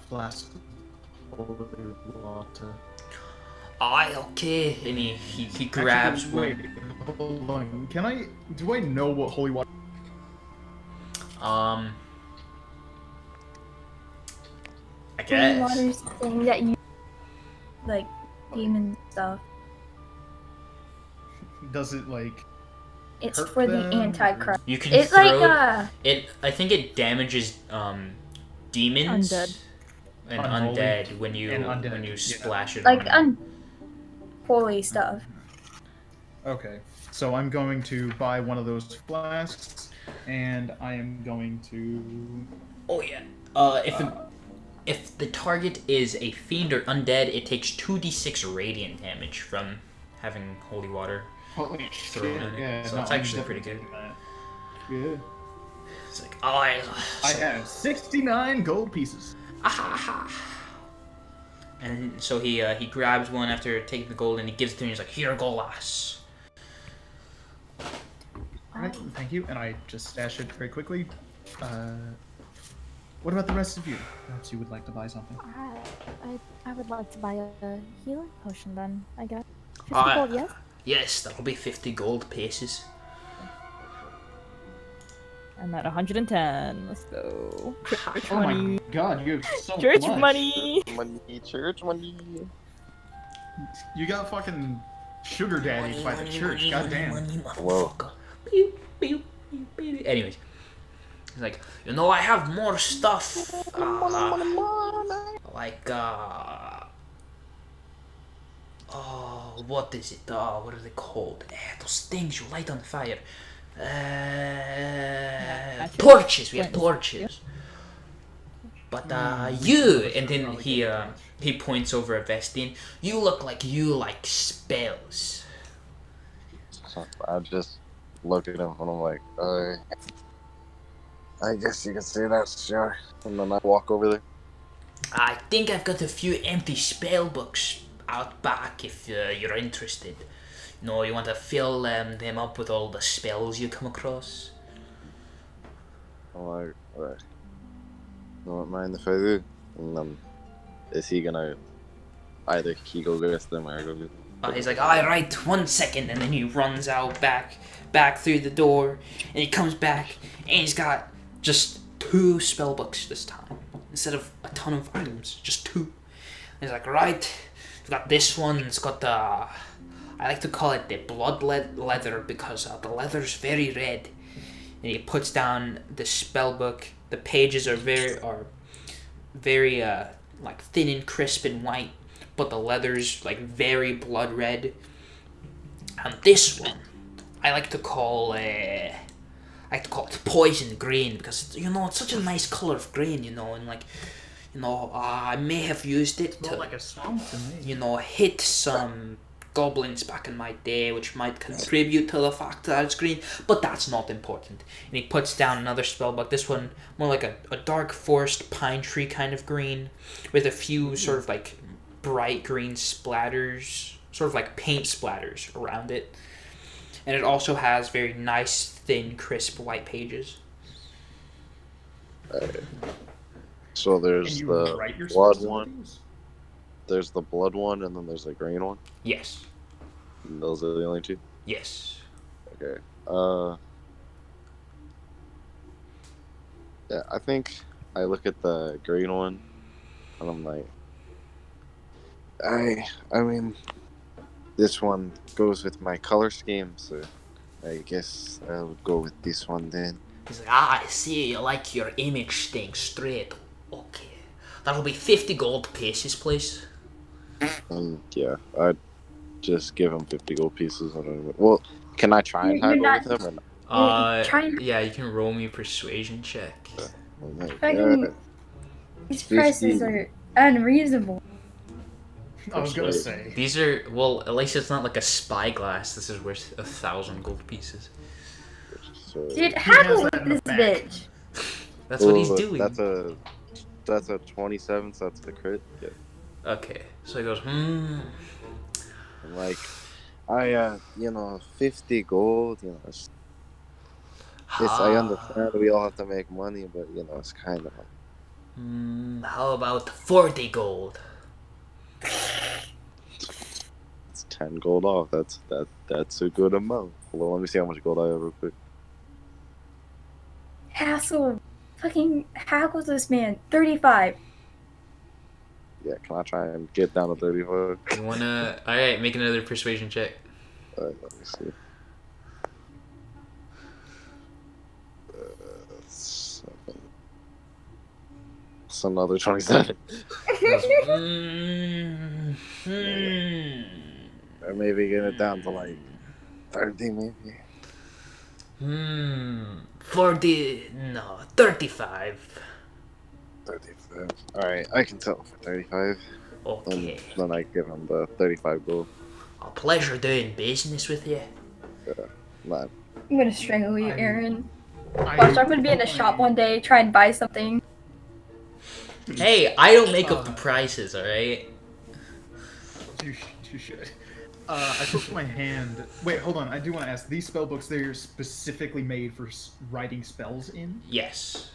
flask of holy water. Aye, okay. And he grabs Actually, one. wait, hold on. Do I know what holy water? I Holy guess. water's the thing that you like demon stuff. Does it like? It's Hurt for the them? Antichrist. You can It's throw like it. I think it damages demons Undead. and Unholy. undead when you And undead, when you yeah. splash it like on them. unholy stuff. Okay, so I'm going to buy one of those flasks, and I am going to. Oh yeah. If the target is a fiend or undead, it takes 2d6 radiant damage from having holy water Holy thrown in it. Yeah, So no, it's I'm actually pretty good. definitely doing that. It's like, oh, I have 69 gold pieces. And so he grabs one after taking the gold and he gives it to me. He's like, here, go, lass. Alright, thank you. And I just stash it very quickly. What about the rest of you? Perhaps you would like to buy something. I would like to buy a healing potion then, I guess. 50 Uh, gold, yes? Yes, that'll be 50 gold pieces. I'm at 110. Let's go. Church Oh money. my god, you have so Church much. money. Church money. You got fucking sugar daddy by the church, goddamn. Whoa. Pew, pew, pew, pew. Anyways, he's like, I have more stuff. What is it? What are they called? Those things you light on fire. Torches. We have torches. But you, and then he points over at Vestine. You look like you like spells. I just look at him and I'm like, I guess you can say that, sure. And then I walk over there. I think I've got a few empty spell books out back if you're interested. You want to fill them up with all the spells you come across. I'm like, right. Don't mind if I do. And then, is he gonna either he go get them or I go get them? He's like, all right, 1 second, and then he runs out back through the door, and he comes back, and he's got just 2 spell books this time instead of a ton of items, just 2. And he's like, right, we've got this one. It's got the I like to call it the blood leather because the leather's very red. And he puts down the spell book. The pages are very like thin and crisp and white, but the leather's like very blood red. And this one I like to call it poison green because it's such a nice color of green, and I may have used it It's to like a swamp to me. hit some goblins back in my day, which might contribute to the fact that it's green, but that's not important. And he puts down another spellbook. This one more like a dark forest pine tree kind of green, with a few sort of like bright green splatters, sort of like paint splatters around it. And it also has very nice, thin, crisp white pages. So there's And you the write your blood spells in one, these? there's the blood one, and then there's the green one. Yes. And those are the only two. Yes. Okay. Yeah, I think I look at the green one, and I'm like, I mean, this one goes with my color scheme, so I guess I would go with this one then. He's like, I see you like your image staying straight. Okay. That'll be 50 gold pieces, please. Yeah, I'd just give him 50 gold pieces. Well, can I try and You're haggle not- with him? Yeah, you can roll me a persuasion check. Fucking, these prices are unreasonable. I was gonna say. These are, well, at least it's not like a spyglass. This is worth 1,000 gold pieces. Dude, haggle with that in the this back. bitch. That's what he's doing. That's a 27, so that's the crit. Yeah. Okay, so he goes, I'm like, 50 gold, it's I understand we all have to make money, but it's kind of how about 40 gold? it's 10 gold off. That's a good amount. Hold on, let me see how much gold I have real quick. Fucking haggle this man. 35. Yeah, can I try and get down to 35? You wanna? Alright, make another persuasion check. Alright, let me see. It's another 27. Or maybe get it down to like 30, maybe. 40, no, 35. 35. Alright, I can sell for 35. Okay. Then I give him the 35 gold. A pleasure doing business with you. Man. I'm gonna strangle you, Aaron. Watch, I'm gonna be in a shop one day, try and buy something. Hey, I don't make up the prices, alright? You should. I put my hand. Wait, hold on. I do want to ask. These spell books, they're specifically made for writing spells in? Yes.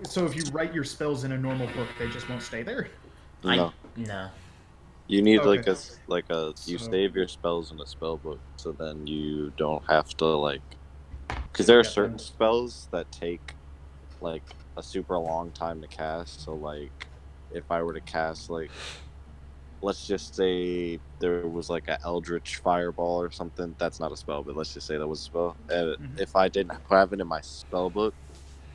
So if you write your spells in a normal book, they just won't stay there? No. No. You need Okay. you save your spells in a spell book, so then you don't have to because there are certain spells that take a super long time to cast. So if I were to cast let's just say there was an Eldritch Fireball or something. That's not a spell, but let's just say that was a spell. And if I didn't have it in my spell book,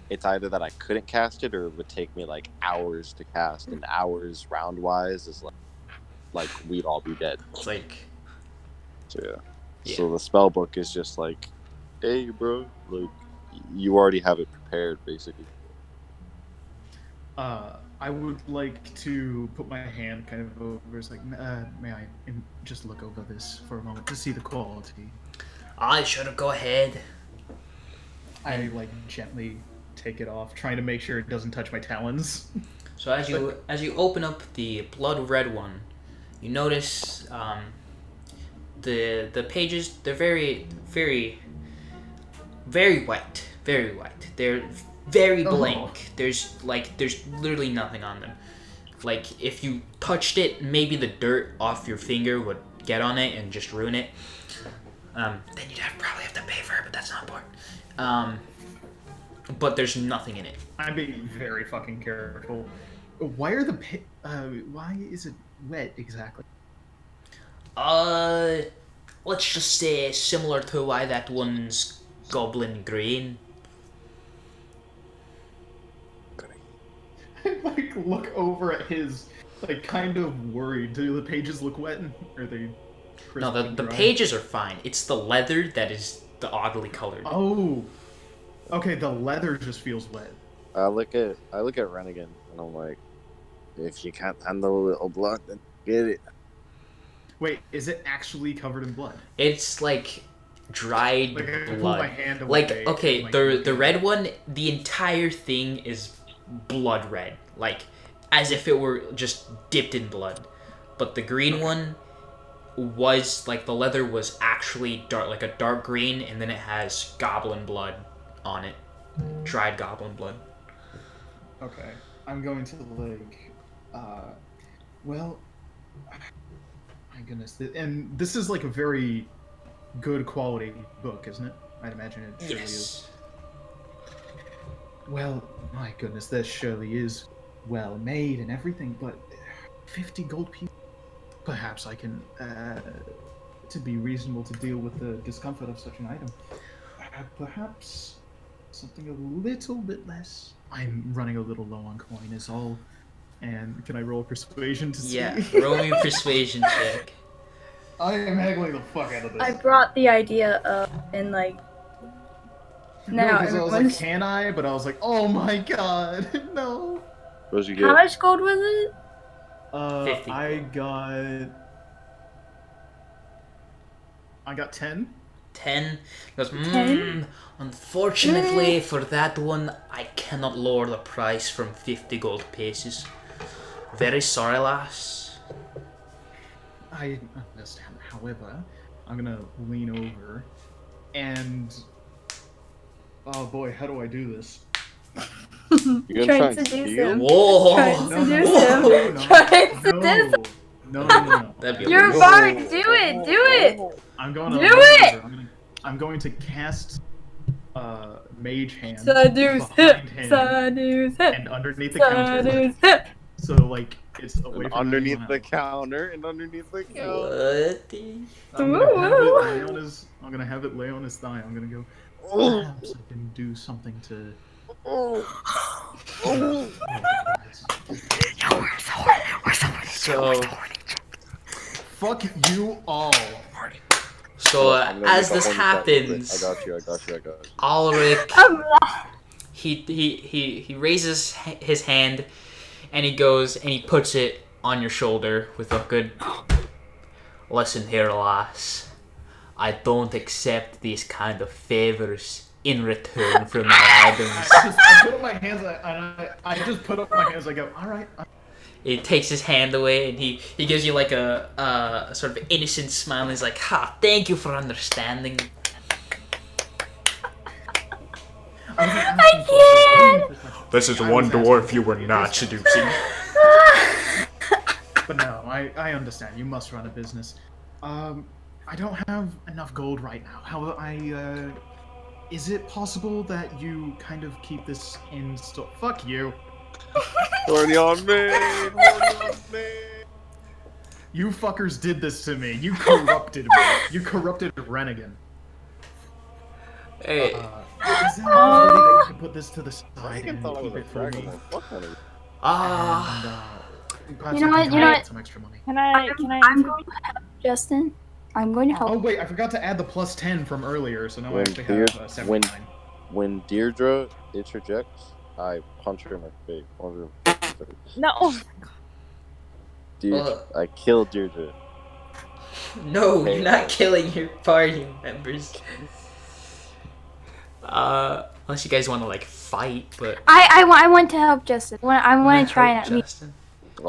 it's either that I couldn't cast it or it would take me hours to cast, and hours round wise is we'd all be dead. It's like, So yeah. So the spell book is just hey bro, you already have it prepared basically. I would like to put my hand kind of over. It's may I just look over this for a moment to see the quality? I should go ahead. I gently take it off, trying to make sure it doesn't touch my talons. So as you open up the blood red one, you notice the pages, they're very very very white, very white. They're very blank. There's literally nothing on them. If you touched it, maybe the dirt off your finger would get on it and just ruin it. Then you'd probably have to pay for it, but that's not important. But there's nothing in it. I'm being very fucking careful. Why are why is it wet exactly? Let's just say similar to why that one's goblin green. I look over at his, kind of worried. Do the pages look wet? Or are they No, the crispy, right? pages are fine. It's the leather that is the oddly colored. Oh. Okay, the leather just feels wet. I look at Rennigan and I'm like, if you can't handle a little blood, then get it. Wait, is it actually covered in blood? It's like dried Like, I pull blood. my hand Like, away okay, and, like, the look at red it. one, the entire thing is blood red, like as if it were just dipped in blood. But the green one was like the leather was actually dark, like a dark green, and then it has goblin blood on it, dried goblin blood. Okay, I'm going to like, well, my goodness, and this is like a very good quality book, isn't it? I'd imagine it surely is. Well, my goodness, this surely is well made and everything, but 50 gold pieces. Perhaps I can, to be reasonable to deal with the discomfort of such an item. Perhaps something a little bit less. I'm running a little low on coin is all. And can I roll persuasion to see? Yeah, roll me a persuasion check. I am haggling the fuck out of this. I brought the idea up and like. Now because I was like, everyone's. can I? But I was like, oh my god, no. What'd you get? How much gold was it? 50. I got 10. 10 goes, 10? Unfortunately for that one, I cannot lower the price from 50 gold pieces. Very sorry, lass. I understand. However, I'm gonna lean over and oh boy, how do I do this? You gonna Try try and and seduce steal? him. Whoa! Try and seduce Whoa. him. Try and seduce him. No. That'd be You're a weird. bard. Do it. Do it. I'm going to Do it! I'm going to cast mage hand Seduce behind him. him Seduce him. and underneath the counter. Seduce him. So like it's away from Underneath anyone the else. counter and underneath the counter. What the... I'm gonna have it lay on his thigh. I'm gonna go. Perhaps I can do something to. So, Fuck you all. so I'm gonna as make a this horny happens, I got you. Ulrich, I'm he raises his hand, and he goes and he puts it on your shoulder with a good. Listen here, lass. I don't accept these kind of favors in return for my items. I put up my hands and I just put up my hands. I go, all right. He takes his hand away and he gives you like a sort of innocent smile. And he's like, "Ha! Thank you for understanding." I can't. This is one I was dwarf asking you were not seducing. But no, I understand. You must run a business. I don't have enough gold right now. However, is it possible that you kind of keep this in store? Fuck you. Horny on me. Horny on me. You fuckers did this to me. You corrupted me. You corrupted Rennigan. Hey, Is that possible that you can put this to the side Rennigan and thought I keep was a it for me? dragon. Fuck Rennigan. Perhaps You know I what, can you know get what? some extra money. Can I? I'm going to help Justin. I'm going to help. Oh wait, I forgot to add the plus 10 from earlier, so now I When actually have Deirdre- 79. When Deirdre interjects, I punch her in my face. No. Deirdre, I killed Deirdre. no, you're not killing your party members. Unless you guys want to like fight, but I want to help Justin. I want to try and Justin.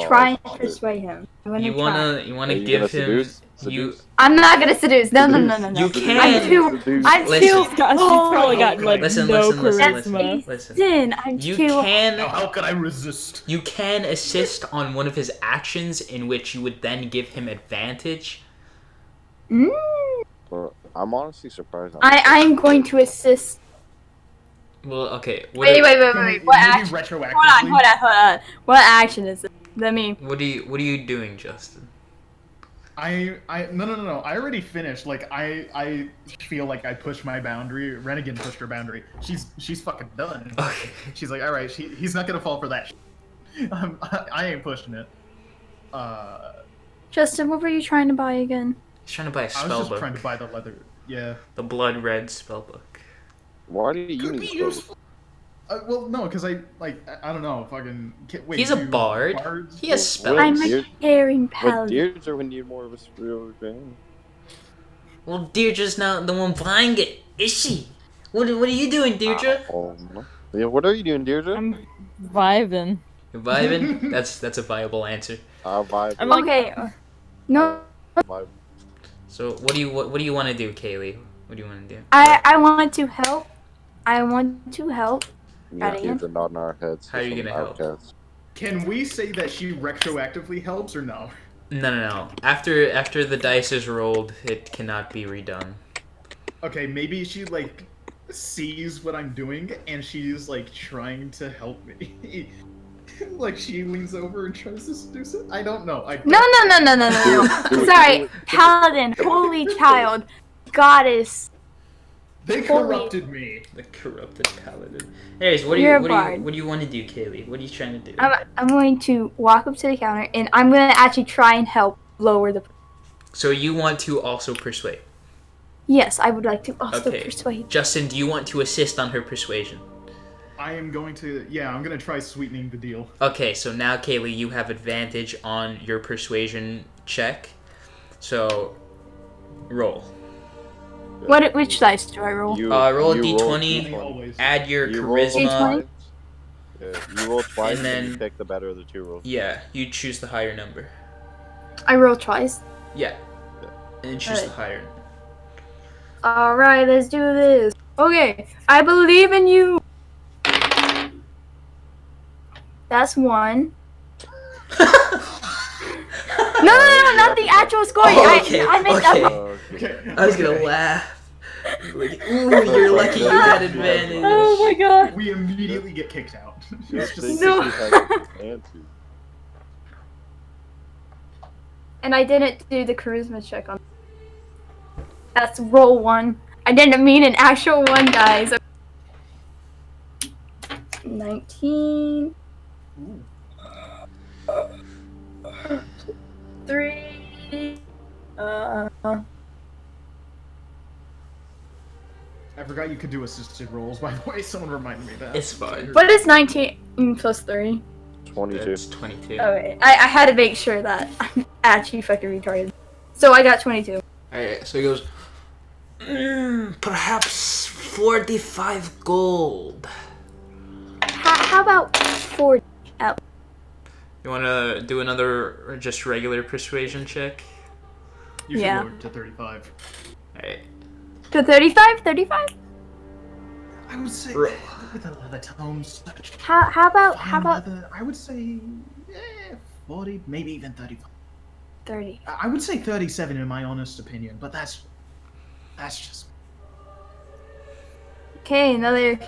try and shit. persuade him. I want to You try. wanna Are you give gonna him seduce? you. Seduce? I'm not gonna seduce. No. You can. I'm too. I'm Listen. too. She's probably got like Listen, no listen, listen, charisma. listen. I'm You too. Now, can how could I resist? you can assist on one of his actions, in which you would then give him advantage. Mm. Bro, I'm honestly surprised. I'm going to assist. Well, okay. Wait. Maybe What action? retroactively. Hold on. What action is it? Let me. What are you doing, Justin? No. I already finished. Like I feel like I pushed my boundary. Rennigan pushed her boundary. She's fucking done. Okay. She's like, all right. He's not gonna fall for that. I ain't pushing it. Justin, what were you trying to buy again? He's trying to buy a I was spell just book. trying to buy the leather. Yeah. The blood red spell book. Why do you Could need be spells? useful. Well, no, because I don't know. Fucking. Wait, He's a do bard. bards He has roll- spells. I'm a Deer- caring But paladin. Deirdre would need more of a real advantage. Well, Deirdre's not the one buying it, is she? What are you doing, Deirdre? Yeah, what are you doing, Deirdre? I'm vibing. You're vibing? That's a viable answer. Vibe. I'm like, Okay. No, Vibe. So what do you want to do, Kaylee? What do you want to do? I want to help. I want to help. Yeah, Outta here. Deirdre nodding our heads. How are you some gonna help? outcasts. Can we say that she retroactively helps or no? No. After the dice is rolled, it cannot be redone. Okay, maybe she like sees what I'm doing and she's like trying to help me. Like she leans over and tries to seduce it. I don't know. No. Do it, Sorry, do it. paladin, holy child, goddess. They Holy- corrupted me. The corrupted paladin. Anyways, what do You're a you bard. what do you want to do, Kaylee? What are you trying to do? I'm going to walk up to the counter and I'm going to actually try and help lower the. So you want to also persuade. Yes, I would like to also Okay. persuade. Justin, do you want to assist on her persuasion? I am going to. Yeah, I'm gonna try sweetening the deal. Okay, so now Kaylee, you have advantage on your persuasion check. So roll. Which dice do I roll? Roll a you d20. Always. Add your You roll charisma. D20? Yeah, you roll twice And and, then- you pick the better of the two rolls. Yeah, you choose the higher number. I roll twice. Yeah. And then choose the Alright. higher. Alright, let's do this. Okay, I believe in you. That's one. No, not the actual score. Oh, okay, I meant okay. that. Okay. I was gonna okay. laugh. Like, ooh, you're lucky you had advantage. oh my god. We immediately get kicked out. It's just No. And And I didn't do the charisma check on. That's roll one. I didn't mean an actual one, guys. 19. 3. I forgot you could do assisted rolls. By the way, someone reminded me of that. It's fine. What is 19 plus 3? 22. It's 22. Okay, I had to make sure that I'm actually fucking retarded. So I got 22. Alright, so he goes, perhaps 45 gold. How about 40? You wanna do another just regular persuasion check? You should Yeah. lower it to 35. Alright. To 35? 35? I would say Ro- with a leather tone, such How about fine leather, I would say 40, maybe even 35. 30? I would say 37 in my honest opinion, but that's just. Okay, another.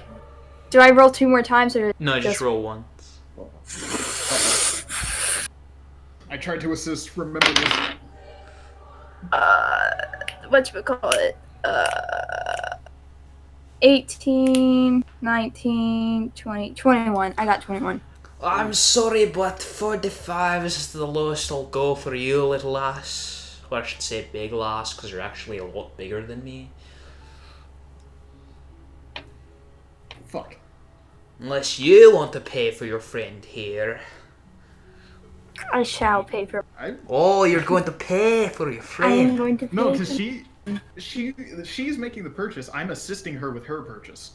Do I roll 2 more times or No, just roll once. I tried to assist. Remember this. whatchamacallit? 18, 19, 20, 21. I got 21. I'm sorry, but 45 is the lowest I'll go for you, little lass. Or I should say big lass, because you're actually a lot bigger than me. Fuck. Unless you want to pay for your friend here. I shall pay for. Oh, you're going to pay for your I am friend. going to pay. No, because for- she's making the purchase. I'm assisting her with her purchase.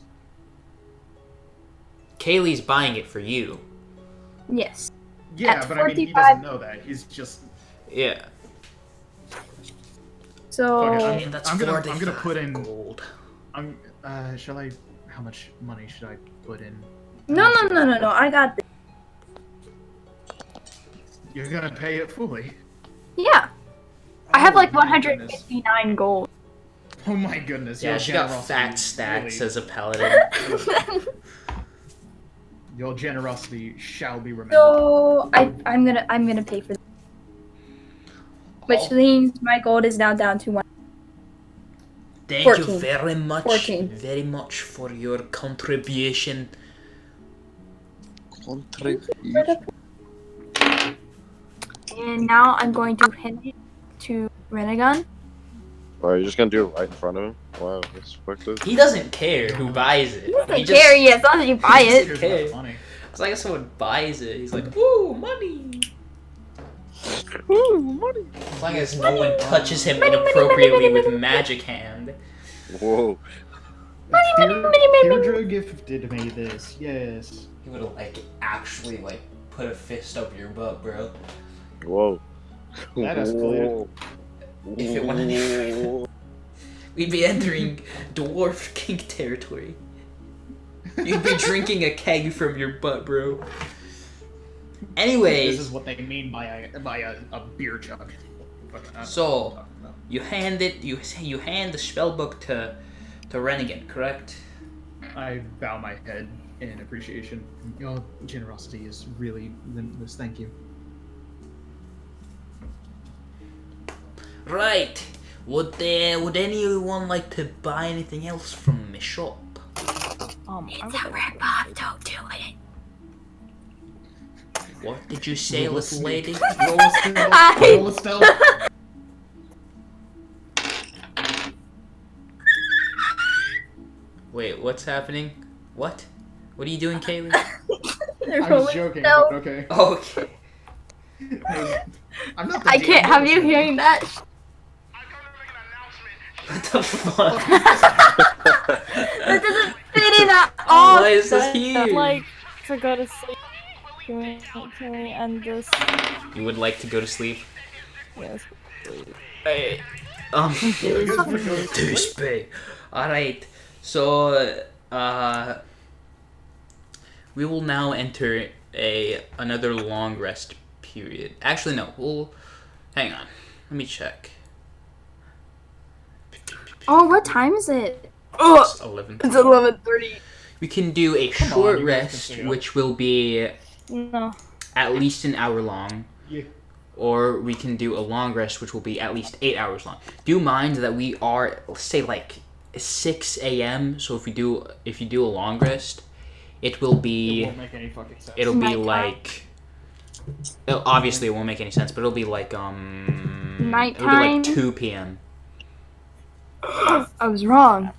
Kaylee's buying it for you. Yes. Yeah, At but I mean, he 45 doesn't know that. He's just. Yeah. So. Fuck it, I mean, that's I'm gonna 45 put in. gold. Shall I? How much money should I put in? No. I got this. You're gonna pay it fully. Yeah. I have like Oh my goodness. 159 gold. Oh my goodness. Yeah, your she got generosity fat stacks really- as a paladin. Your generosity shall be remembered. So I'm gonna pay for this. Which means my gold is now down to 1. Thank 14. you very much, 14. very much for your contribution. And now I'm going to hand it to Renegon. Are you just gonna do it right in front of him? Wow, this fucked up. He doesn't care who buys it. He doesn't care, yeah, as long as you buy he it. doesn't care. Money. As long as someone buys it, he's like, ooh, money. Ooh, money. As long as no one touches him inappropriately with magic hand. Whoa. Deirdre gifted me this. Yes. He would like actually like put a fist up your butt, bro. Whoa. That escalated. Whoa. If it went any we'd be entering dwarf king territory. You'd be drinking a keg from your butt, bro. Anyways, This is what they mean by a beer jug. so you hand the spell book to Renegade, correct? I bow my head in appreciation. Your generosity is really limitless. Thank you. Right. Would anyone like to buy anything else from the shop? It's a rip-off, don't do it. What did you say, Roll a little sneak. lady? Roll a stealth. Roll a stealth. Wait, what's happening? What? What are you doing, Kaylee? I was joking, No. but okay. Okay. I'm not the I can't DM. have you hearing that. What the fuck? That doesn't fit in at all. Why is this I'd here? like to go to sleep. Can we end this? You would like to go to sleep? Yes. Hey. Douchebag. Alright. So, we will now enter another long rest period. Actually, no. Hang on. Let me check. Oh, what time is it? It's 11. It's 11:30. We can do a Come on, short you guys can rest, stay up. which will be No. at least an hour long. Yeah. Or we can do a long rest, which will be at least 8 hours long. Do mind that we are, say, like 6 a.m. So if you do a long rest, it will It be won't make any fucking sense. it'll be Nighttime. like obviously it won't make any sense, but it'll be like it'll be Nighttime. like 2 p.m. I was wrong.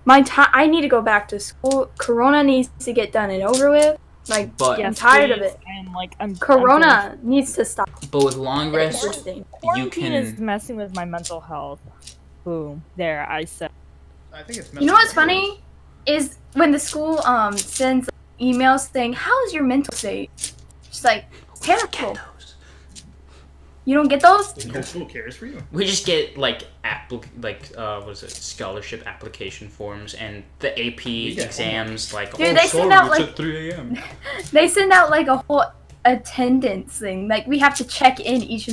My time. I need to go back to school. Corona needs to get done and over with. Like, But I'm tired of please, it. And like, I'm Corona needs to stop. with long rest, Interesting. you Quarantine is can messing with my mental health. Boom. There, I said. I think it's. You know what's funny? Is when the school sends emails saying, "How's your mental state?" Just like terrible. those. You don't get those? No school cares for you. We just get like what is it, scholarship application forms and the AP get exams. Like, Dude, they send out, it's like- at 3 a.m. They send out like a whole attendance thing. Like we have to check in each.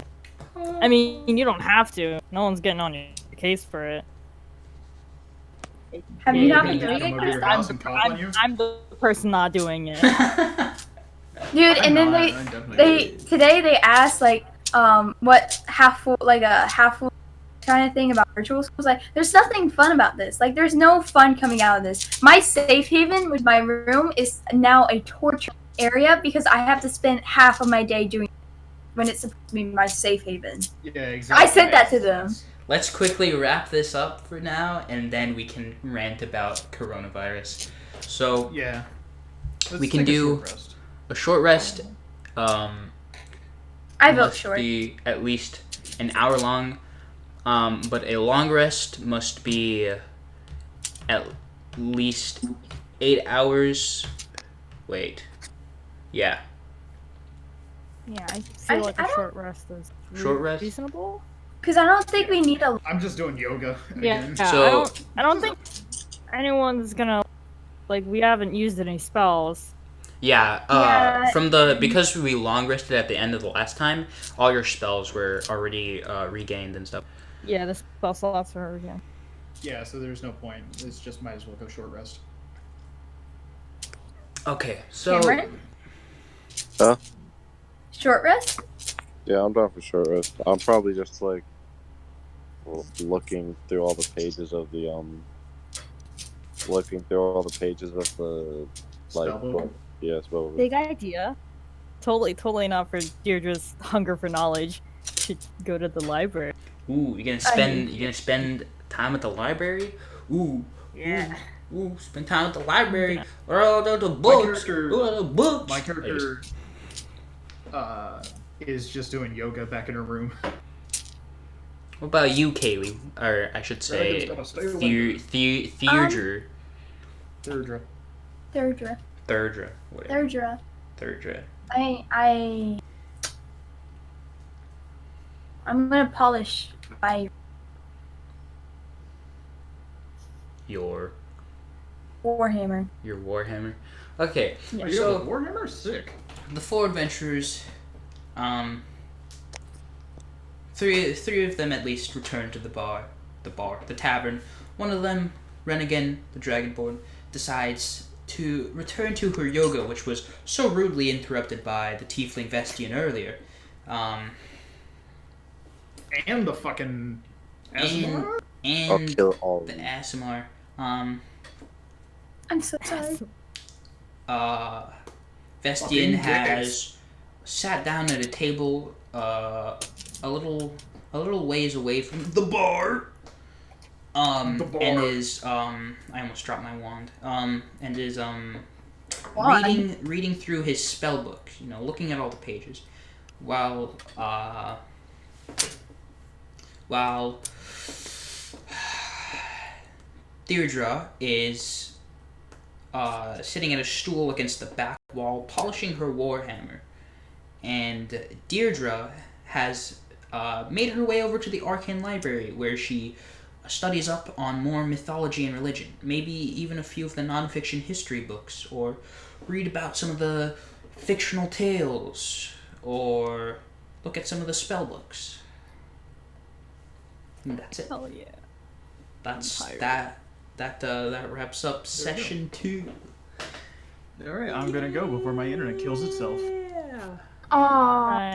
I mean, you don't have to. No one's getting on your case for it. Have you Yeah, not you been can doing come it, over to your Chris? house and cop on you? I'm the person not doing it. Dude, and then today they asked like what half full kind of thing about virtual schools. Like there's nothing fun about this. Like there's no fun coming out of this. My safe haven with my room is now a torture area because I have to spend half of my day doing when it's supposed to be my safe haven. Yeah, exactly. I said that to them. Let's quickly wrap this up for now, and then we can rant about coronavirus. So Yeah. We can do- a short rest. I vote Must short. be at least an hour long. But a long rest must be at least 8 hours. Wait. Yeah. Yeah, I feel like I a don't- short rest is Short rest? reasonable. Because I don't think we need a. I'm just doing yoga. Yeah, Again. So- I don't think anyone's gonna like. We haven't used any spells. Yeah, Yeah. because we long rested at the end of the last time, all your spells were already regained and stuff. Yeah, the spell slots are again. Yeah, so there's no point. It's just might as well go short rest. Okay, so Cameron? Huh? Short rest? Yeah, I'm down for short rest. I'm probably just like looking through all the pages of the like Spellbook? book. Yeah, spellbook. Big idea. Totally not for Deirdre's hunger for knowledge. should go to the library. Ooh, you're gonna spend time at the library? Ooh. Yeah. Ooh, spend time at the library. Oh, the books. The books. My character is just doing yoga back in her room. What about you, Kaylee? Or I should say, Theodra. Thirdra. Thirdra. Thirdra. Whatever. Thirdra. Thirdra. I'm gonna polish my Your warhammer. Your warhammer. Okay, Oh, you so have a warhammer? Sick. the four adventurers, three of them at least return to the tavern. One of them, Renigan, the Dragonborn, decides to return to her yoga, which was so rudely interrupted by the tiefling Vestian earlier. And the fucking Asimar? I'll And kill all of the you. Asimar. I'm so sorry. Vestian Fucking has sat down at a table a little ways away from the bar. The bar. And is I almost dropped my wand. And is Wand? reading through his spell book, looking at all the pages, while Deirdre is sitting at a stool against the back wall, polishing her warhammer. And Deirdre has made her way over to the Arcane Library, where she studies up on more mythology and religion, maybe even a few of the non-fiction history books, or read about some of the fictional tales, or look at some of the spell books. And that's it. Hell yeah. That's I'm that. That wraps up session 2. Alright, I'm gonna go before my internet kills itself. Yeah. Aww.